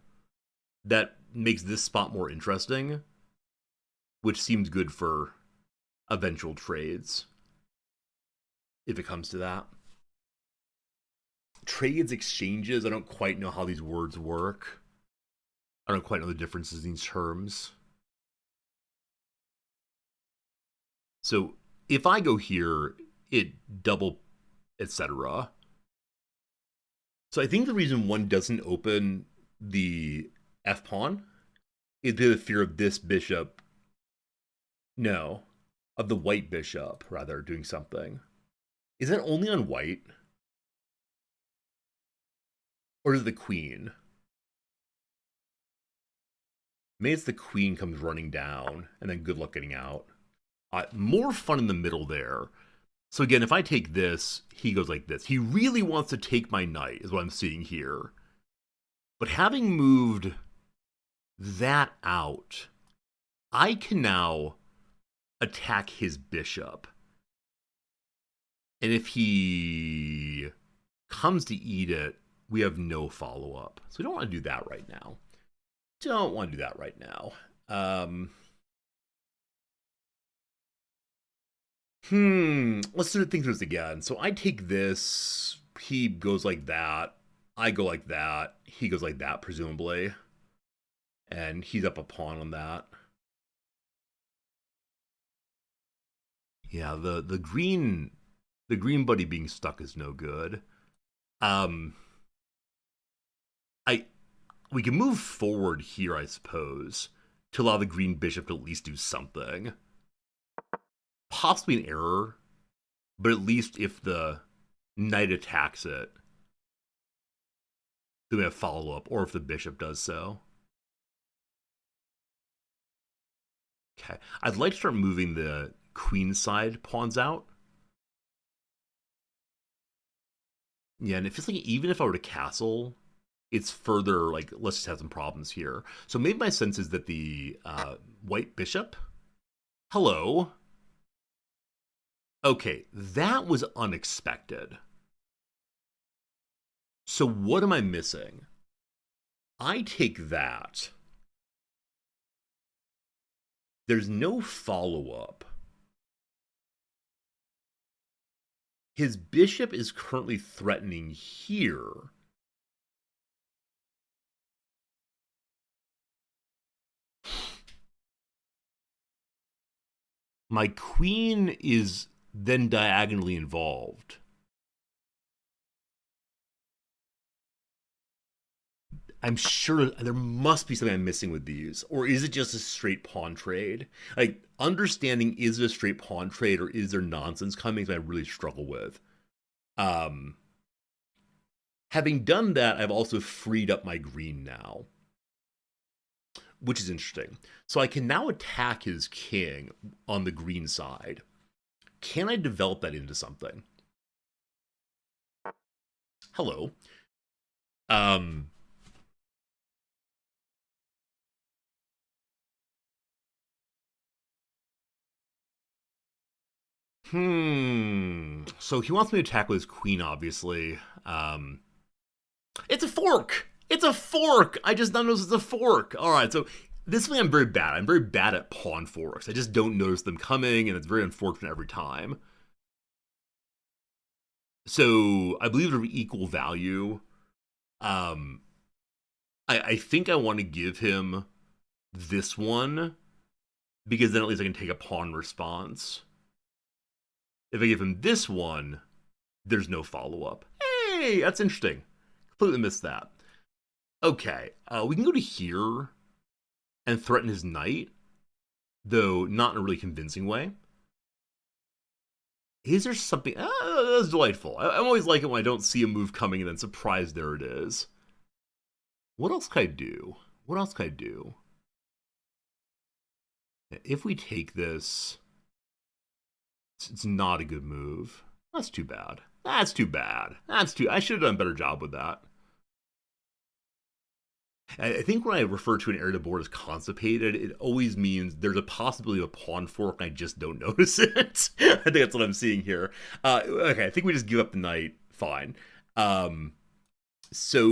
That makes this spot more interesting, which seems good for eventual trades, if it comes to that. Trades, exchanges, I don't quite know how these words work. I don't quite know the differences in these terms. So if I go here, it double, etc. So I think the reason one doesn't open the F pawn is the fear of this bishop. No, of the white bishop, rather, doing something. Is that only on white? Or is it the queen? Maybe it's the queen comes running down, and then good luck getting out. More fun in the middle there. So again, if I take this, he goes like this. He really wants to take my knight, is what I'm seeing here. But having moved that out, I can now attack his bishop. And if he comes to eat it, we have no follow-up. So we don't want to do that right now. Don't want to do that right now. Let's think through this again. So I take this, he goes like that, I go like that, he goes like that, presumably. And he's up a pawn on that. Yeah, the green buddy being stuck is no good. We can move forward here, I suppose, to allow the green bishop to at least do something. Possibly an error, but at least if the knight attacks it, then we have follow-up, or if the bishop does so. Okay, I'd like to start moving the queen side pawns out. Yeah, and it feels like even if I were to castle, it's further, like, let's just have some problems here. So maybe my sense is that the white bishop... Hello? Okay, that was unexpected. So what am I missing? I take that. There's no follow-up. His bishop is currently threatening here. My queen is then diagonally involved. I'm sure there must be something I'm missing with these, or is it just a straight pawn trade? Like, understanding is it a straight pawn trade or is there nonsense coming that I really struggle with. Um, Having done that, I've also freed up my green now, which is interesting. So I can now attack his king on the green side. Can I develop that into something? Hello. Um, So he wants me to attack with his queen, obviously. It's a fork! It's a fork! I just don't notice it's a fork. Alright, so this way I'm very bad. I'm very bad at pawn forks. I just don't notice them coming, and it's very unfortunate every time. So I believe they're equal value. Um, I think I want to give him this one, because then at least I can take a pawn response. If I give him this one, there's no follow-up. Hey, that's interesting. Completely missed that. Okay, we can go to here and threaten his knight, though not in a really convincing way. Is there something... that's delightful. I'm always like it when I don't see a move coming and then surprised there it is. What else can I do? What else can I do? If we take this... It's not a good move. That's too bad. That's too bad. I should have done a better job with that. I think when I refer to an area of the board as constipated, it always means there's a possibility of a pawn fork and I just don't notice it. I think that's what I'm seeing here. Okay, I think we just give up the knight. Fine. So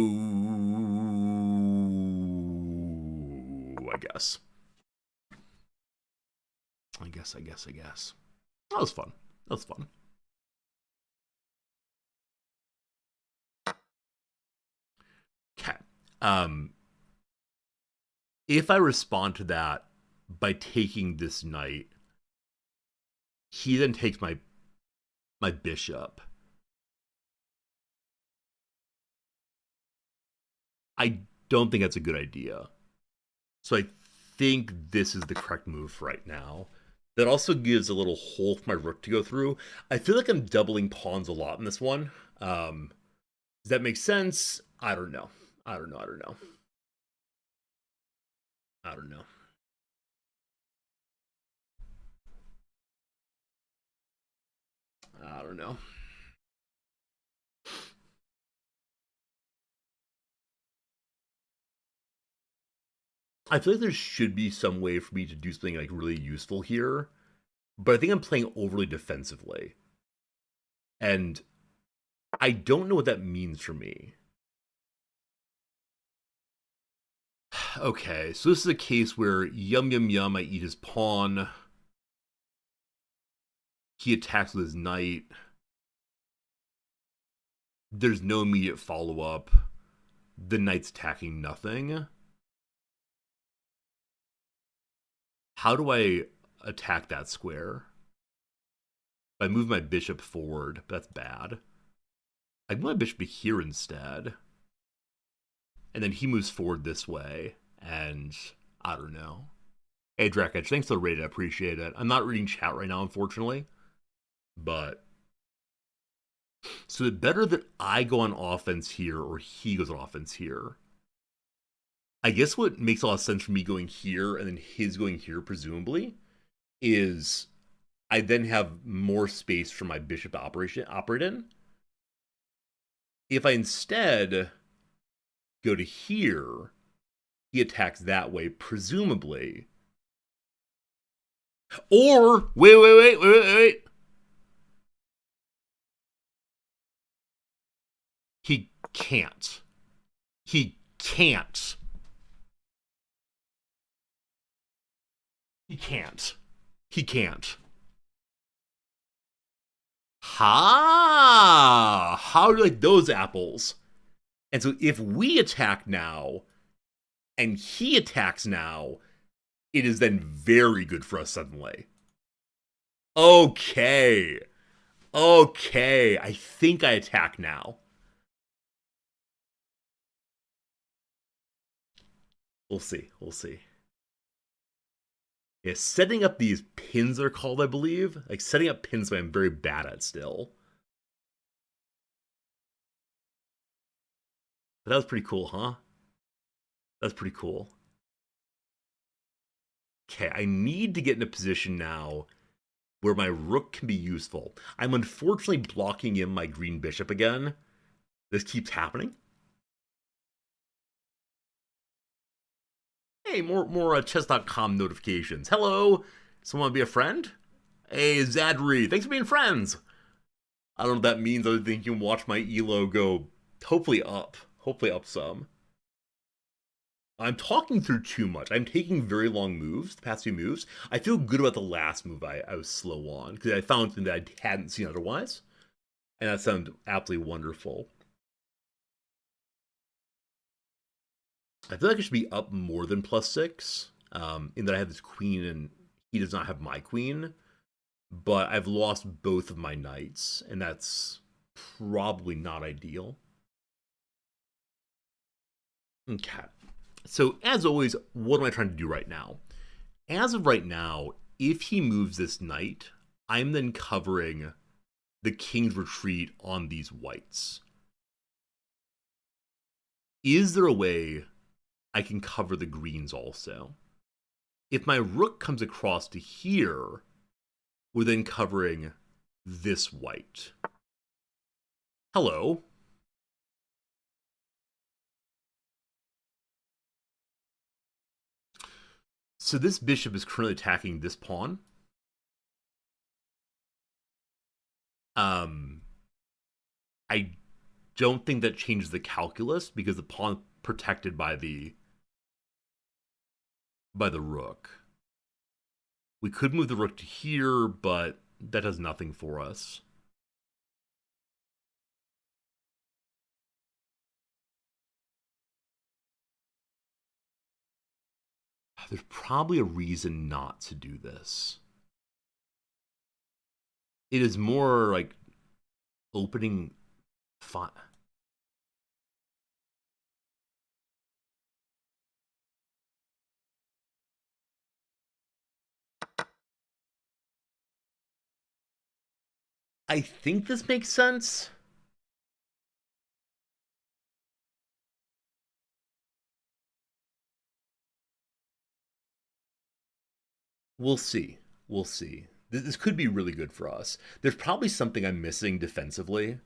I guess. That was fun. Okay. If I respond to that by taking this knight, he then takes my bishop. I don't think that's a good idea. So I think this is the correct move right now. That also gives a little hole for my rook to go through. I feel like I'm doubling pawns a lot in this one. Does that make sense? I don't know. I don't know. I feel like there should be some way for me to do something like really useful here, but I think I'm playing overly defensively. And I don't know what that means for me. Okay, so this is a case where yum yum yum, I eat his pawn. He attacks with his knight. There's no immediate follow-up. The knight's attacking nothing. How do I attack that square? I move my bishop forward, but that's bad. I move my bishop to here instead. And then he moves forward this way, and I don't know. Hey, Drakage, thanks for the raid. I appreciate it. I'm not reading chat right now, unfortunately. But so it's better that I go on offense here or he goes on offense here. I guess what makes a lot of sense for me going here and then his going here, presumably, is I then have more space for my bishop to operate in. If I instead go to here, he attacks that way, presumably. Or, wait. He can't. He can't. Ha! How do you like those apples? And so if we attack now, and he attacks now, it is then very good for us suddenly. Okay, I think I attack now. We'll see. We'll see. Yeah, setting up these pins are called, I believe. Like, setting up pins I'm very bad at still. But that was pretty cool, huh? That's pretty cool. Okay, I need to get in a position now where my rook can be useful. I'm unfortunately blocking in my green bishop again. This keeps happening. Hey, more chess.com notifications. Hello, someone want to be a friend? Hey, Zadri, thanks for being friends. I don't know what that means other than you can watch my elo go hopefully up some. I'm talking through too much. I'm taking very long moves, the past few moves. I feel good about the last move I was slow on, because I found something that I hadn't seen otherwise. And that sounded absolutely wonderful. I feel like I should be up more than +6, in that I have this queen and he does not have my queen. But I've lost both of my knights, and that's probably not ideal. Okay. So, as always, what am I trying to do right now? As of right now, if he moves this knight, I'm then covering the king's retreat on these whites. Is there a way I can cover the greens also? If my rook comes across to here, we're then covering this white. Hello. So this bishop is currently attacking this pawn. I don't think that changes the calculus because the pawn protected by the rook. We could move the rook to here, but that does nothing for us. There's probably a reason not to do this. It is more like opening font. I think this makes sense. We'll see. We'll see. This could be really good for us. There's probably something I'm missing defensively.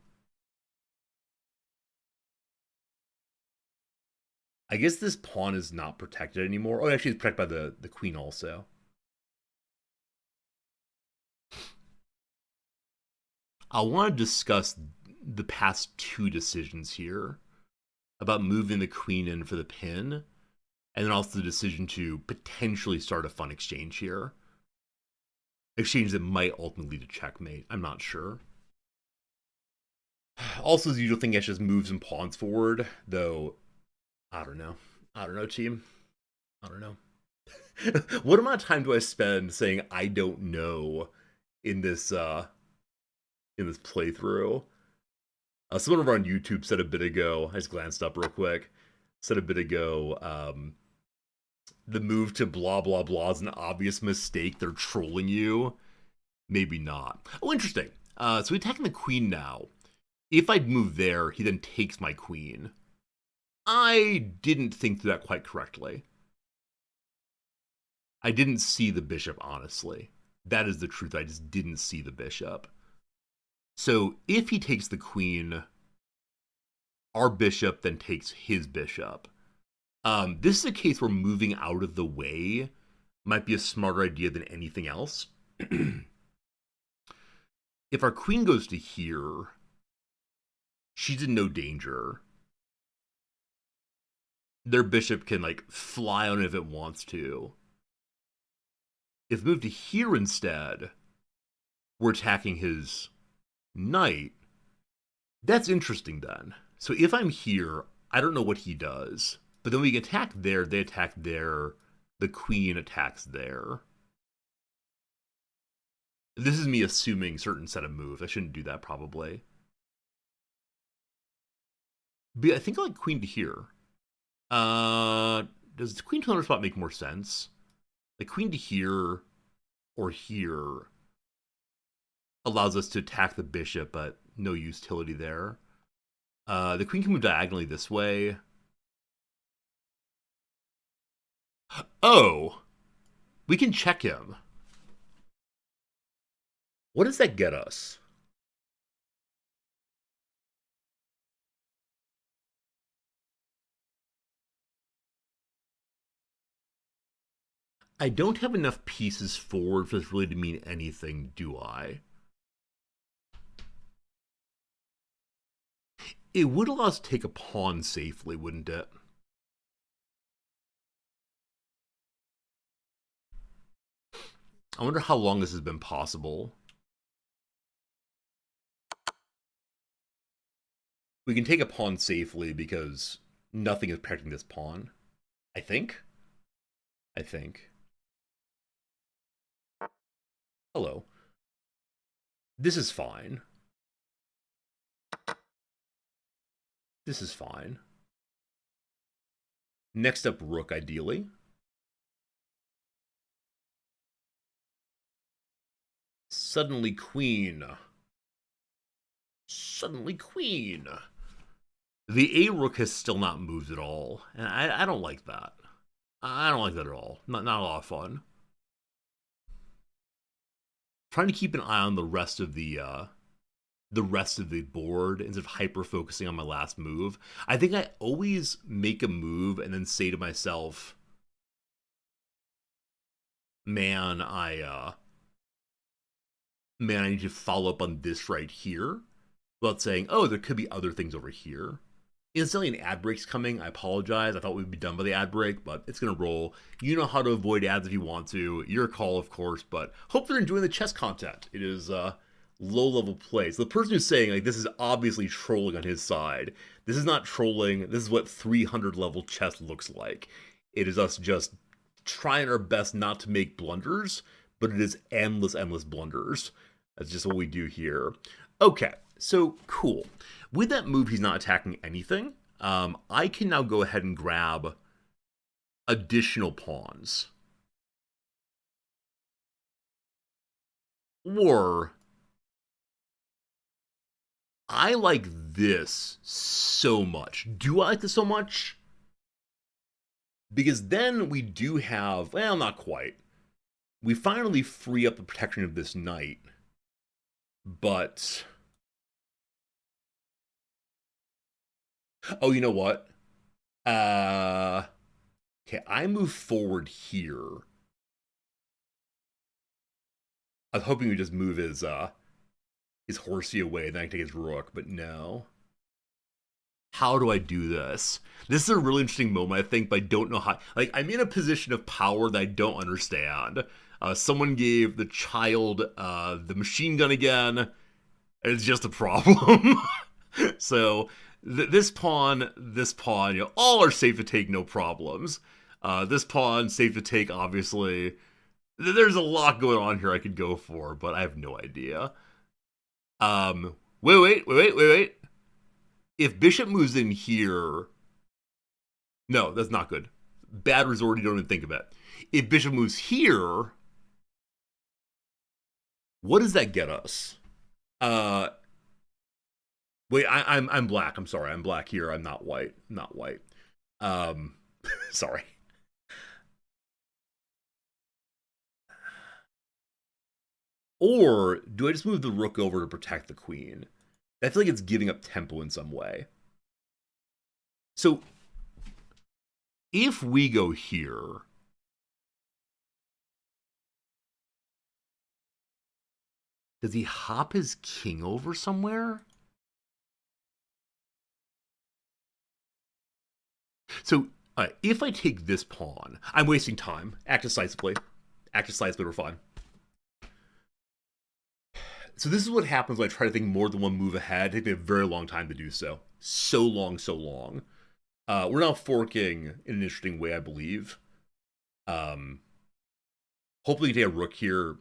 I guess this pawn is not protected anymore. Oh, actually, it's protected by the queen also. I want to discuss the past two decisions here about moving the queen in for the pin, and then also the decision to potentially start a fun exchange here. Exchange that might ultimately lead to checkmate. I'm not sure. Also, the usual thing is just moves and pawns forward, though. I don't know. I don't know, team. I don't know. What amount of time do I spend saying I don't know in this playthrough? Someone over on YouTube said a bit ago, I just glanced up real quick, said a bit ago, the move to blah blah blah is an obvious mistake. They're trolling you. Maybe not. Oh, interesting. So we're attacking the queen now. If I'd move there, he then takes my queen. I didn't think through that quite correctly. I didn't see the bishop, honestly. That is the truth. I just didn't see the bishop. So if he takes the queen, our bishop then takes his bishop. This is a case where moving out of the way might be a smarter idea than anything else. If our queen goes to here, she's in no danger. Their bishop can, like, fly on it if it wants to. If moved to here instead, we're attacking his knight. That's interesting then. So if I'm here, I don't know what he does. But then we can attack there, they attack there, the queen attacks there. This is me assuming a certain set of moves. I shouldn't do that probably. But I think I like queen to here. does queen to another spot make more sense? Like queen to here or here allows us to attack the bishop, but no utility there. The queen can move diagonally this way. Oh, we can check him. What does that get us? I don't have enough pieces forward for this really to mean anything, do I? It would allow us to take a pawn safely, wouldn't it? I wonder how long this has been possible. We can take a pawn safely because nothing is protecting this pawn. I think. Hello. This is fine. This is fine. Next up, rook, ideally. Suddenly queen. Suddenly queen. The A rook has still not moved at all, and I don't like that. I don't like that at all. Not a lot of fun. Trying to keep an eye on the rest of the board instead of hyper focusing on my last move. I think I always make a move and then say to myself, man, I need to follow up on this right here, without saying, oh, there could be other things over here. Instantly, an ad break's coming. I apologize. I thought we'd be done by the ad break, but it's going to roll. You know how to avoid ads if you want to. Your call, of course, but hope you're enjoying the chess content. It is low-level play. So the person who's saying, like, this is obviously trolling on his side. This is not trolling. This is what 300-level chess looks like. It is us just trying our best not to make blunders, but it is endless blunders. That's just what we do here. Okay, so cool. With that move, he's not attacking anything. I can now go ahead and grab additional pawns. Or I like this so much. Do I like this so much? Because then we do have, well, not quite. We finally free up the protection of this knight. But oh, you know what? Okay, I move forward here. I was hoping we just move his horsey away, then I can take his rook, but no. How do I do this? This is a really interesting moment, I think, but I don't know how. Like, I'm in a position of power that I don't understand. Someone gave the child the machine gun again, and it's just a problem. So this pawn, you know, all are safe to take, no problems. This pawn, safe to take, obviously. There's a lot going on here I could go for, but I have no idea. Wait. If bishop moves in here... No, that's not good. Bad resort, you don't even think of it. If bishop moves here... What does that get us? Wait, I'm black. I'm sorry. I'm black here. I'm not white. I'm not white. Sorry. Or do I just move the rook over to protect the queen? I feel like it's giving up tempo in some way. So if we go here, does he hop his king over somewhere? So if I take this pawn, I'm wasting time. Act decisively. Act decisively, we're fine. So this is what happens when I try to think more than one move ahead. It takes me a very long time to do so. So long. We're now forking in an interesting way, I believe. Hopefully we can take a rook here.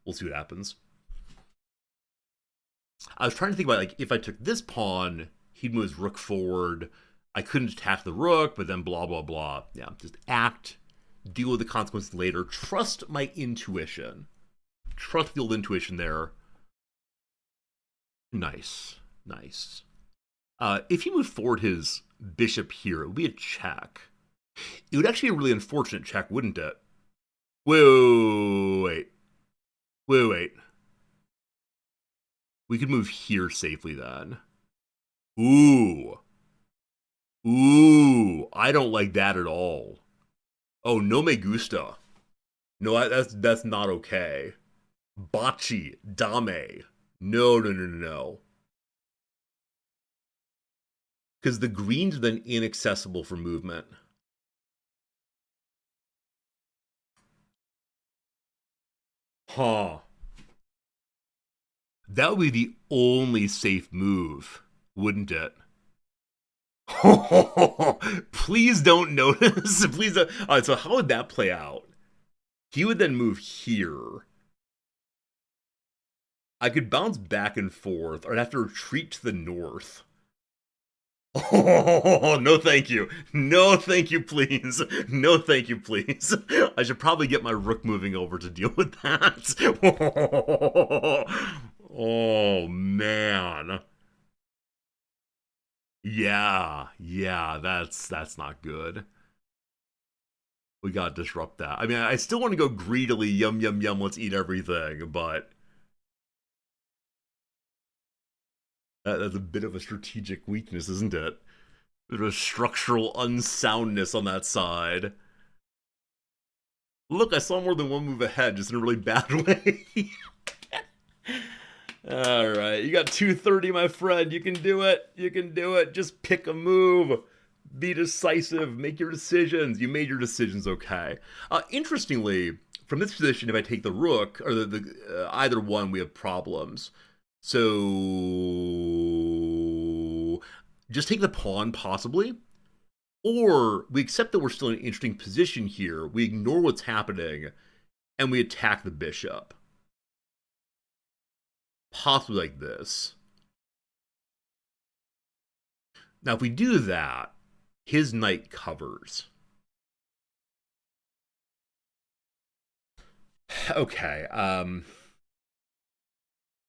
We'll see what happens. I was trying to think about, like, if I took this pawn, he'd move his rook forward. I couldn't attack the rook, but then blah, blah, blah. Yeah, just act, deal with the consequences later. Trust my intuition. Trust the old intuition there. Nice, nice. If he moved forward his bishop here, it would be a check. It would actually be a really unfortunate check, wouldn't it? Wait. We could move here safely then. Ooh, I don't like that at all. Oh, no me gusta. No, that's not okay. Bocce, dame. No. Because the greens are then inaccessible for movement. Huh. That would be the only safe move, wouldn't it? Please don't notice. Please don't. All right, so how would that play out? He would then move here. I could bounce back and forth, or I'd have to retreat to the north. Oh, no thank you. No thank you, please. No thank you, please. I should probably get my rook moving over to deal with that. Oh, man. Yeah, that's not good. We gotta disrupt that. I mean, I still want to go greedily, yum, let's eat everything, but that's a bit of a strategic weakness, isn't it? There's a structural unsoundness on that side. Look, I saw more than one move ahead, just in a really bad way. Alright, you got 230, my friend. You can do it. Just pick a move. Be decisive. Make your decisions. You made your decisions okay. Interestingly, from this position, if I take the rook, or either one, we have problems. So just take the pawn, possibly. Or we accept that we're still in an interesting position here. We ignore what's happening, and we attack the bishop. Possibly like this. Now, if we do that, his knight covers. Okay.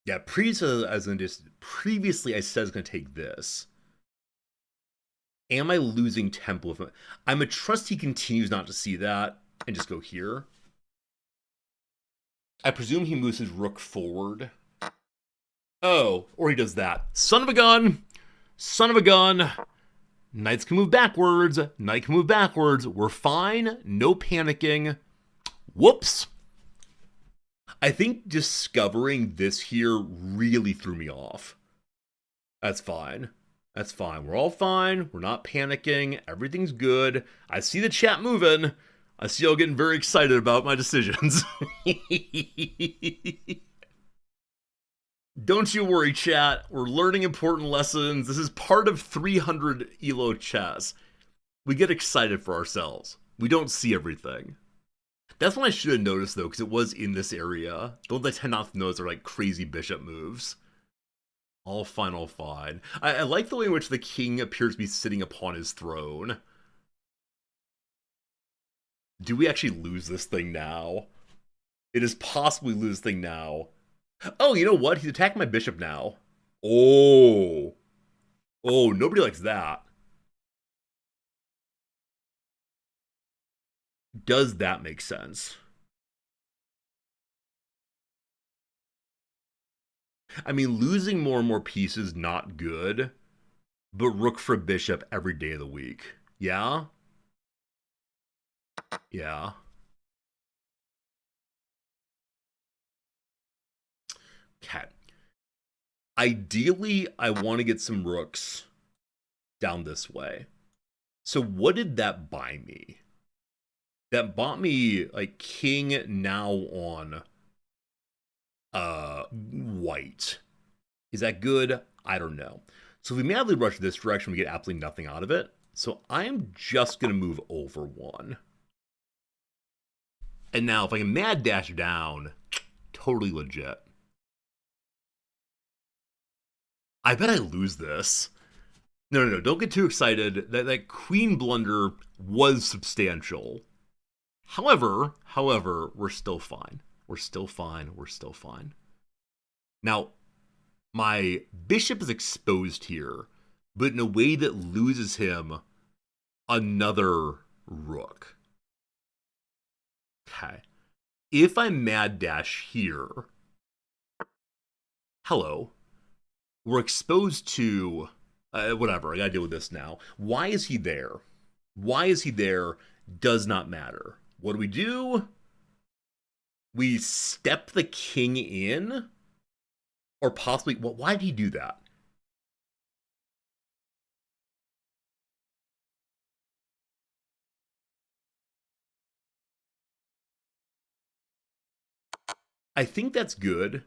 Yeah, previously I said I was going to take this. Am I losing tempo? I'm a trust he continues not to see that and just go here. I presume he moves his rook forward. Oh, or he does that. Son of a gun! Son of a gun! Knights can move backwards. Knight can move backwards. We're fine. No panicking. Whoops. I think discovering this here really threw me off. That's fine. That's fine. We're all fine. We're not panicking. Everything's good. I see the chat moving. I see y'all getting very excited about my decisions. Don't you worry, chat. We're learning important lessons. This is part of 300 ELO chess. We get excited for ourselves. We don't see everything. That's one I should have noticed, though, because it was in this area. The ones I tend not to notice are like crazy bishop moves. All fine, all fine. I like the way in which the king appears to be sitting upon his throne. Do we actually lose this thing now? It is possibly lose this thing now. Oh, you know what? He's attacking my bishop now. Oh. Oh, nobody likes that. Does that make sense? I mean, losing more and more pieces, not good. But rook for bishop every day of the week. Yeah? Yeah. Okay. Ideally, I want to get some rooks down this way. So what did that buy me? That bought me, like, king now on white. Is that good? I don't know. So if we madly rush this direction, we get absolutely nothing out of it. So I am just going to move over one. And now if I can mad dash down, totally legit. I bet I lose this. No. Don't get too excited. That queen blunder was substantial. However, we're still fine. We're still fine. We're still fine. Now, my bishop is exposed here, but in a way that loses him another rook. Okay. If I mad dash here, hello, we're exposed to whatever. I gotta deal with this now. Why is he there? Why is he there? Does not matter. What do? We step the king in? Or possibly, well, why did he do that? I think that's good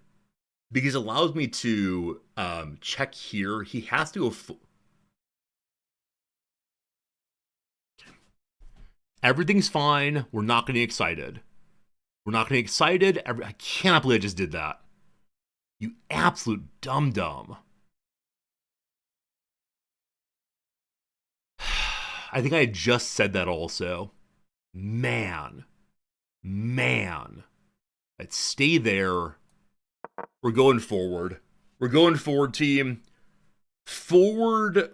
because it allows me to check here. He has to go. Everything's fine. We're not getting excited. We're not getting excited. I cannot believe I just did that. You absolute dum-dum. I think I had just said that also. Man. Let's stay there. We're going forward. We're going forward, team. Forward,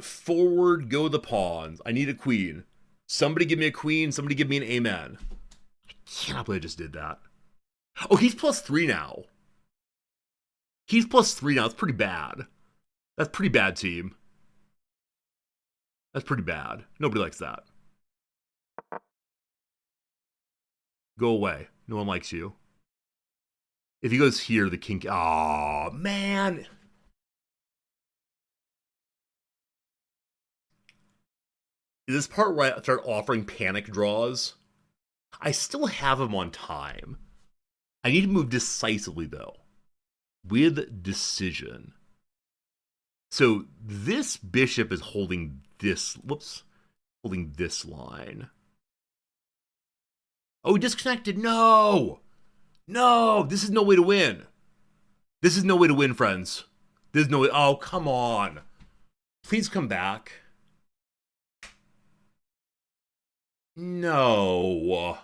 go the pawns. I need a queen. Somebody give me a queen. Somebody give me an amen. I cannot believe I just did that. Oh, he's +3 now. He's +3 now. That's pretty bad. That's pretty bad, team. That's pretty bad. Nobody likes that. Go away. No one likes you. If he goes here, the king... Oh, man. Is this part where I start offering panic draws? I still have him on time. I need to move decisively, though. With decision. So this bishop is holding this... Whoops. Holding this line. Oh, disconnected. No! No! This is no way to win. This is no way to win, friends. There's no way... Oh, come on. Please come back. No.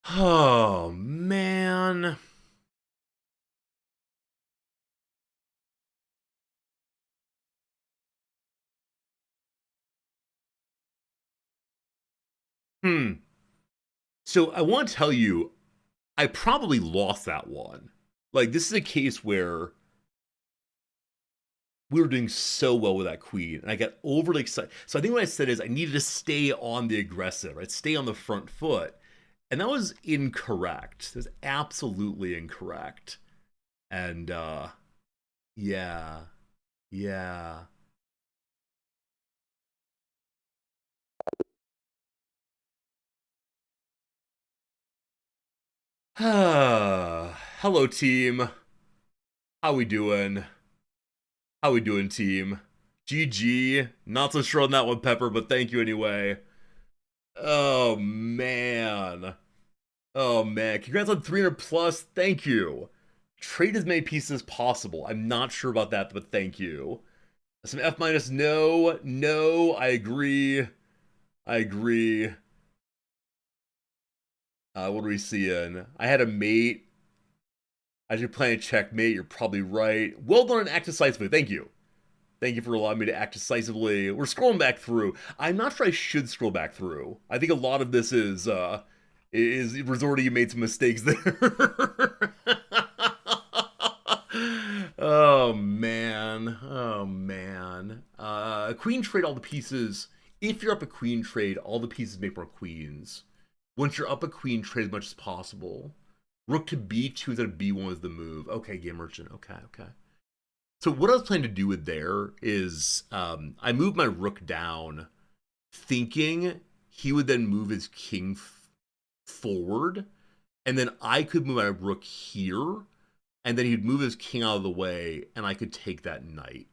Oh, man. So I want to tell you, I probably lost that one. Like, this is a case where we were doing so well with that queen, and I got overly excited. So I think what I said is I needed to stay on the aggressive, right? Stay on the front foot. And that was incorrect. That was absolutely incorrect. And, yeah. Hello, team. How we doing? Team? GG. Not so sure on that one, Pepper, but thank you anyway. Oh, man. Congrats on 300 plus. Thank you. Trade as many pieces as possible. I'm not sure about that, but thank you. Some F-. No, I agree. What are we seeing? I had a mate. I should play a checkmate. You're probably right. Well done and act decisively. Thank you. Thank you for allowing me to act decisively. We're scrolling back through. I'm not sure I should scroll back through. I think a lot of this is Resorty, you made some mistakes there. Oh, man. Queen trade all the pieces. If you're up a queen trade, all the pieces make more queens. Once you're up a queen, trade as much as possible. Rook to b2 instead of b1 is the move. Okay, Game Merchant. Okay. So what I was planning to do with there is I moved my rook down thinking he would then move his king forward, and then I could move my rook here, and then he'd move his king out of the way, and I could take that knight.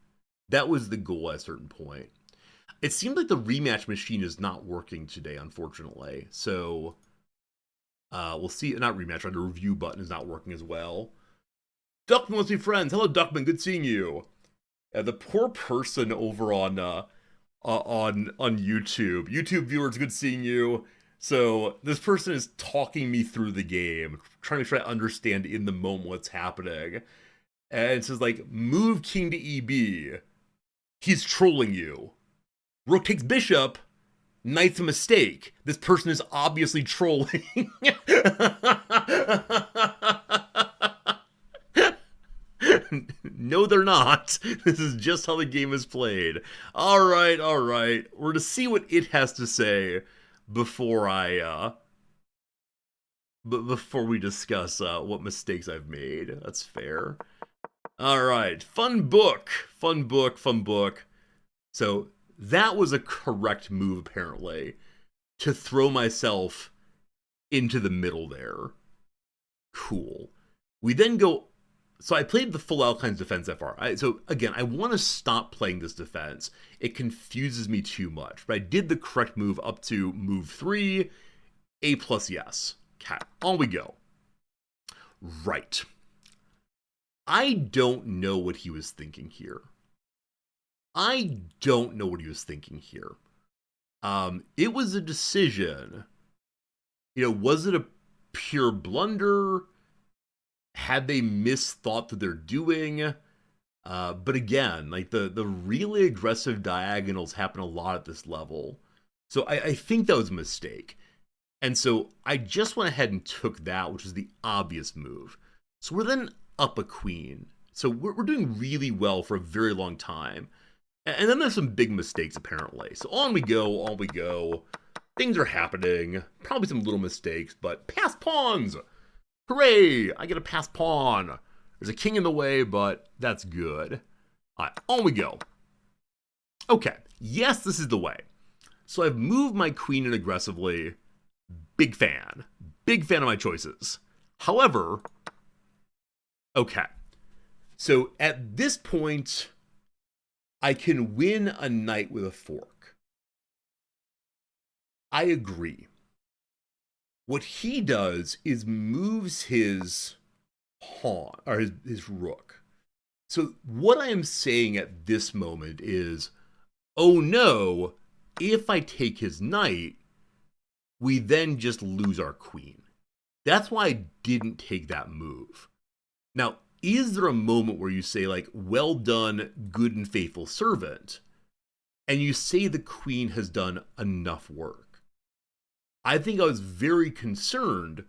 That was the goal at a certain point. It seems like the rematch machine is not working today, unfortunately. So we'll see. Not rematch, right? The review button is not working as well. Duckman wants to be friends. Hello, Duckman. Good seeing you. The poor person over on YouTube. YouTube viewers, good seeing you. So this person is talking me through the game, trying to understand in the moment what's happening. And it says like, move king to EB. He's trolling you. Rook takes bishop. Knight's a mistake. This person is obviously trolling. No, they're not. This is just how the game is played. All right. We're to see what it has to say before before we discuss what mistakes I've made. That's fair. All right, fun book. So that was a correct move, apparently, to throw myself into the middle there. Cool. We then go. So I played the full Alkyne's defense FR. So again, I want to stop playing this defense. It confuses me too much. But I did the correct move up to move 3, A plus yes. Okay, on we go. Right. I don't know what he was thinking here. It was a decision. Was it a pure blunder? Had they misthought that they're doing? But again, like the really aggressive diagonals happen a lot at this level. So I think that was a mistake. And so I just went ahead and took that, which is the obvious move. So we're then up a queen. So we're doing really well for a very long time. And then there's some big mistakes, apparently. So on we go. Things are happening. Probably some little mistakes, but pass pawns! Hooray! I get a pass pawn. There's a king in the way, but that's good. All right, on we go. Okay, yes, this is the way. So I've moved my queen in aggressively. Big fan of my choices. However, okay, so at this point, I can win a knight with a fork. I agree. What he does is moves his pawn, or his rook. So what I am saying at this moment is, oh no, if I take his knight, we then just lose our queen. That's why I didn't take that move. Now, is there a moment where you say, like, well done, good and faithful servant, and you say the queen has done enough work? I think I was very concerned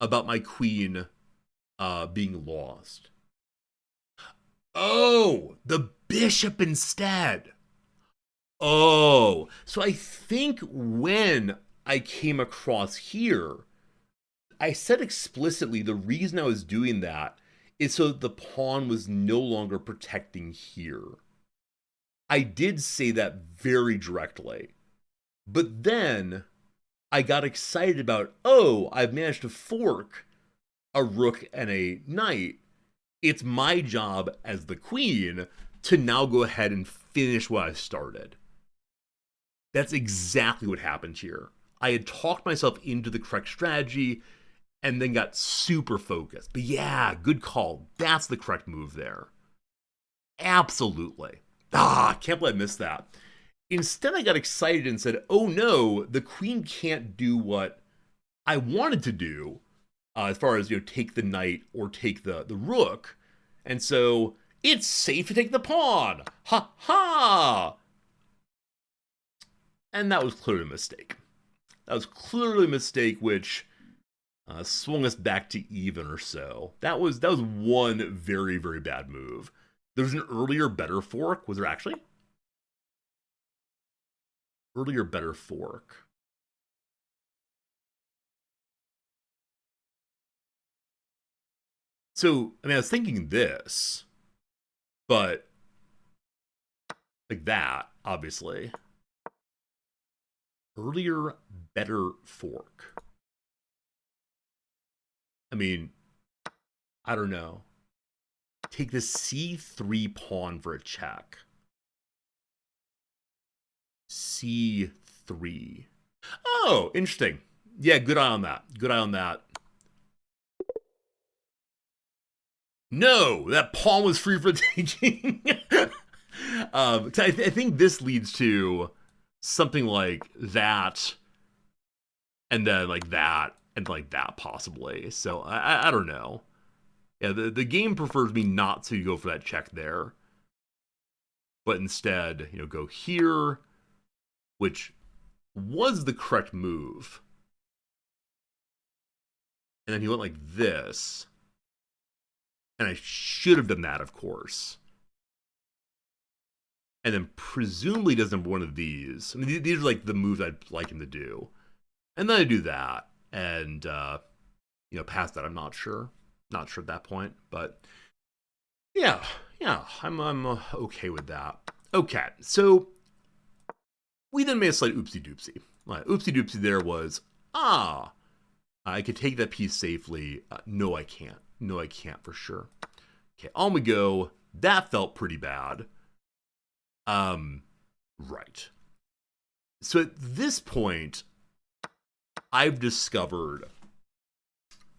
about my queen being lost. Oh, the bishop instead. Oh, so I think when I came across here, I said explicitly the reason I was doing that is so that the pawn was no longer protecting here. I did say that very directly. But then I got excited about, oh, I've managed to fork a rook and a knight. It's my job as the queen to now go ahead and finish what I started. That's exactly what happened here. I had talked myself into the correct strategy and then got super focused. But yeah, good call. That's the correct move there. Absolutely. I can't believe I missed that. Instead, I got excited and said, oh no, the queen can't do what I wanted to do, as far as, take the knight or take the rook. And so it's safe to take the pawn. Ha ha! And that was clearly a mistake. Which swung us back to even or so. That was one very, very bad move. There was an earlier better fork. Was there actually? Earlier better fork. So, I was thinking this, but like that, obviously. Earlier better fork. I don't know. Take the c3 pawn for a check. c3. Oh, interesting. Yeah, good eye on that. No, that pawn was free for taking. I think this leads to something like that, and then like that, and like that possibly. So I don't know. Yeah, the game prefers me not to go for that check there, but instead, go here, which was the correct move. And then he went like this. And I should have done that, of course. And then presumably does one of these. I mean, these are like the moves I'd like him to do. And then I do that. And, past that, I'm not sure. Not sure at that point. But, yeah, I'm okay with that. Okay, so we then made a slight oopsie-doopsie. Oopsie-doopsie there was, I could take that piece safely. No, I can't. No, I can't for sure. Okay, on we go. That felt pretty bad. Right. So at this point, I've discovered,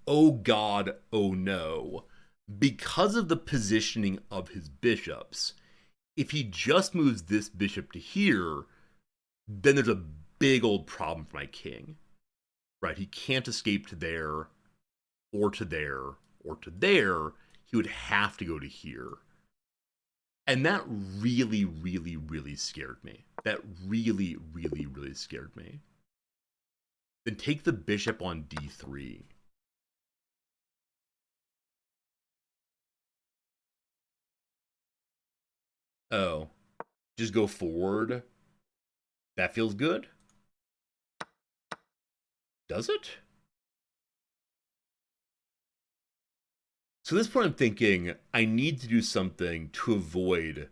oh God, oh no, because of the positioning of his bishops, if he just moves this bishop to here, then there's a big old problem for my king. Right? He can't escape to there, or to there, or to there. He would have to go to here. And that really, really, really scared me. That really, really, really scared me. Then take the bishop on d3. Oh. Just go forward? That feels good? Does it? So at this point I'm thinking, I need to do something to avoid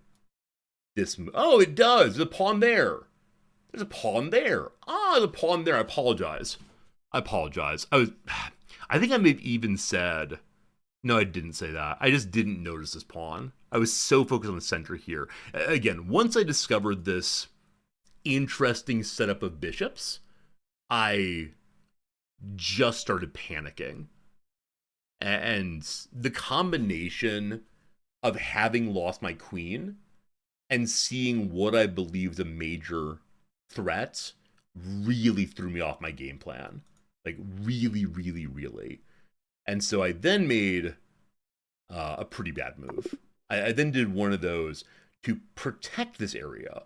this move. Oh, it does! There's a pawn there! There's a pawn there! There's a pawn there. I apologize. I think I may have even said... No, I didn't say that. I just didn't notice this pawn. I was so focused on the center here. Again, once I discovered this interesting setup of bishops, I just started panicking. And the combination of having lost my queen and seeing what I believed a major threat really threw me off my game plan. Like, really, really, really. And so I then made a pretty bad move. I then did one of those to protect this area,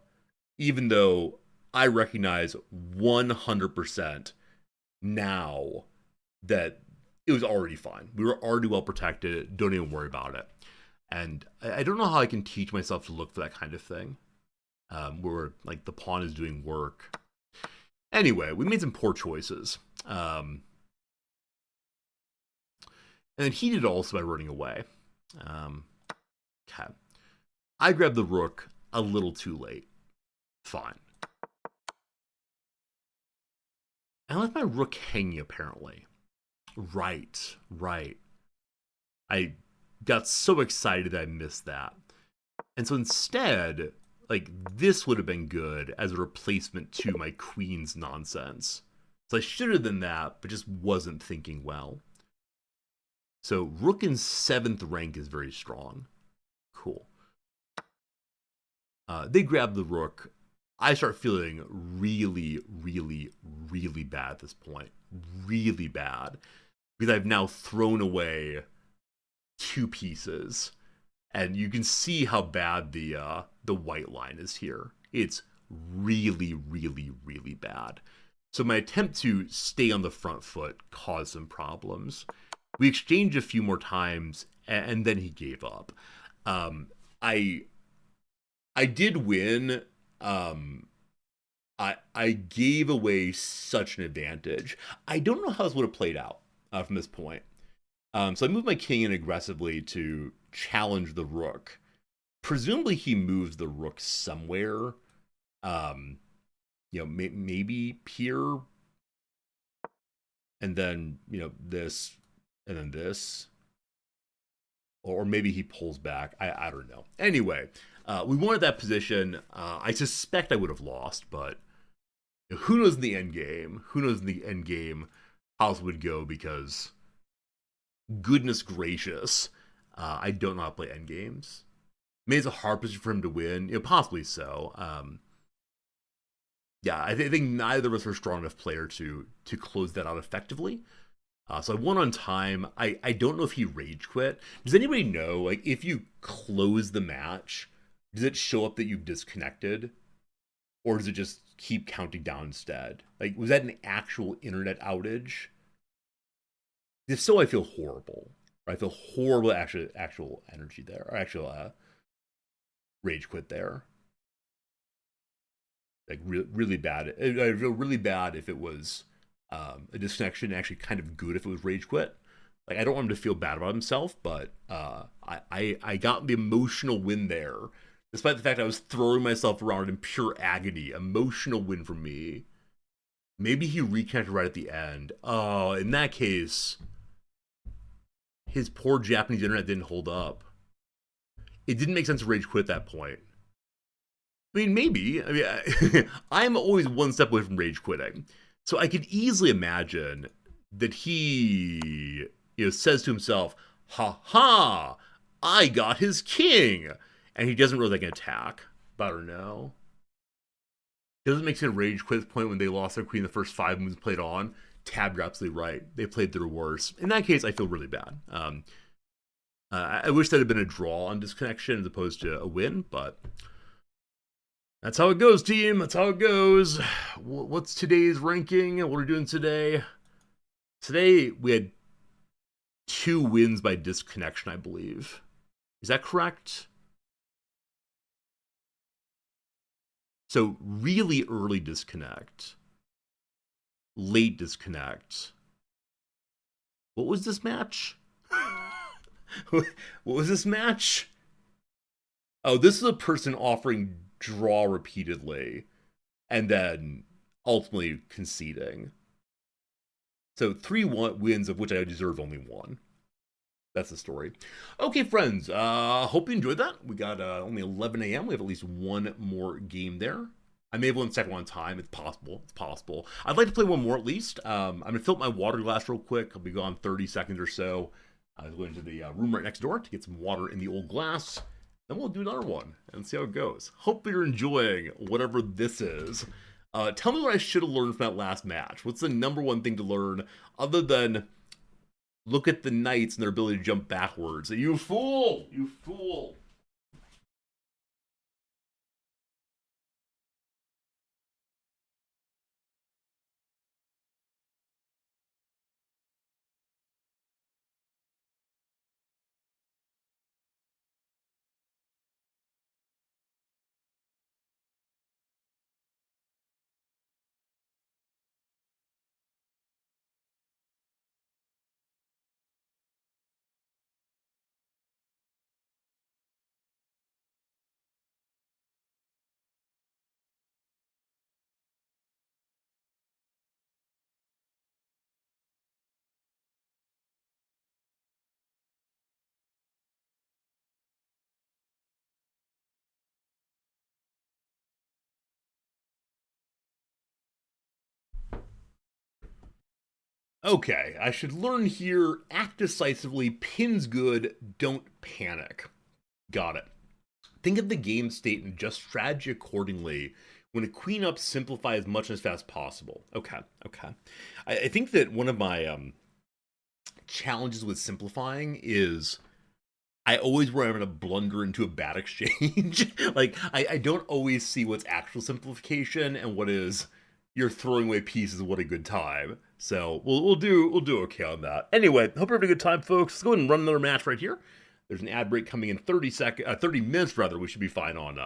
even though I recognize 100% now that it was already fine. We were already well protected. Don't even worry about it. And I don't know how I can teach myself to look for that kind of thing, where like the pawn is doing work. Anyway, we made some poor choices. And then he did also by running away. Okay. I grabbed the rook a little too late. Fine. I left my rook hanging, apparently. Right. I got so excited that I missed that. And so instead, like, this would have been good as a replacement to my queen's nonsense. So I should have done that, but just wasn't thinking well. So rook in 7th rank is very strong. Cool. They grab the rook. I start feeling really, really, really bad at this point. Really bad. Because I've now thrown away 2 pieces. And you can see how bad the white line is here. It's really, really, really bad. So my attempt to stay on the front foot caused some problems. We exchanged a few more times, and then he gave up. I did win. I gave away such an advantage. I don't know how this would have played out from this point. So I moved my king in aggressively to challenge the rook. Presumably he moves the rook somewhere. Maybe here. And then, this, and then this. Or maybe he pulls back. I don't know. Anyway, we wanted that position. I suspect I would have lost, but who knows in the end game? Who knows in the end game how this would go, because goodness gracious, I don't know how to play endgames. Maybe it's a hard position for him to win. Possibly so. Yeah, I think neither of us are a strong enough player to close that out effectively. So I won on time. I don't know if he rage quit. Does anybody know, like, if you close the match, does it show up that you've disconnected? Or does it just keep counting down instead? Like, was that an actual internet outage? If so, I feel horrible. I feel horrible actual energy there, or actual rage quit there. Like really bad. I feel really bad if it was a disconnection. Actually, kind of good if it was rage quit. Like I don't want him to feel bad about himself, but I got the emotional win there, despite the fact I was throwing myself around in pure agony. Emotional win for me. Maybe he reconnected right at the end. Oh, in that case, his poor Japanese internet didn't hold up. It didn't make sense to rage quit at that point. I mean, maybe. I mean, I'm always one step away from rage quitting. So I could easily imagine that he, says to himself, "Ha ha! I got his king," and he doesn't really like an attack. But I don't know. It doesn't make sense to rage quit at the point when they lost their queen the first 5 moves played on. Tab, you're absolutely right. They played their worst. In that case, I feel really bad. I wish that had been a draw on disconnection as opposed to a win, but that's how it goes, team. That's how it goes. What's today's ranking? What are we doing today? Today, we had 2 wins by disconnection, I believe. Is that correct? So, really early disconnect. Late disconnect. What was this match? What was this match? Oh, this is a person offering draw repeatedly and then ultimately conceding. So 3 wins, of which I deserve only 1. That's the story. Okay, friends. Hope you enjoyed that. We got only 11 a.m. We have at least 1 more game there. I may have won the second one on time. It's possible. It's possible. I'd like to play 1 more at least. I'm going to fill up my water glass real quick. I'll be gone 30 seconds or so. I'll go into the room right next door to get some water in the old glass. Then we'll do another one and see how it goes. Hope you're enjoying whatever this is. Tell me what I should have learned from that last match. What's the number one thing to learn other than look at the knights and their ability to jump backwards? You fool! You fool! Okay, I should learn here, act decisively, pins good, don't panic. Got it. Think of the game state and adjust strategy accordingly. When a queen up, simplify as much and as fast as possible. Okay. I think that one of my challenges with simplifying is I always worry I'm going to blunder into a bad exchange. Like, I don't always see what's actual simplification and what is you're throwing away pieces. What a good time. So we'll do okay on that. Anyway, hope you're having a good time, folks. Let's go ahead and run another match right here. There's an ad break coming in 30 minutes rather. We should be fine on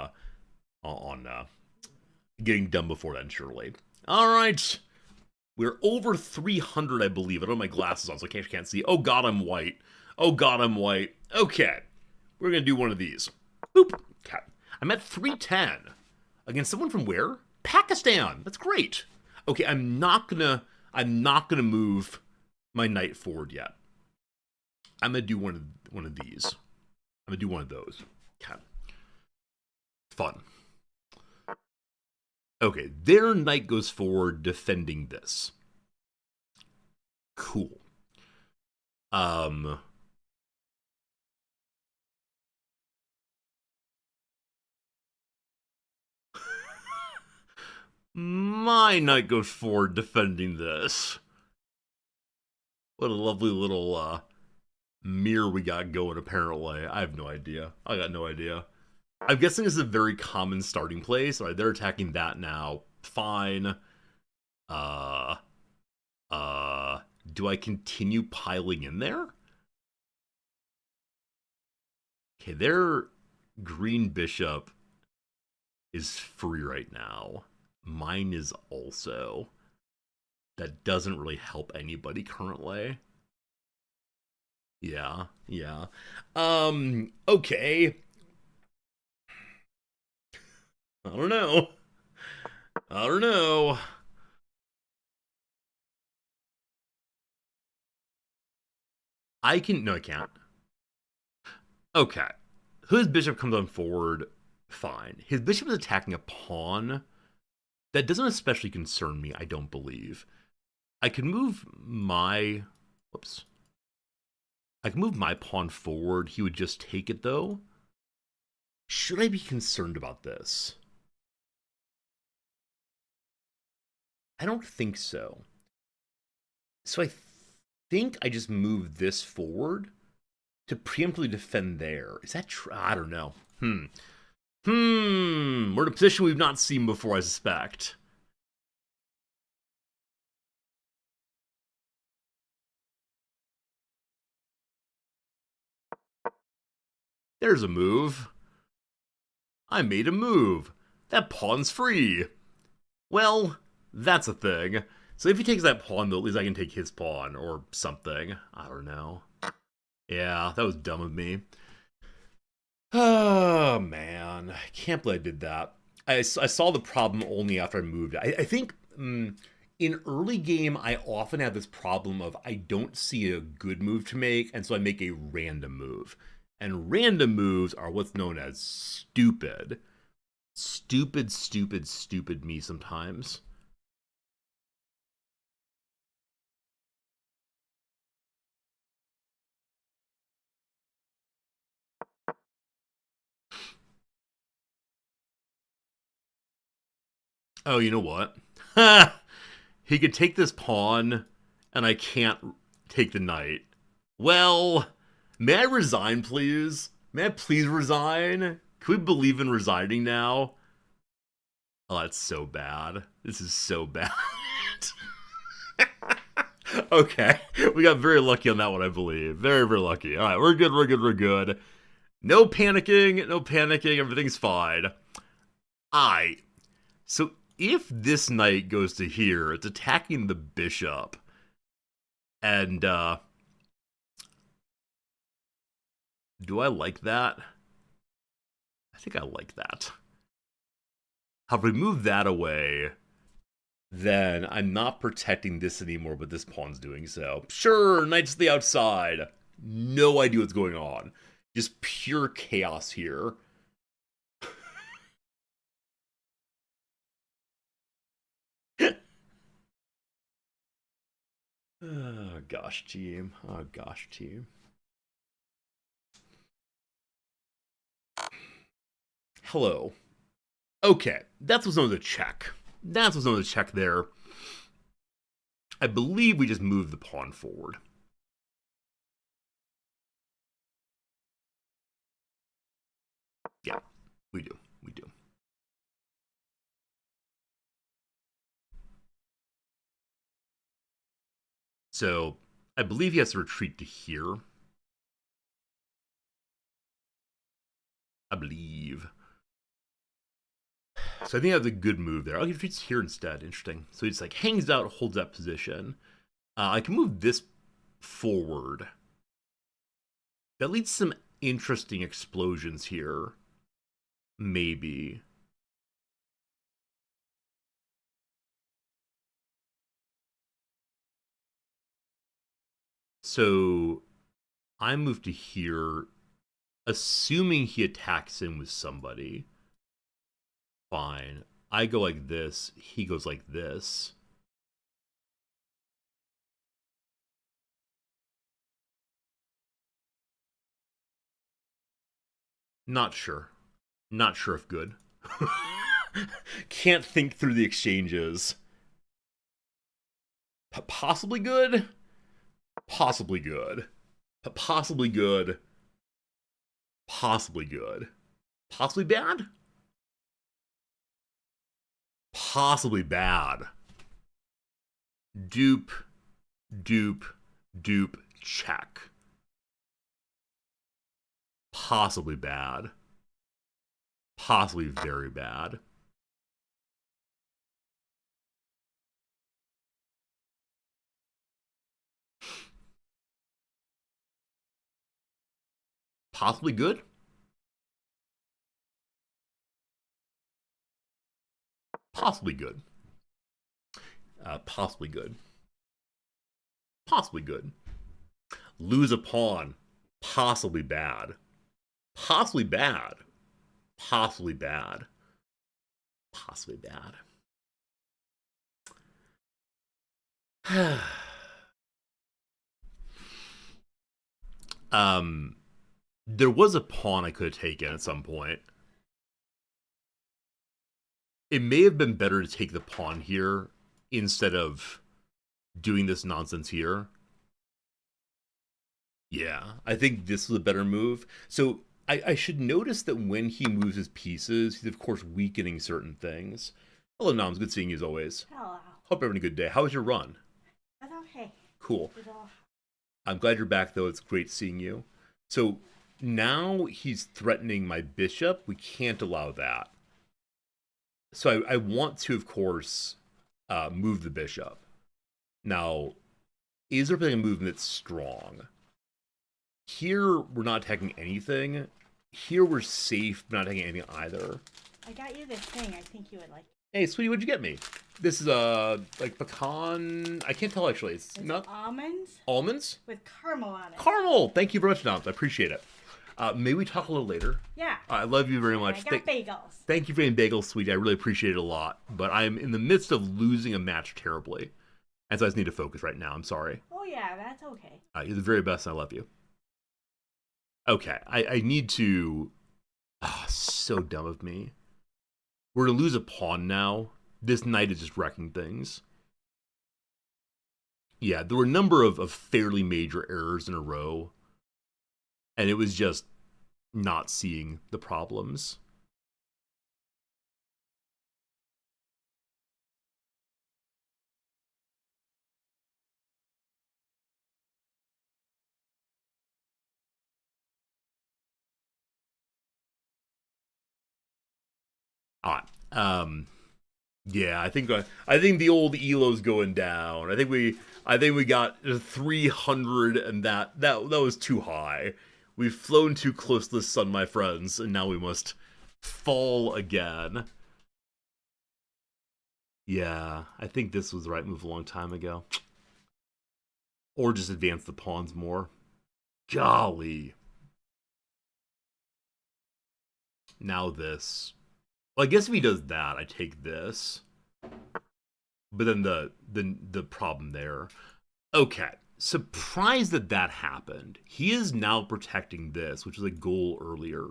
getting done before then, surely. All right. We're over 300, I believe. I don't have my glasses on, so I can't see. Oh, God, I'm white. Oh, God, I'm white. Okay. We're going to do one of these. Boop. Okay. I'm at 310 against someone from where? Pakistan. That's great. Okay, I'm not gonna move my knight forward yet. I'm gonna do one of these. I'm gonna do one of those. Okay. Fun. Okay, their knight goes forward defending this. Cool. My knight goes forward defending this. What a lovely little mirror we got going, apparently. I have no idea. I got no idea. I'm guessing this is a very common starting place. All right, they're attacking that now. Fine. Uh, do I continue piling in there? Okay, their green bishop is free right now. Mine is also. That doesn't really help anybody currently. Yeah, yeah. Okay. I don't know. I don't know. I can. No, I can't. Okay. His bishop comes on forward. Fine. His bishop is attacking a pawn. That doesn't especially concern me, I don't believe. I can move my. Whoops. I can move my pawn forward. He would just take it, though. Should I be concerned about this? I don't think so. So I think I just move this forward to preemptively defend there. Is that true? I don't know. We're in a position we've not seen before, I suspect. There's a move. I made a move. That pawn's free. Well, that's a thing. So if he takes that pawn, though, at least I can take his pawn or something. I don't know. Yeah, that was dumb of me. Oh, man. I can't believe I did that. I saw the problem only after I moved. I think in early game, I often have this problem of I don't see a good move to make, and so I make a random move. And random moves are what's known as stupid. Stupid, stupid, stupid me sometimes. Oh, you know what? He could take this pawn, and I can't take the knight. Well, may I resign, please? May I please resign? Can we believe in resigning now? Oh, that's so bad. This is so bad. Okay, we got very lucky on that one, I believe. Very, very lucky. All right, we're good, we're good, we're good. No panicking, no panicking. Everything's fine. So if this knight goes to here, it's attacking the bishop. And, do I like that? I think I like that. If we move that away, then I'm not protecting this anymore, but this pawn's doing so. Sure, knight's to the outside. No idea what's going on. Just pure chaos here. Oh, gosh, team. Oh, gosh, team. Hello. Okay, that's what's known as a check. That's what's known as a check there. I believe we just moved the pawn forward. Yeah, we do. We do. So I believe he has to retreat to here. I believe. So I think that's a good move there. Oh, he retreats here instead. Interesting. So he just like hangs out, holds that position. I can move this forward. That leads to some interesting explosions here. Maybe. So I move to here, assuming he attacks him with somebody. Fine. I go like this. He goes like this. Not sure. Not sure if good. Can't think through the exchanges. Possibly good? Possibly good. Possibly good. Possibly good. Possibly bad? Possibly bad. Dupe, dupe, dupe, check. Possibly bad. Possibly very bad. Possibly good? Possibly good. Possibly good. Possibly good. Lose a pawn. Possibly bad. Possibly bad. Possibly bad. Possibly bad. There was a pawn I could have taken at some point. It may have been better to take the pawn here instead of doing this nonsense here. Yeah, I think this was a better move. So I should notice that when he moves his pieces, he's of course weakening certain things. Hello, Noms. Good seeing you as always. Hello. Hope you're having a good day. How was your run? That's okay. Cool. It's all... I'm glad you're back, though. It's great seeing you. So now he's threatening my bishop. We can't allow that. So I want to, of course, move the bishop. Now, is there a movement that's strong? Here, we're not attacking anything. Here, we're safe, but not attacking anything either. I got you this thing. I think you would like. Hey, sweetie, what'd you get me? This is like pecan. I can't tell actually. It's not almonds. Almonds with caramel on it. Caramel. Thank you very much, Nams. I appreciate it. May we talk a little later? Yeah. I love you very much. I got bagels. Thank you for getting bagels, sweetie. I really appreciate it a lot. But I'm in the midst of losing a match terribly, and so I just need to focus right now. I'm sorry. Oh yeah, that's okay. You're the very best, and I love you. Okay, I need to. So dumb of me. We're to lose a pawn now. This knight is just wrecking things. Yeah, there were a number of fairly major errors in a row. And it was just not seeing the problems. Alright. Yeah, I think the old Elo's going down. I think we got 300, and that was too high. We've flown too close to the sun, my friends, and now we must fall again. Yeah, I think this was the right move a long time ago. Or just advance the pawns more. Golly. Now this. Well, I guess if he does that, I take this. But then the problem there. Okay. Surprised that that happened. He is now protecting this, which was a goal earlier.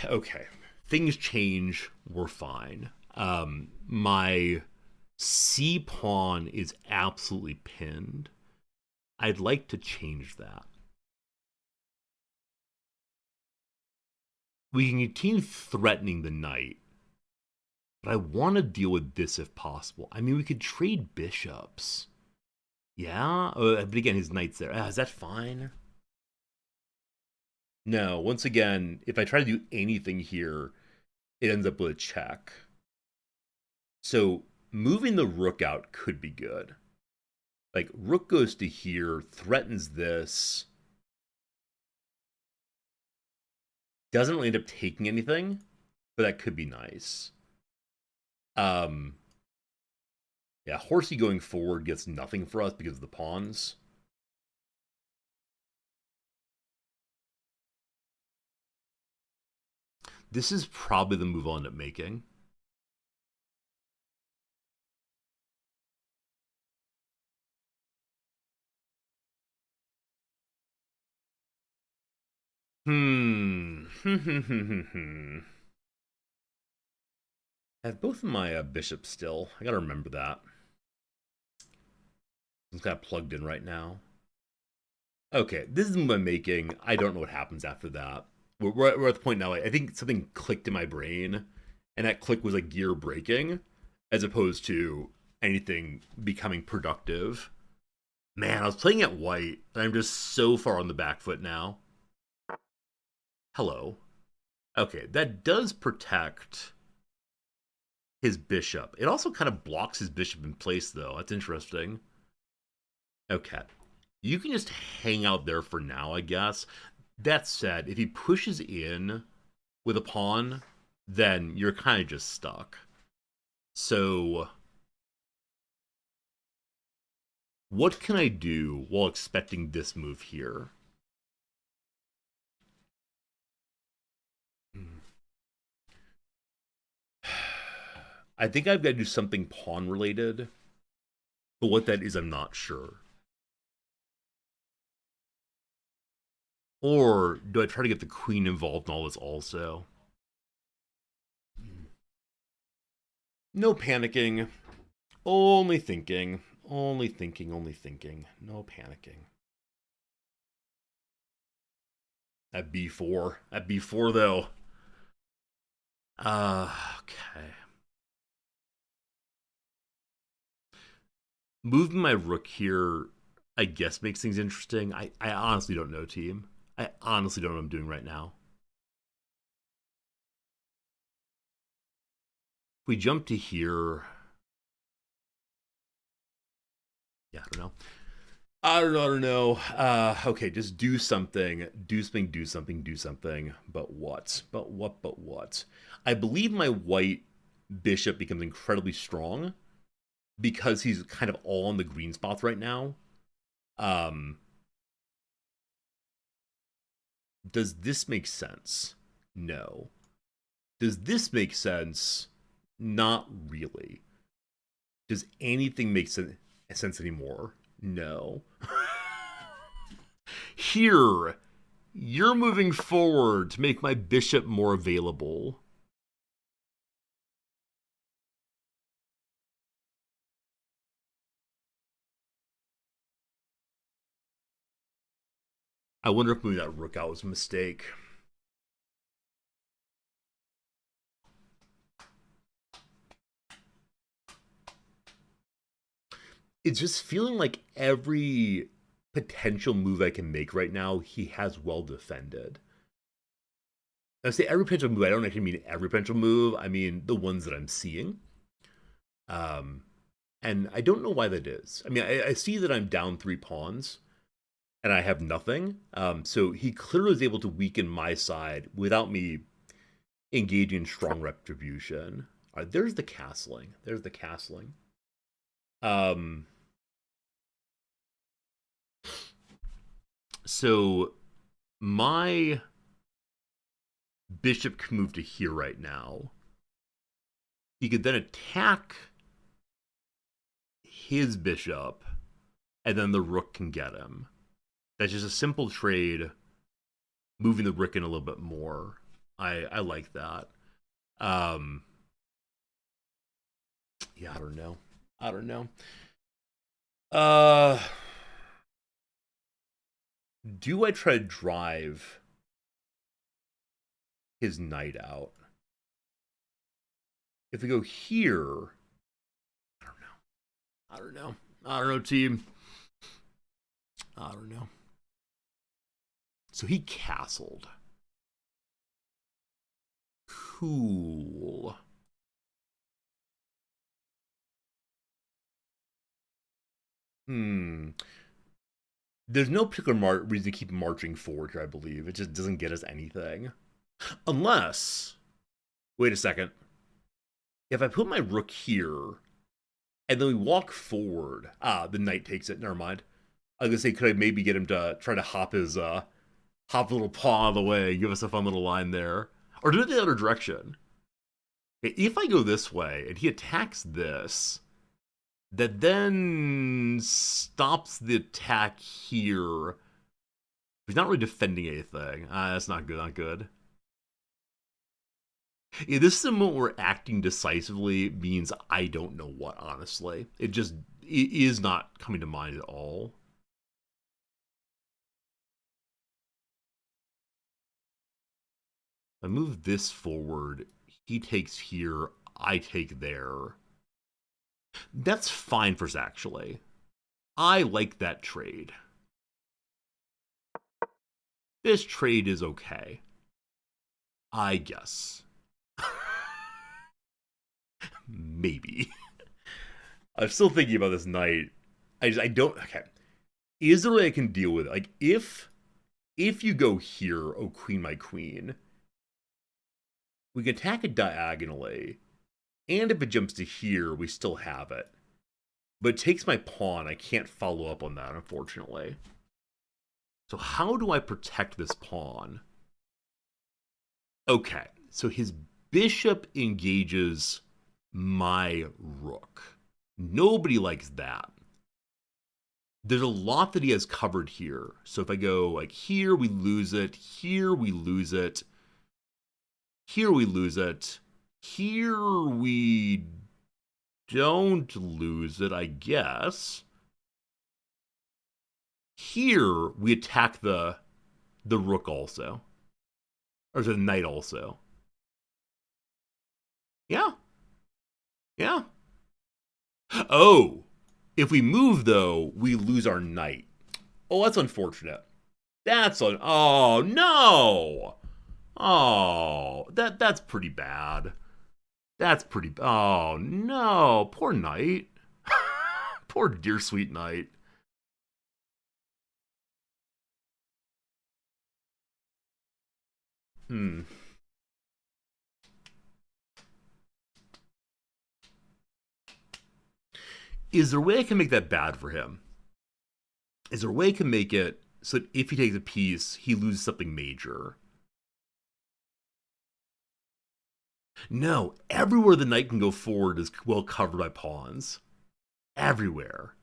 Okay. Things change. We're fine. My C pawn is absolutely pinned. I'd like to change that. We can continue threatening the knight, but I want to deal with this if possible. I mean, we could trade bishops. Yeah? But again, his knight's there. Is that fine? No, once again, if I try to do anything here, it ends up with a check. So moving the rook out could be good. Like, rook goes to here, threatens this. Doesn't really end up taking anything, but that could be nice. Yeah, horsey going forward gets nothing for us because of the pawns. This is probably the move I'll end up making. Hmm. I have both of my bishops still. I gotta remember that. It's got plugged in right now. Okay, this is my making. I don't know what happens after that. We're at the point now. I think something clicked in my brain, and that click was like gear breaking, as opposed to anything becoming productive. Man, I was playing at white, and I'm just so far on the back foot now. Hello. Okay, that does protect his bishop. It also kind of blocks his bishop in place, though. That's interesting. Okay. You can just hang out there for now, I guess. That said, if he pushes in with a pawn, then you're kind of just stuck. So, what can I do while expecting this move here? I think I've got to do something pawn related, but what that is, I'm not sure. Or do I try to get the queen involved in all this also? No panicking. Only thinking. Only thinking. Only thinking. No panicking. At B4. At B4, though. Okay. Moving my rook here, I guess, makes things interesting. I honestly don't know, team. I honestly don't know what I'm doing right now. If we jump to here, yeah, I don't know. I don't know. Okay, just do something. Do something, do something, do something. But what? But what? But what? I believe my white bishop becomes incredibly strong because he's kind of all on the green spots right now. Um, does this make sense? No. Does this make sense? Not really. Does anything make sense anymore? No. Here, you're moving forward to make my bishop more available. I wonder if moving that rook out was a mistake. It's just feeling like every potential move I can make right now, he has well defended. I say every potential move. I don't actually mean every potential move. I mean the ones that I'm seeing. Um, and I don't know why that is. I mean, I see that I'm down 3 pawns, and I have nothing. So he clearly is able to weaken my side without me engaging in strong retribution. All right, there's the castling. There's the castling. Um, so my bishop can move to here right now. He could then attack his bishop, and then the rook can get him. That's just a simple trade, moving the rook in a little bit more. I like that. Um, yeah, I don't know. I don't know. Uh, do I try to drive his knight out? If we go here, I don't know. I don't know. I don't know, team. I don't know. So he castled. Cool. Hmm. There's no particular reason to keep marching forward here, I believe. It just doesn't get us anything. Unless, wait a second. If I put my rook here, and then we walk forward, the knight takes it. Never mind. I was gonna say, could I maybe get him to try to hop a little paw out of the way, give us a fun little line there, or do it the other direction? If I go this way and he attacks this, that then stops the attack here He's not really defending anything. That's not good. Not good. Yeah, this is a moment where acting decisively means I don't know what. Honestly, it is not coming to mind at all. I move this forward. He takes here. I take there. That's fine for us, actually. I like that trade. This trade is okay. I guess. Maybe. I'm still thinking about this knight. I don't. Okay. Is there a way I can deal with it? Like, if you go here, oh queen, my queen, we can attack it diagonally. And if it jumps to here, we still have it. But it takes my pawn. I can't follow up on that, unfortunately. So how do I protect this pawn? Okay, so his bishop engages my rook. Nobody likes that. There's a lot that he has covered here. So if I go like here, we lose it. Here, we lose it. Here, we lose it. Here, we don't lose it, I guess. Here, we attack the rook also. Or the knight also. Yeah. Yeah. Oh, if we move, though, we lose our knight. Oh, that's unfortunate. Oh, no! Oh, that's pretty bad. Oh, no. Poor knight. Poor dear sweet knight. Is there a way I can make that bad for him? Is there a way I can make it so that if he takes a piece, he loses something major? No, everywhere the knight can go forward is well covered by pawns. Everywhere.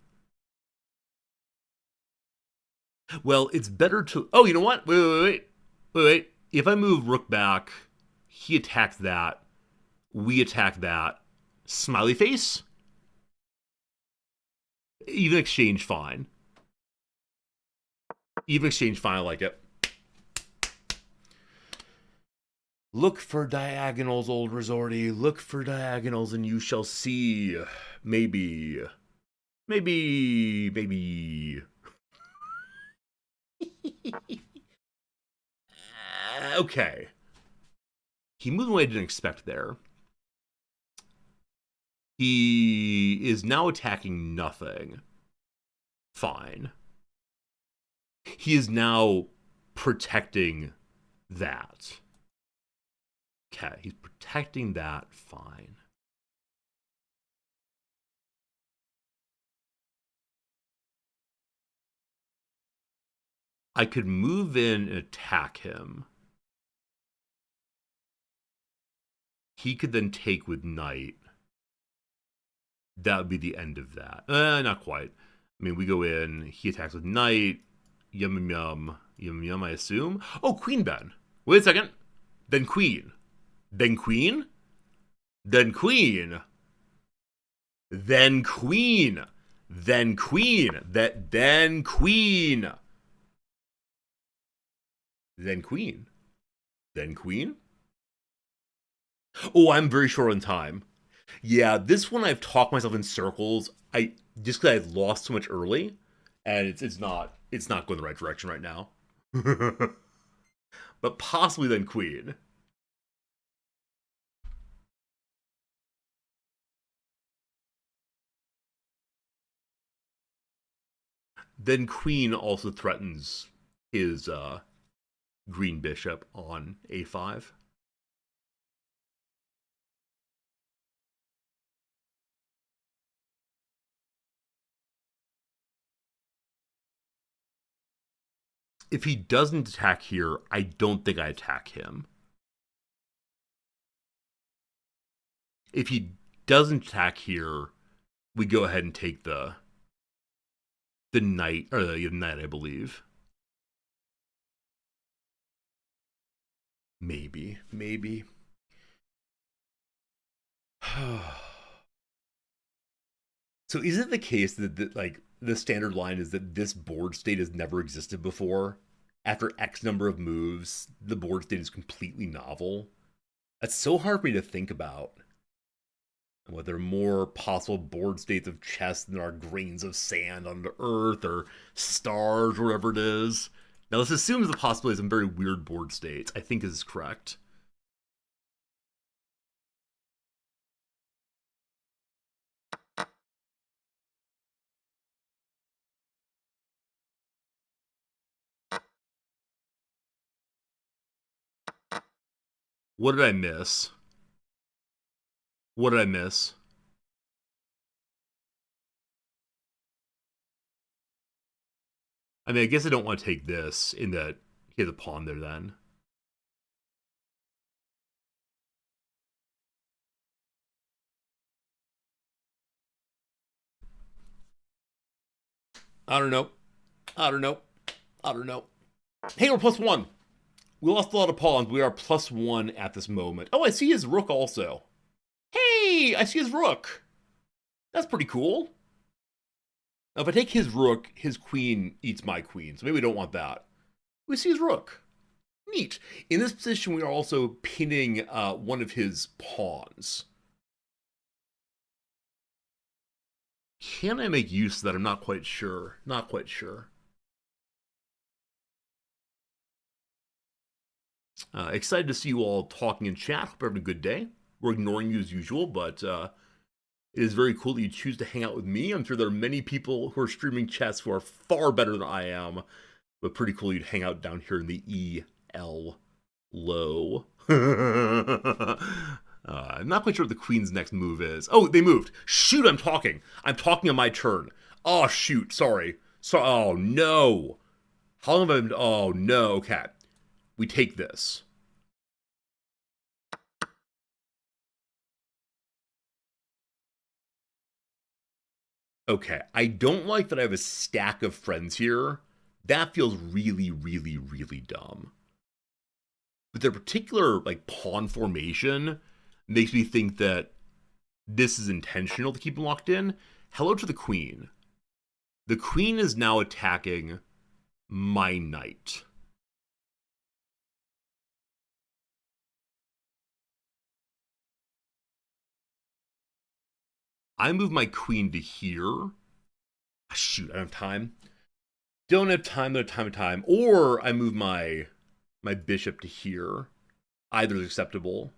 Well, it's better to... Oh, you know what? Wait. If I move rook back, he attacks that. We attack that. Smiley face? Even exchange, fine. Even exchange, fine, I like it. Look for diagonals, old resorty. Look for diagonals and you shall see. Maybe. Okay. He moved in a way I didn't expect there. He is now attacking nothing. Fine. He is now protecting that. Okay, he's protecting that. Fine. I could move in and attack him. He could then take with knight. That would be the end of that. Not quite. I mean, we go in. He attacks with knight. Yum, yum, yum, yum, I assume. Oh, queen ben. Wait a second. Then queen. Then queen. Then queen. Then queen. Then queen. Then queen. Then queen. Then queen. Oh, I'm very short on time. Yeah, this one I've talked myself in circles. I just because I lost so much early, and it's not going the right direction right now. But possibly then queen. Then queen also threatens his green bishop on a5. If he doesn't attack here, I don't think I attack him. If he doesn't attack here, we go ahead and take the knight, or the knight, I believe. Maybe, maybe. So is it the case that like the standard line is that this board state has never existed before? After X number of moves, the board state is completely novel. That's so hard for me to think about. And whether more possible board states of chess than are grains of sand on the earth or stars or whatever it is. Now this assumes the possibility of some very weird board states. I think is correct. What did I miss? What did I miss? I mean, I guess I don't want to take this in that he has a pawn there then. I don't know. I don't know. I don't know. Hey, we're +1. We lost a lot of pawns. We are +1 at this moment. Oh, I see his rook also. Hey, I see his rook. That's pretty cool. Now, if I take his rook, his queen eats my queen. So maybe we don't want that. We see his rook. Neat. In this position, we are also pinning one of his pawns. Can I make use of that? I'm not quite sure. Not quite sure. Excited to see you all talking in chat. Hope you're having a good day. We're ignoring you as usual, but it is very cool that you choose to hang out with me. I'm sure there are many people who are streaming chess who are far better than I am, but pretty cool you'd hang out down here in the EL low. I'm not quite sure what the queen's next move is. Oh, they moved. Shoot, I'm talking. I'm talking on my turn. Oh, shoot. Sorry. Oh, no. How long have I been? Oh, no. Okay. We take this. Okay. I don't like that I have a stack of friends here. That feels really, really, really dumb. But their particular, like, pawn formation makes me think that this is intentional to keep them locked in. Hello to the queen. The queen is now attacking my knight. I move my queen to here. Shoot, I don't have time. Don't have time, don't have time. Or I move my bishop to here. Either is acceptable.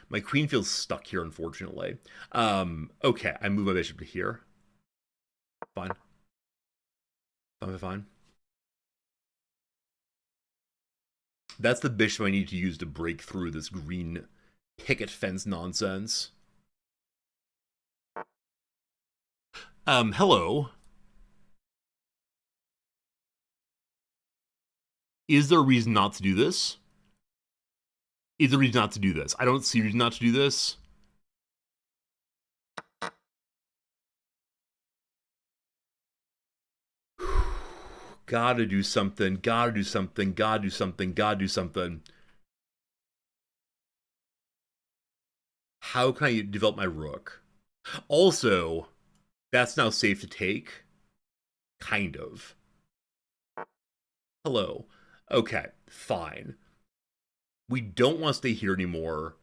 My queen feels stuck here, unfortunately. Okay, I move my bishop to here. Fine. Fine. That's the bishop I need to use to break through this green picket fence nonsense. Hello. Is there a reason not to do this? Is there a reason not to do this? I don't see a reason not to do this. Gotta do something, gotta do something, gotta do something, gotta do something. How can I develop my rook? Also, that's now safe to take. Kind of. Hello. Okay, fine. We don't want to stay here anymore.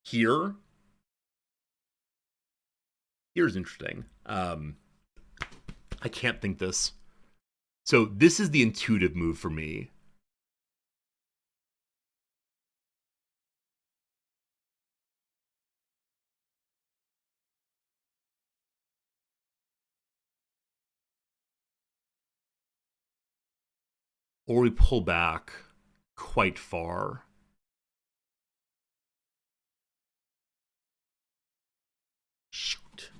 Here? Here's interesting. I can't think this. So this is the intuitive move for me. Or we pull back quite far. Shoot.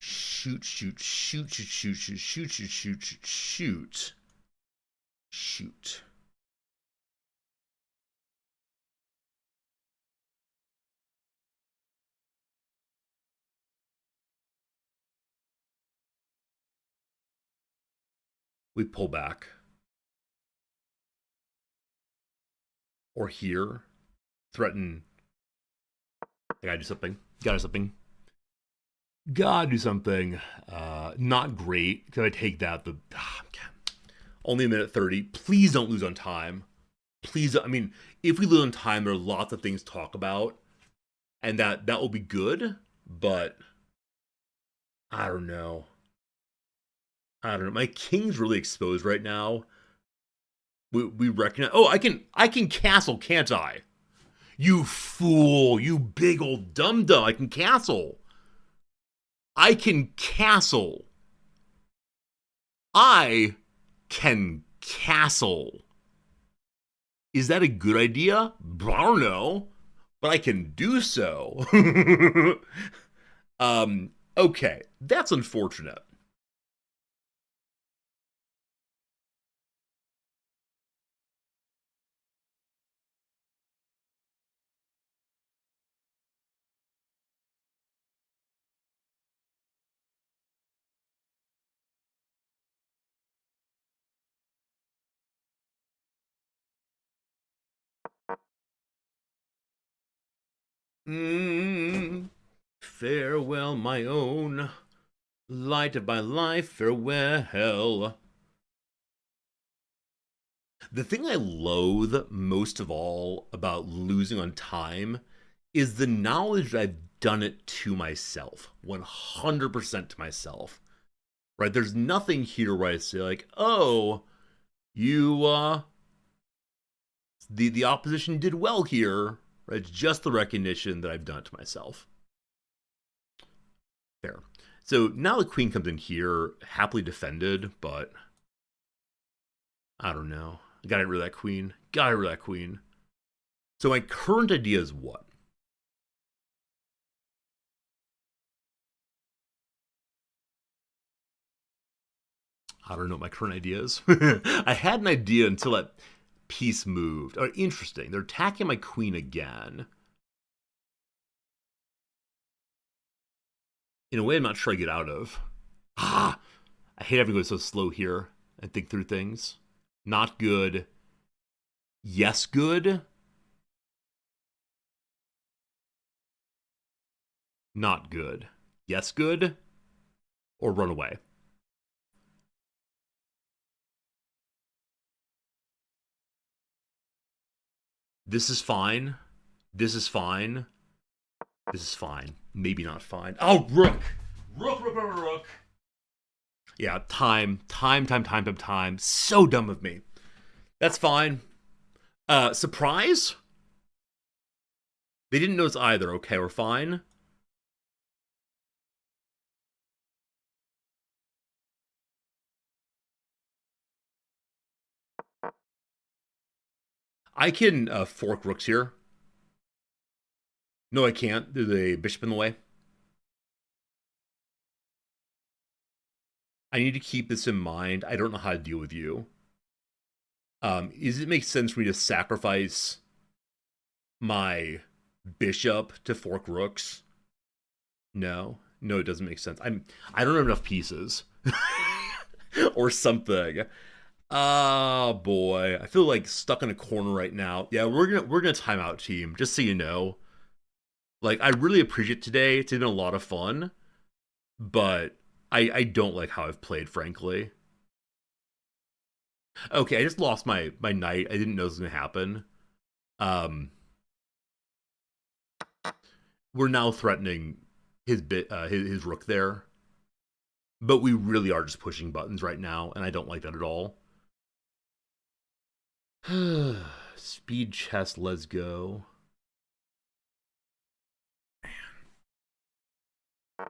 Shoot, shoot, shoot, shoot, shoot, shoot, shoot, shoot, shoot, shoot, shoot. Shoot. We pull back. Or here. Threaten. I gotta do something. Gotta do something. Gotta do something. Not great. Could I take that? Only a minute 30. Please don't lose on time. Please, I mean, if we lose on time, there are lots of things to talk about. And that will be good, but I don't know. I don't know. My king's really exposed right now. We recognize. Oh, I can castle, can't I? You fool! You big old dum dum! I can castle. I can castle. I can castle. Is that a good idea? I don't know, but I can do so. Okay, that's unfortunate. Farewell, my own light of my life, farewell. The thing I loathe most of all about losing on time is the knowledge that I've done it to myself, 100% to myself. Right? There's nothing here where I say like, "Oh, you the opposition did well here." Right? It's just the recognition that I've done it to myself. Fair. So now the queen comes in here, happily defended, but I don't know. Gotta get rid of that queen. Gotta get rid of that queen. So my current idea is what? I don't know what my current idea is. I had an idea until that piece moved. Oh, interesting. They're attacking my queen again. In a way I'm not sure I get out of. I hate having to go so slow here and think through things. Not good. Yes, good. Not good. Yes, good. Or run away. This is fine. This is fine. This is fine. Maybe not fine. Oh, rook! Rook. Yeah, time. So dumb of me. That's fine. Surprise? They didn't notice either. Okay, we're fine. I can fork rooks here. No, I can't. There's a bishop in the way. I need to keep this in mind. I don't know how to deal with you. Does it make sense for me to sacrifice my bishop to fork rooks? No, it doesn't make sense. I don't have enough pieces, or something. Oh boy, I feel like stuck in a corner right now. Yeah, we're gonna time out, team. Just so you know, like I really appreciate today. It's been a lot of fun, but I don't like how I've played, frankly. Okay, I just lost my knight. I didn't know this was gonna happen. Um, we're now threatening his rook there, but we really are just pushing buttons right now, and I don't like that at all. Speed chess, let's go.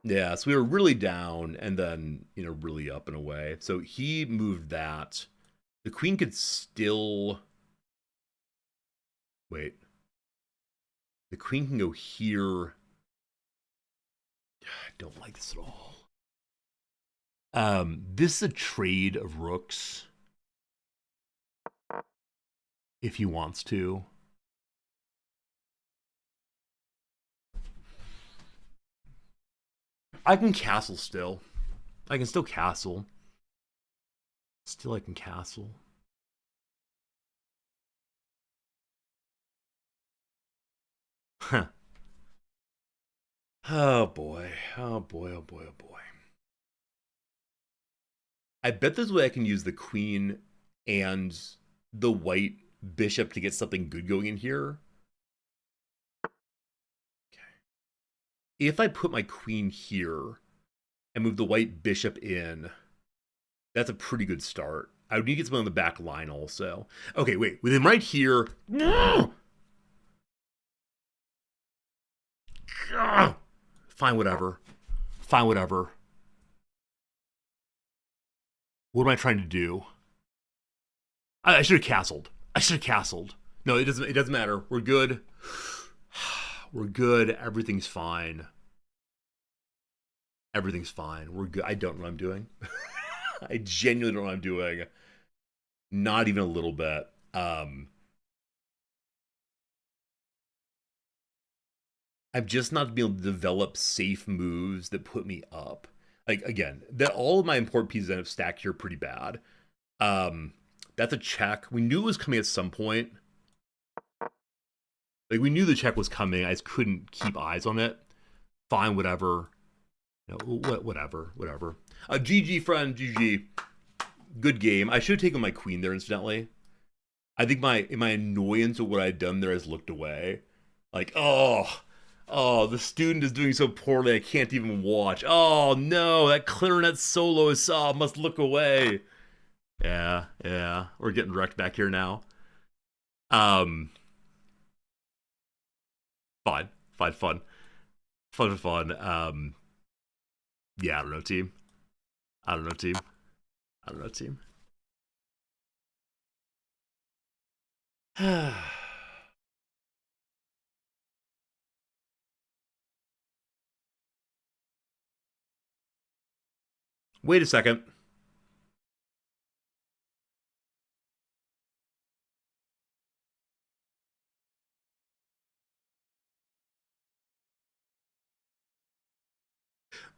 Yeah, so we were really down and then, really up in a way. So he moved that. The queen could still. Wait. The queen can go here. I don't like this at all. This is a trade of rooks. If he wants to. I can castle still. I can still castle. Still I can castle. Huh. Oh boy. Oh boy, oh boy, oh boy. I bet there's a way I can use the queen and the white bishop to get something good going in here. Okay. If I put my queen here and move the white bishop in, that's a pretty good start. I would need to get someone on the back line also. Okay, wait. With him right here. No! Fine, whatever. Fine, whatever. What am I trying to do? I should have castled. I should have castled. No, it doesn't. It doesn't matter. We're good. We're good. Everything's fine. Everything's fine. We're good. I don't know what I'm doing. I genuinely don't know what I'm doing. Not even a little bit. I'm just not being able to develop safe moves that put me up. Like again, that all of my important pieces end up stacked here pretty bad. That's a check. We knew it was coming at some point. Like we knew the check was coming. I just couldn't keep eyes on it. Fine, whatever. You know, whatever. GG friend, GG. Good game. I should have taken my queen there incidentally. I think my annoyance at what I'd done there has looked away. Like, oh, the student is doing so poorly I can't even watch. Oh no, that clarinet soloist must look away. Yeah, we're getting wrecked back here now. Fun. Yeah, I don't know, team. Wait a second.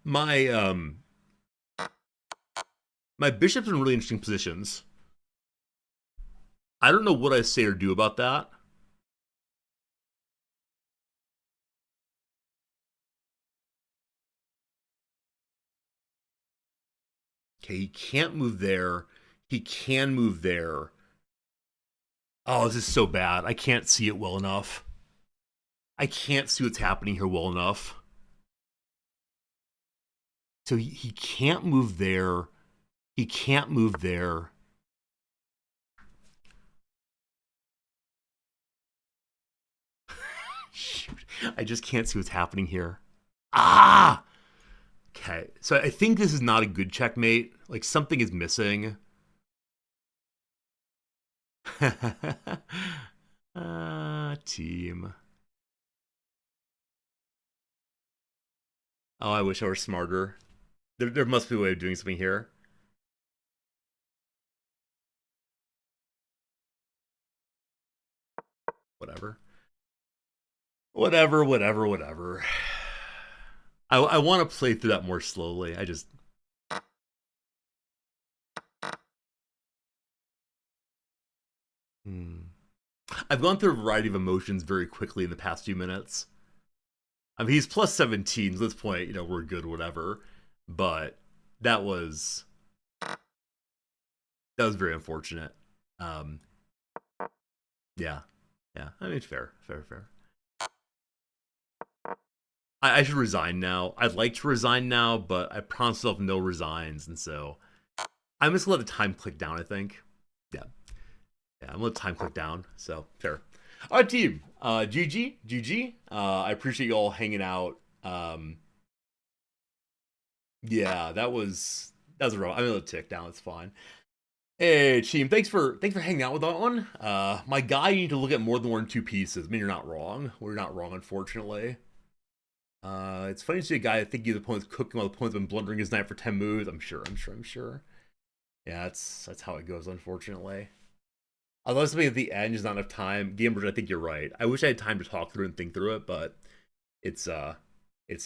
My my bishop's in really interesting positions. I don't know what I say or do about that. Okay, he can't move there. He can move there. Oh, this is so bad. I can't see it well enough. I can't see what's happening here well enough. So he can't move there. He can't move there. Shoot. I just can't see what's happening here. Ah! Okay, so I think this is not a good checkmate. Like, something is missing. Team. Oh, I wish I were smarter. There must be a way of doing something here. Whatever. I want to play through that more slowly. I just... I've gone through a variety of emotions very quickly in the past few minutes. I mean, he's plus 17, so at this point, you know, we're good, whatever. But that was very unfortunate. Yeah. I mean, fair. I should resign now. I'd like to resign now, but I promised myself no resigns, and so I'm just gonna let the time click down, I think. Yeah, I'm gonna let the time click down, so fair. All right, team. GG. I appreciate you all hanging out. Yeah, that was a rough. I'm gonna tick down. It's fine. Hey, team. Thanks for hanging out with that one. My guy, you need to look at more than two pieces. I mean, you're not wrong. We're not wrong, unfortunately. It's funny to see a guy thinking the opponent's cooking while the opponent's been blundering his knight for 10 moves. I'm sure. Yeah, that's how it goes, unfortunately. Although something at the end is not enough time. Gamebridge, I think you're right. I wish I had time to talk through and think through it, but it's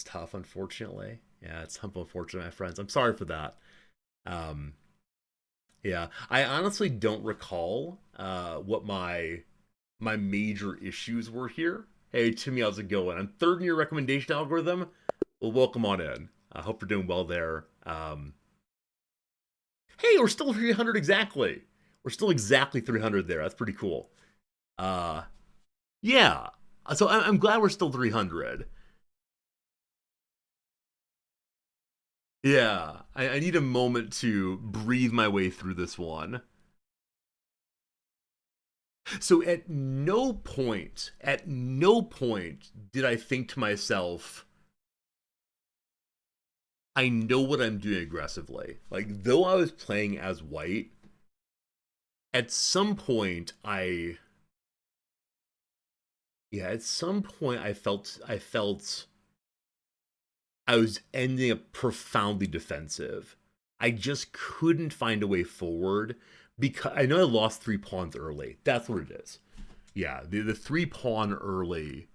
tough, unfortunately. Yeah, it's unfortunate, my friends. I'm sorry for that. Yeah, I honestly don't recall what my major issues were here. Hey, Timmy, how's it going? I'm third in your recommendation algorithm. Well, welcome on in. I hope you're doing well there. Hey, we're still 300 exactly. We're still exactly 300 there. That's pretty cool. Uh, yeah. So I'm glad we're still 300. Yeah, I need a moment to breathe my way through this one. So at no point did I think to myself, I know what I'm doing aggressively. Like, though I was playing as white, at some point at some point I felt I was ending up profoundly defensive. I just couldn't find a way forward because I know I lost 3 pawns early. That's what it is. Yeah, the 3 pawn early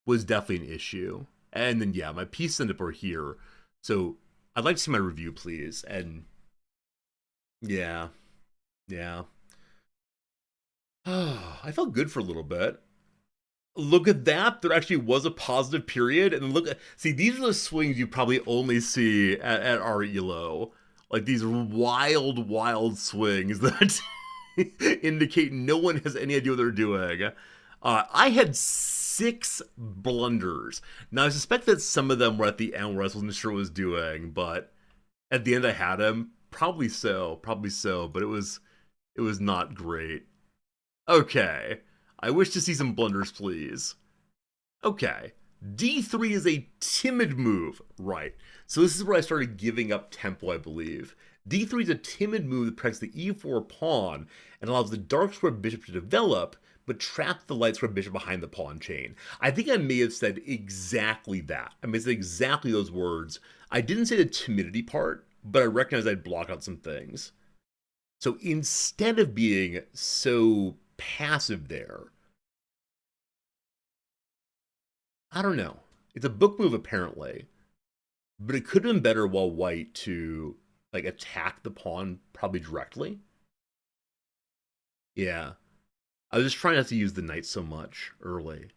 was definitely an issue. And then yeah, my pieces ended up over here. So I'd like to see my review, please. And yeah, yeah. I felt good for a little bit. Look at that. There actually was a positive period. And look at, see, these are the swings you probably only see at our elo. Like these wild, wild swings that indicate no one has any idea what they're doing. I had 6 blunders. Now, I suspect that some of them were at the end where I wasn't sure what I was doing, but at the end I had them. Probably so, but it was not great. Okay. I wish to see some blunders, please. Okay. D3 is a timid move. Right. So this is where I started giving up tempo, I believe. D3 is a timid move that protects the E4 pawn and allows the dark square bishop to develop, but traps the light square bishop behind the pawn chain. I think I may have said exactly that. I may have said exactly those words. I didn't say the timidity part, but I recognized I'd block out some things. So instead of being so passive there, I don't know. It's a book move apparently, but it could have been better while white to like attack the pawn probably directly. Yeah. I was just trying not to use the knight so much early.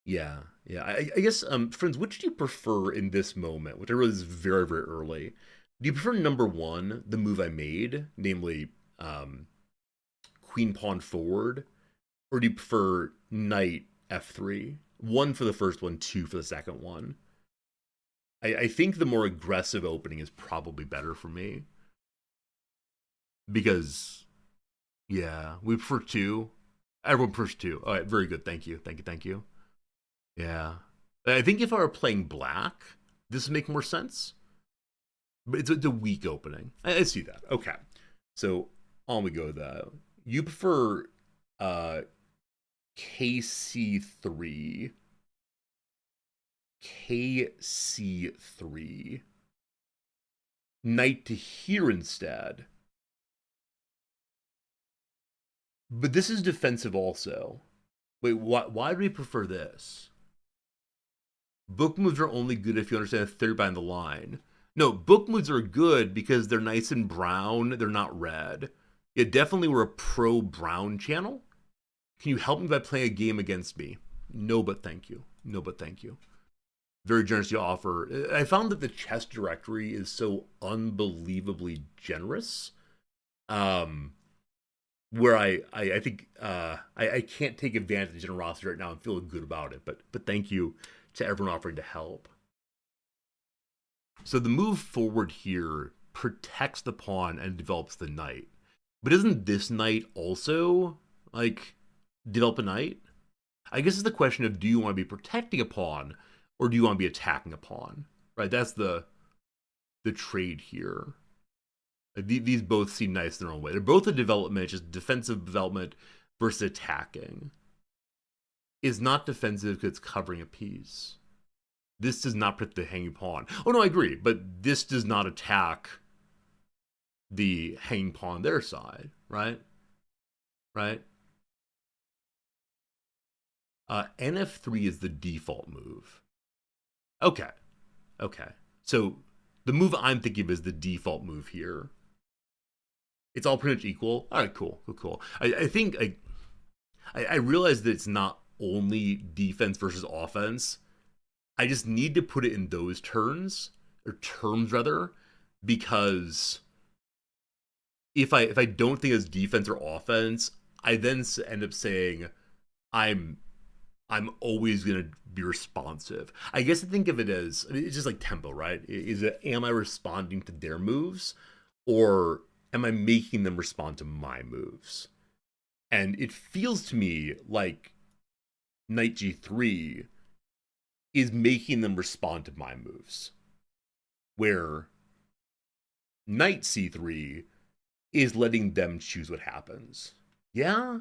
Yeah, yeah. I guess, friends, which do you prefer in this moment, which I realize is very, very early? Do you prefer number one, the move I made, namely um, queen pawn forward, or do you prefer knight f3? One for the first one, two for the second one. I think the more aggressive opening is probably better for me because, yeah, we prefer two. Everyone prefers two. All right, very good. Thank you. Thank you. Thank you. Yeah. I think if I were playing black, this would make more sense. But it's a weak opening. I see that. Okay. So on we go though. You prefer uh KC3. KC3. Knight to here instead. But this is defensive also. Wait, why do we prefer this? Book moves are only good if you understand the theory behind the line. No, book moves are good because they're nice and brown. They're not red. It definitely were a pro brown channel. Can you help me by playing a game against me? No, but thank you. No, but thank you. Very generous to offer. I found that the chess directory is so unbelievably generous. Um, where I think I can't take advantage of the generosity right now. I'm feeling good about it, but thank you to everyone offering to help. So the move forward here protects the pawn and develops the knight. But isn't this knight also like develop a knight? I guess it's the question of do you want to be protecting a pawn or do you want to be attacking a pawn? Right? That's the trade here. Like, these both seem nice in their own way. They're both a development, just defensive development versus attacking. Is not defensive because it's covering a piece. This does not protect the hanging pawn. Oh no, I agree, but this does not attack the hanging pawn their side, right? Right? NF3 is the default move. Okay. Okay. So The move I'm thinking of is the default move here. It's all pretty much equal. All right, cool. I think I realize that it's not only defense versus offense. I just need to put it in those terms rather, because if I don't think it's defense or offense, I then end up saying I'm always gonna be responsive. I guess I think of it as, I mean, it's just like tempo, right? Is it, am I responding to their moves, or am I making them respond to my moves? And it feels to me like Knight G3 is making them respond to my moves, where Knight C3 is letting them choose what happens. Yeah?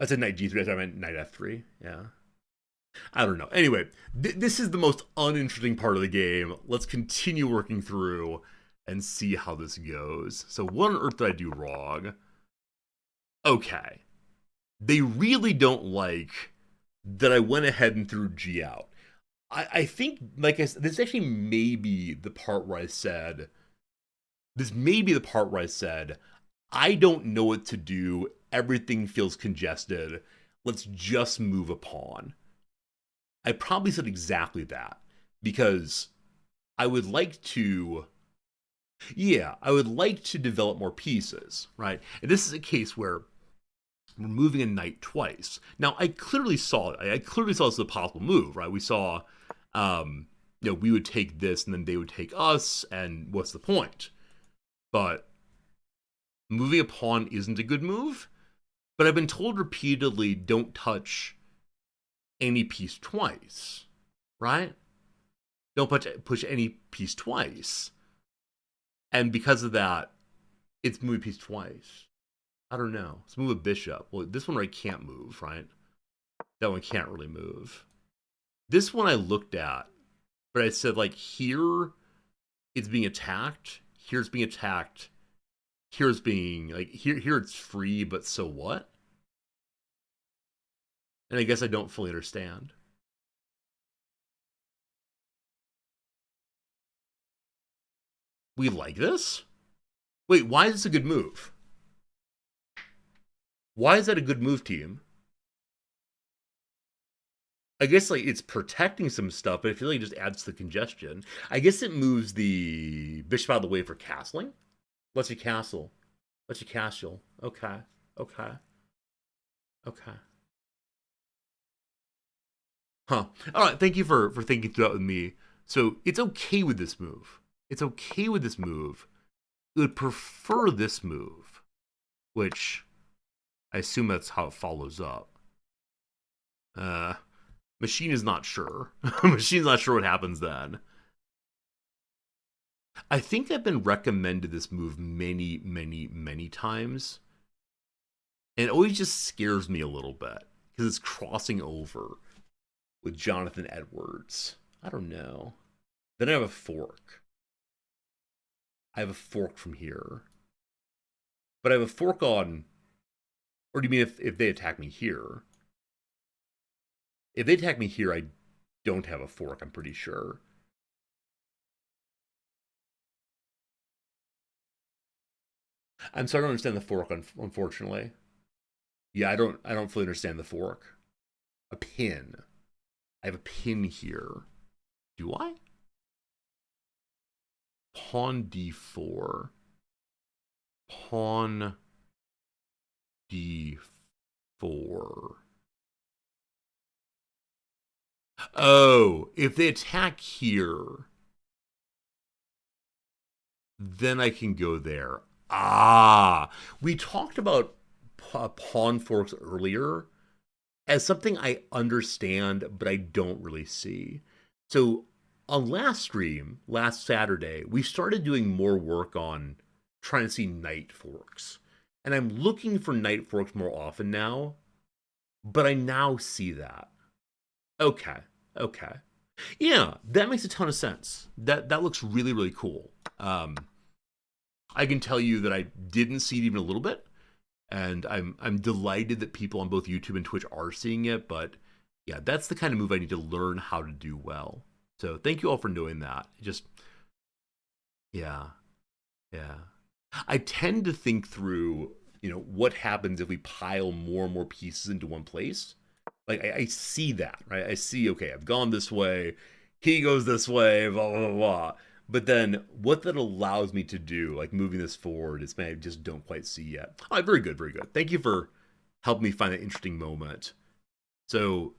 I said Knight G3, I meant Knight F3. Yeah. I don't know. Anyway, this is the most uninteresting part of the game. Let's continue working through and see how this goes. So what on earth did I do wrong? Okay. They really don't like that I went ahead and threw G out. I think, like I said, this actually may be the part where I said, I don't know what to do. Everything feels congested. Let's just move a pawn. I probably said exactly that, because I would like to develop more pieces, right? And this is a case where we're moving a knight twice. Now, I clearly saw this as a possible move, right? We saw, we would take this and then they would take us, and what's the point? But moving a pawn isn't a good move. But I've been told repeatedly, don't touch any piece twice, right? Don't push any piece twice. And because of that, it's moving a piece twice. I don't know. Let's move a bishop. Well, this one I can't move, right? That one can't really move. This one I looked at, but I said, like, here it's being attacked. Here's being attacked. Here's being, like, here it's free, but so what? And I guess I don't fully understand. We like this? Wait, why is this a good move? Why is that a good move, team? I guess, like, it's protecting some stuff, but I feel like it just adds to the congestion. I guess it moves the bishop out of the way for castling. Lets you castle. Okay. Huh. All right, thank you for thinking through that with me. So it's okay with this move. I would prefer this move, which I assume that's how it follows up. Machine is not sure. Machine's not sure what happens then. I think I've been recommended this move many times. And it always just scares me a little bit, because it's crossing over with Jonathan Edwards. I don't know. Then I have a fork. I have a fork from here. But I have a fork on... Or do you mean if they attack me here? If they attack me here, I don't have a fork, I'm pretty sure. I'm starting to understand the fork, unfortunately. Yeah, I don't fully understand the fork. A pin. I have a pin here. Do I? Pawn d4. Pawn d4. Oh, if they attack here, then I can go there. Ah, we talked about pawn forks earlier as something I understand, but I don't really see. So on last stream, last Saturday, we started doing more work on trying to see knight forks. And I'm looking for knight forks more often now, but I now see that. Okay. Yeah, that makes a ton of sense. That looks really cool. I can tell you that I didn't see it even a little bit, and I'm delighted that people on both YouTube and Twitch are seeing it, but yeah, that's the kind of move I need to learn how to do well. So thank you all for doing that. Just, yeah, yeah. I tend to think through, what happens if we pile more and more pieces into one place. Like I see that, right? I see, okay, I've gone this way, he goes this way, blah blah blah. But then what that allows me to do, like moving this forward, is I just don't quite see yet. All right, very good, very good. Thank you for helping me find that interesting moment. So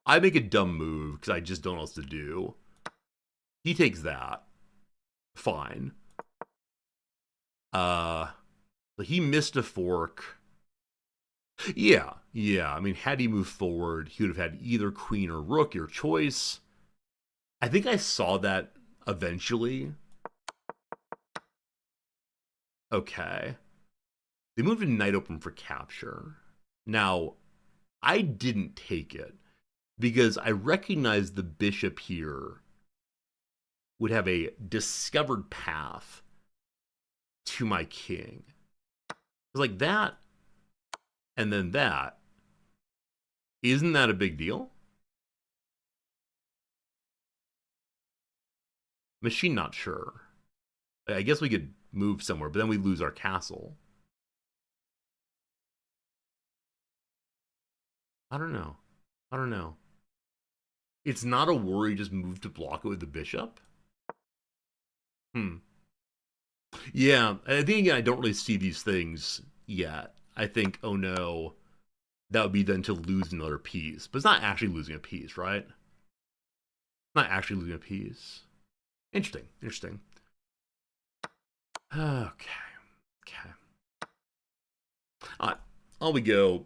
I make a dumb move because I just don't know what else to do. He takes that. Fine. He missed a fork. Yeah, yeah. I mean, had he moved forward, he would have had either queen or rook, your choice. I think I saw that eventually. Okay. They moved a knight open for capture. Now, I didn't take it because I recognized the bishop here would have a discovered path to my king. Like that, and then that. Isn't that a big deal? Machine not sure. I guess we could move somewhere, but then we lose our castle. I don't know. I don't know. It's not a worry, just move to block it with the bishop? Yeah, I think again, I don't really see these things yet. I think, oh no, that would be then to lose another piece. But it's not actually losing a piece, right? Not actually losing a piece. Interesting, interesting. Okay, okay. On we go.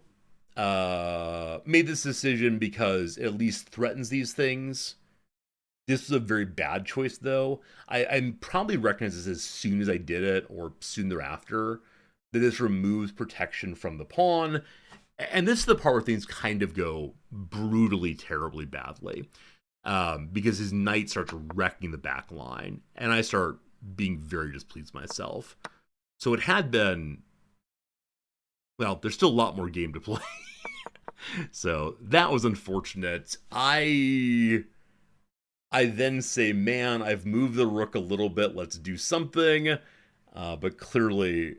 Made this decision because it at least threatens these things. This was a very bad choice, though. I probably recognized this as soon as I did it, or soon thereafter, that this removes protection from the pawn. And this is the part where things kind of go brutally, terribly badly. Because his knight starts wrecking the back line, and I start being very displeased myself. So it had been, well, there's still a lot more game to play. So that was unfortunate. I then say, man, I've moved the rook a little bit. Let's do something. But clearly,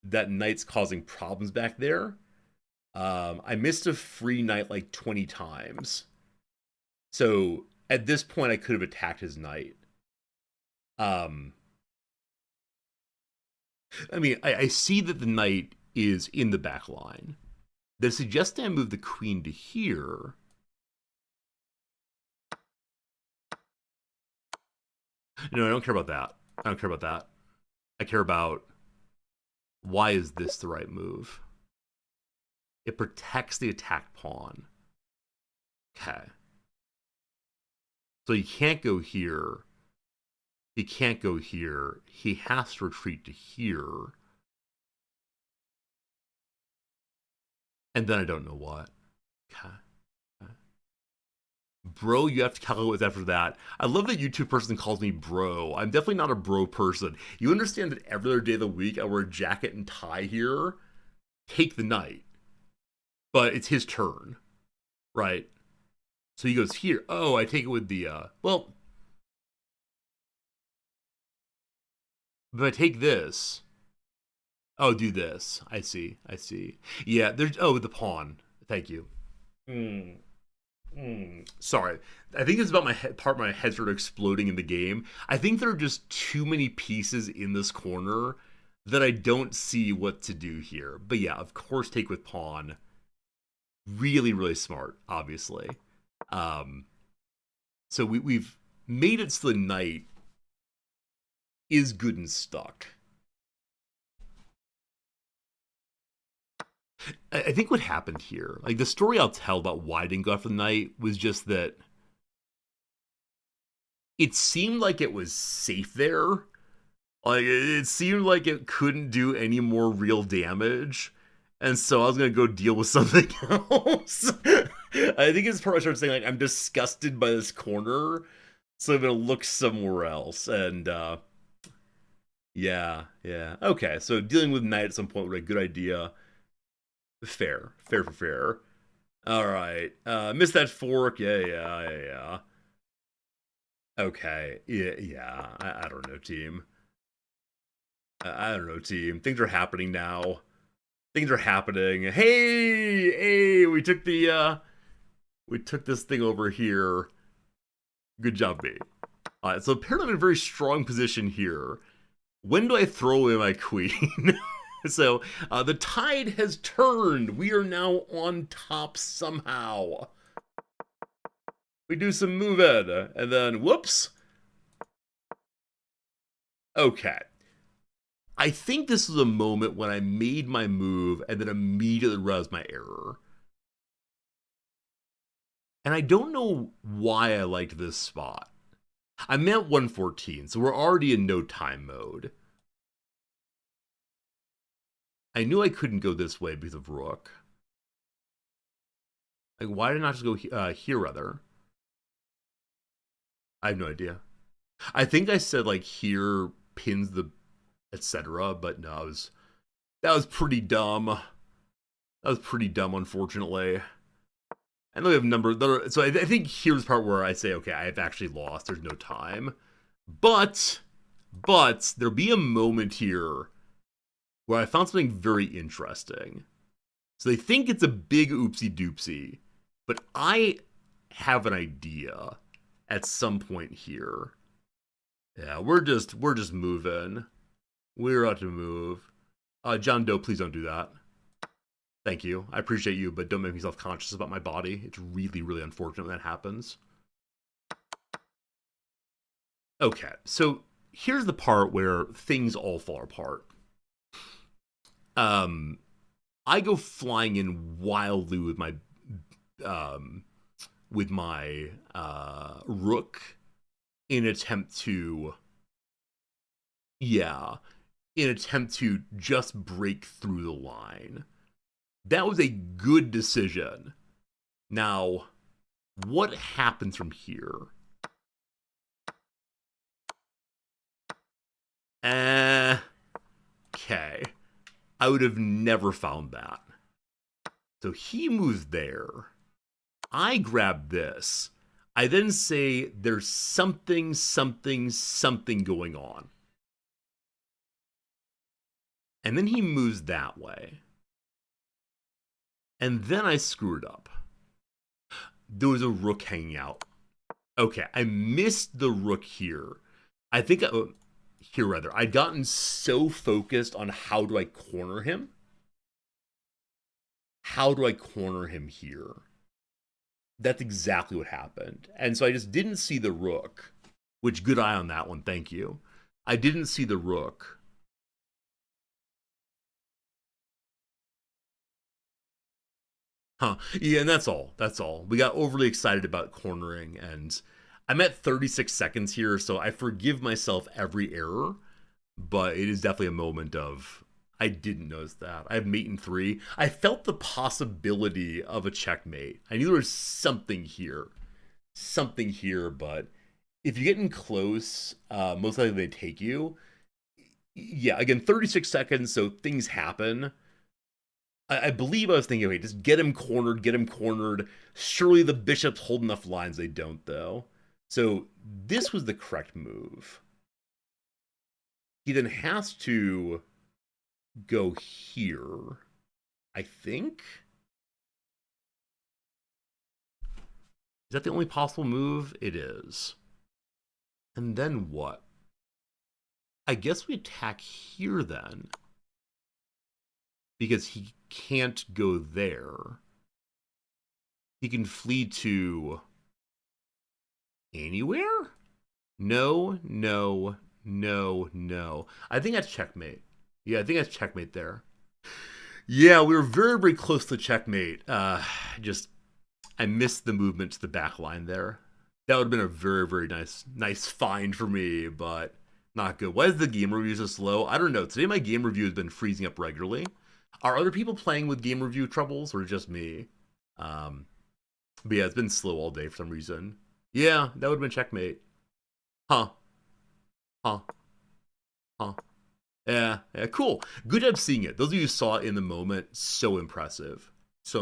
that knight's causing problems back there. I missed a free knight like 20 times. So at this point, I could have attacked his knight. I mean, I see that the knight is in the back line. That suggests I move the queen to here. No, I don't care about that. I don't care about that. I care about, why is this the right move? It protects the attack pawn. Okay. So he can't go here. He can't go here. He has to retreat to here. And then I don't know what. Okay. Bro, you have to calculate what's after that. I love that YouTube person calls me bro. I'm definitely not a bro person. You understand that every other day of the week I wear a jacket and tie here? Take the knight. But it's his turn. Right? So he goes here. Oh, I take it with the, well, if I take this, oh, do this. I see. I see. Yeah, there's, oh, the pawn. Thank you. Sorry. I think it's about my head, part of my head started exploding in the game. I think there are just too many pieces in this corner that I don't see what to do here. But yeah, of course, take with pawn. Really, really smart, obviously. So we've made it so the knight is good and stuck. I think what happened here, like the story I'll tell about why I didn't go after the knight, was just that it seemed like it was safe there. Like it seemed like it couldn't do any more real damage. And so I was gonna go deal with something else. I think it's part I started saying, like, I'm disgusted by this corner, so I'm gonna look somewhere else. And yeah. Okay, so dealing with knight at some point was a good idea. Fair. All right. Missed that fork. Yeah. Okay. Yeah. I don't know, team. I don't know, team. Things are happening now. Things are happening. Hey, we took this thing over here. Good job, me. So apparently I'm in a very strong position here. When do I throw away my queen? So the tide has turned. We are now on top somehow. We do some moving, and then whoops. Okay. I think this was a moment when I made my move and then immediately realized my error. And I don't know why I liked this spot. I'm at 114, so we're already in no time mode. I knew I couldn't go this way because of rook. Like, why did I not just go here, rather? I have no idea. I think I said, like, here pins the etc., but no, that was pretty dumb. That was pretty dumb, unfortunately. I know we have numbers. So I think here's the part where I say, okay, I have actually lost. There's no time. But there'll be a moment here where I found something very interesting. So they think it's a big oopsie doopsie, but I have an idea at some point here. Yeah, we're just moving. We're about to move. John Doe, please don't do that. Thank you. I appreciate you, but don't make me self-conscious about my body. It's really, really unfortunate when that happens. Okay, so here's the part where things all fall apart. I go flying in wildly with my rook in an attempt to just break through the line. That was a good decision. Now, what happens from here? Okay. I would have never found that. So he moves there. I grab this. I then say there's something going on. And then he moves that way. And then I screwed up. There was a rook hanging out. Okay, I missed the rook here. I think I'd gotten so focused on how do I corner him. How do I corner him here? That's exactly what happened. And so I just didn't see the rook, which good eye on that one, thank you. I didn't see the rook. Yeah, and that's all. That's all. We got overly excited about cornering, and I'm at 36 seconds here, so I forgive myself every error, but it is definitely a moment of, I didn't notice that. I have mate in 3. I felt the possibility of a checkmate. I knew there was something here, but if you get in close, most likely they take you. Yeah, again, 36 seconds, so things happen. I believe I was thinking, okay, just get him cornered. Surely the bishops hold enough lines. They don't, though. So this was the correct move. He then has to go here, I think. Is that the only possible move? It is. And then what? I guess we attack here then. Because he can't go there. He can flee to anywhere? No. I think that's checkmate. Yeah, I think that's checkmate there. Yeah, we were very, very close to checkmate. I missed the movement to the back line there. That would have been a very, very nice find for me, but not good. Why is the game review so slow? I don't know. Today my game review has been freezing up regularly. Are other people playing with game review troubles or just me? But yeah, it's been slow all day for some reason. Yeah, that would have been checkmate. Huh. Yeah, cool. Good job seeing it. Those of you who saw it in the moment, so impressive. It's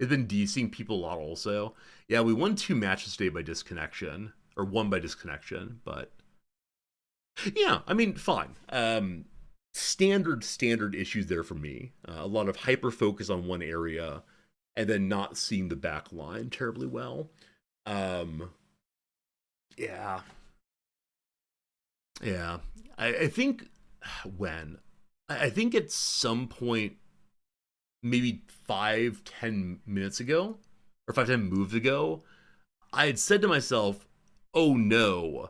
been DCing people a lot also. Yeah, we won 2 matches today by disconnection. or one by disconnection. But yeah, I mean, fine. Standard issues there for me. A lot of hyper focus on one area, and then not seeing the back line terribly well. Yeah, yeah. I think when I think at some point, maybe 5-10 minutes ago, or 5-10 moves ago, I had said to myself, "Oh no,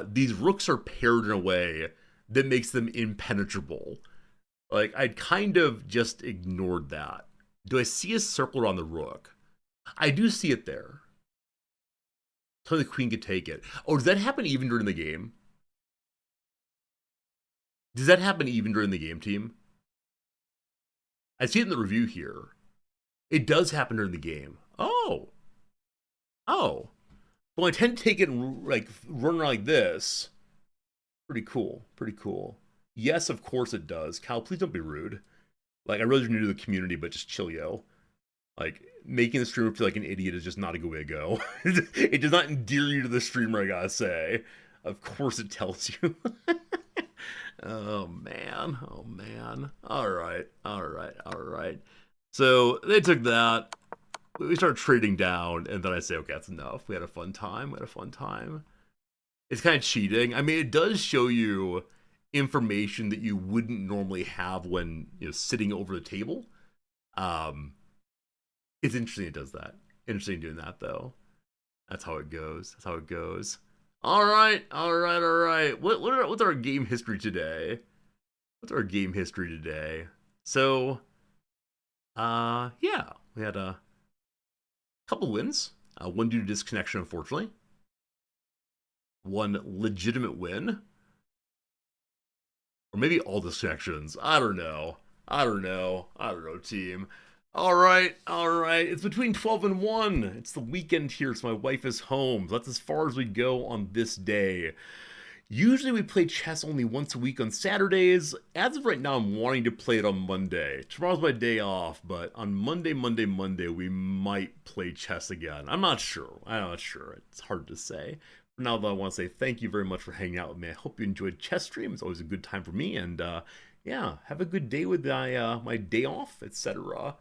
these rooks are paired in a way that makes them impenetrable." Like, I'd kind of just ignored that. Do I see a circle around the rook? I do see it there. So the queen could take it. Oh, does that happen even during the game? Does that happen even during the game, team? I see it in the review here. It does happen during the game. Oh. Oh. Well, I tend to take it and like run around like this. Pretty cool. Pretty cool. Yes, of course it does. Cal, please don't be rude. Like, I realize you're new to the community, but just chill, yo. Like, making the streamer feel like an idiot is just not a good way to go. It does not endear you to the streamer, I gotta say. Of course it tells you. Oh, man. Oh, man. All right. All right. All right. So they took that. We started trading down, and then I say, okay, that's enough. We had a fun time. We had a fun time. It's kind of cheating. I mean, it does show you information that you wouldn't normally have when, you know, sitting over the table. It's interesting it does that. Interesting doing that, though. That's how it goes. That's how it goes. All right, all right, all right. What's our game history today? What's our game history today? So, yeah, we had a couple wins. One due to disconnection, unfortunately. One legitimate win. Or maybe all disconnections. I don't know. I don't know, team. All right. It's between 12 and 1. It's the weekend here, so my wife is home. That's as far as we go on this day. Usually we play chess only once a week on Saturdays. As of right now, I'm wanting to play it on Monday. Tomorrow's my day off, but on Monday, we might play chess again. I'm not sure. It's hard to say. For now, though, I want to say thank you very much for hanging out with me. I hope you enjoyed chess stream. It's always a good time for me. And yeah, have a good day with my day off, etc.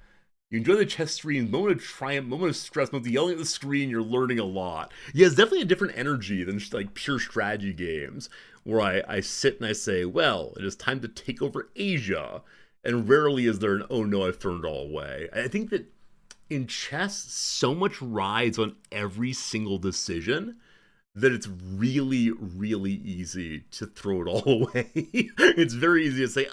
You enjoy the chess stream, moment of triumph, moment of stress, moment of yelling at the screen, you're learning a lot. Yeah, it's definitely a different energy than just like pure strategy games, where I sit and I say, well, it is time to take over Asia. And rarely is there an, oh no, I've thrown it all away. I think that in chess, so much rides on every single decision that it's really, really easy to throw it all away. It's very easy to say,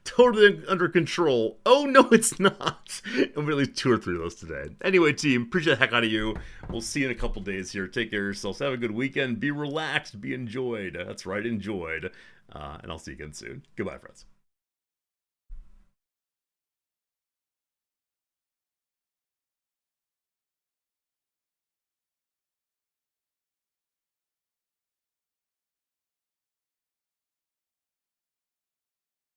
totally under control. Oh, no, it's not. And we at least 2 or 3 of those today. Anyway, team, appreciate the heck out of you. We'll see you in a couple days here. Take care of yourselves. Have a good weekend. Be relaxed. Be enjoyed. That's right, enjoyed. And I'll see you again soon. Goodbye, friends.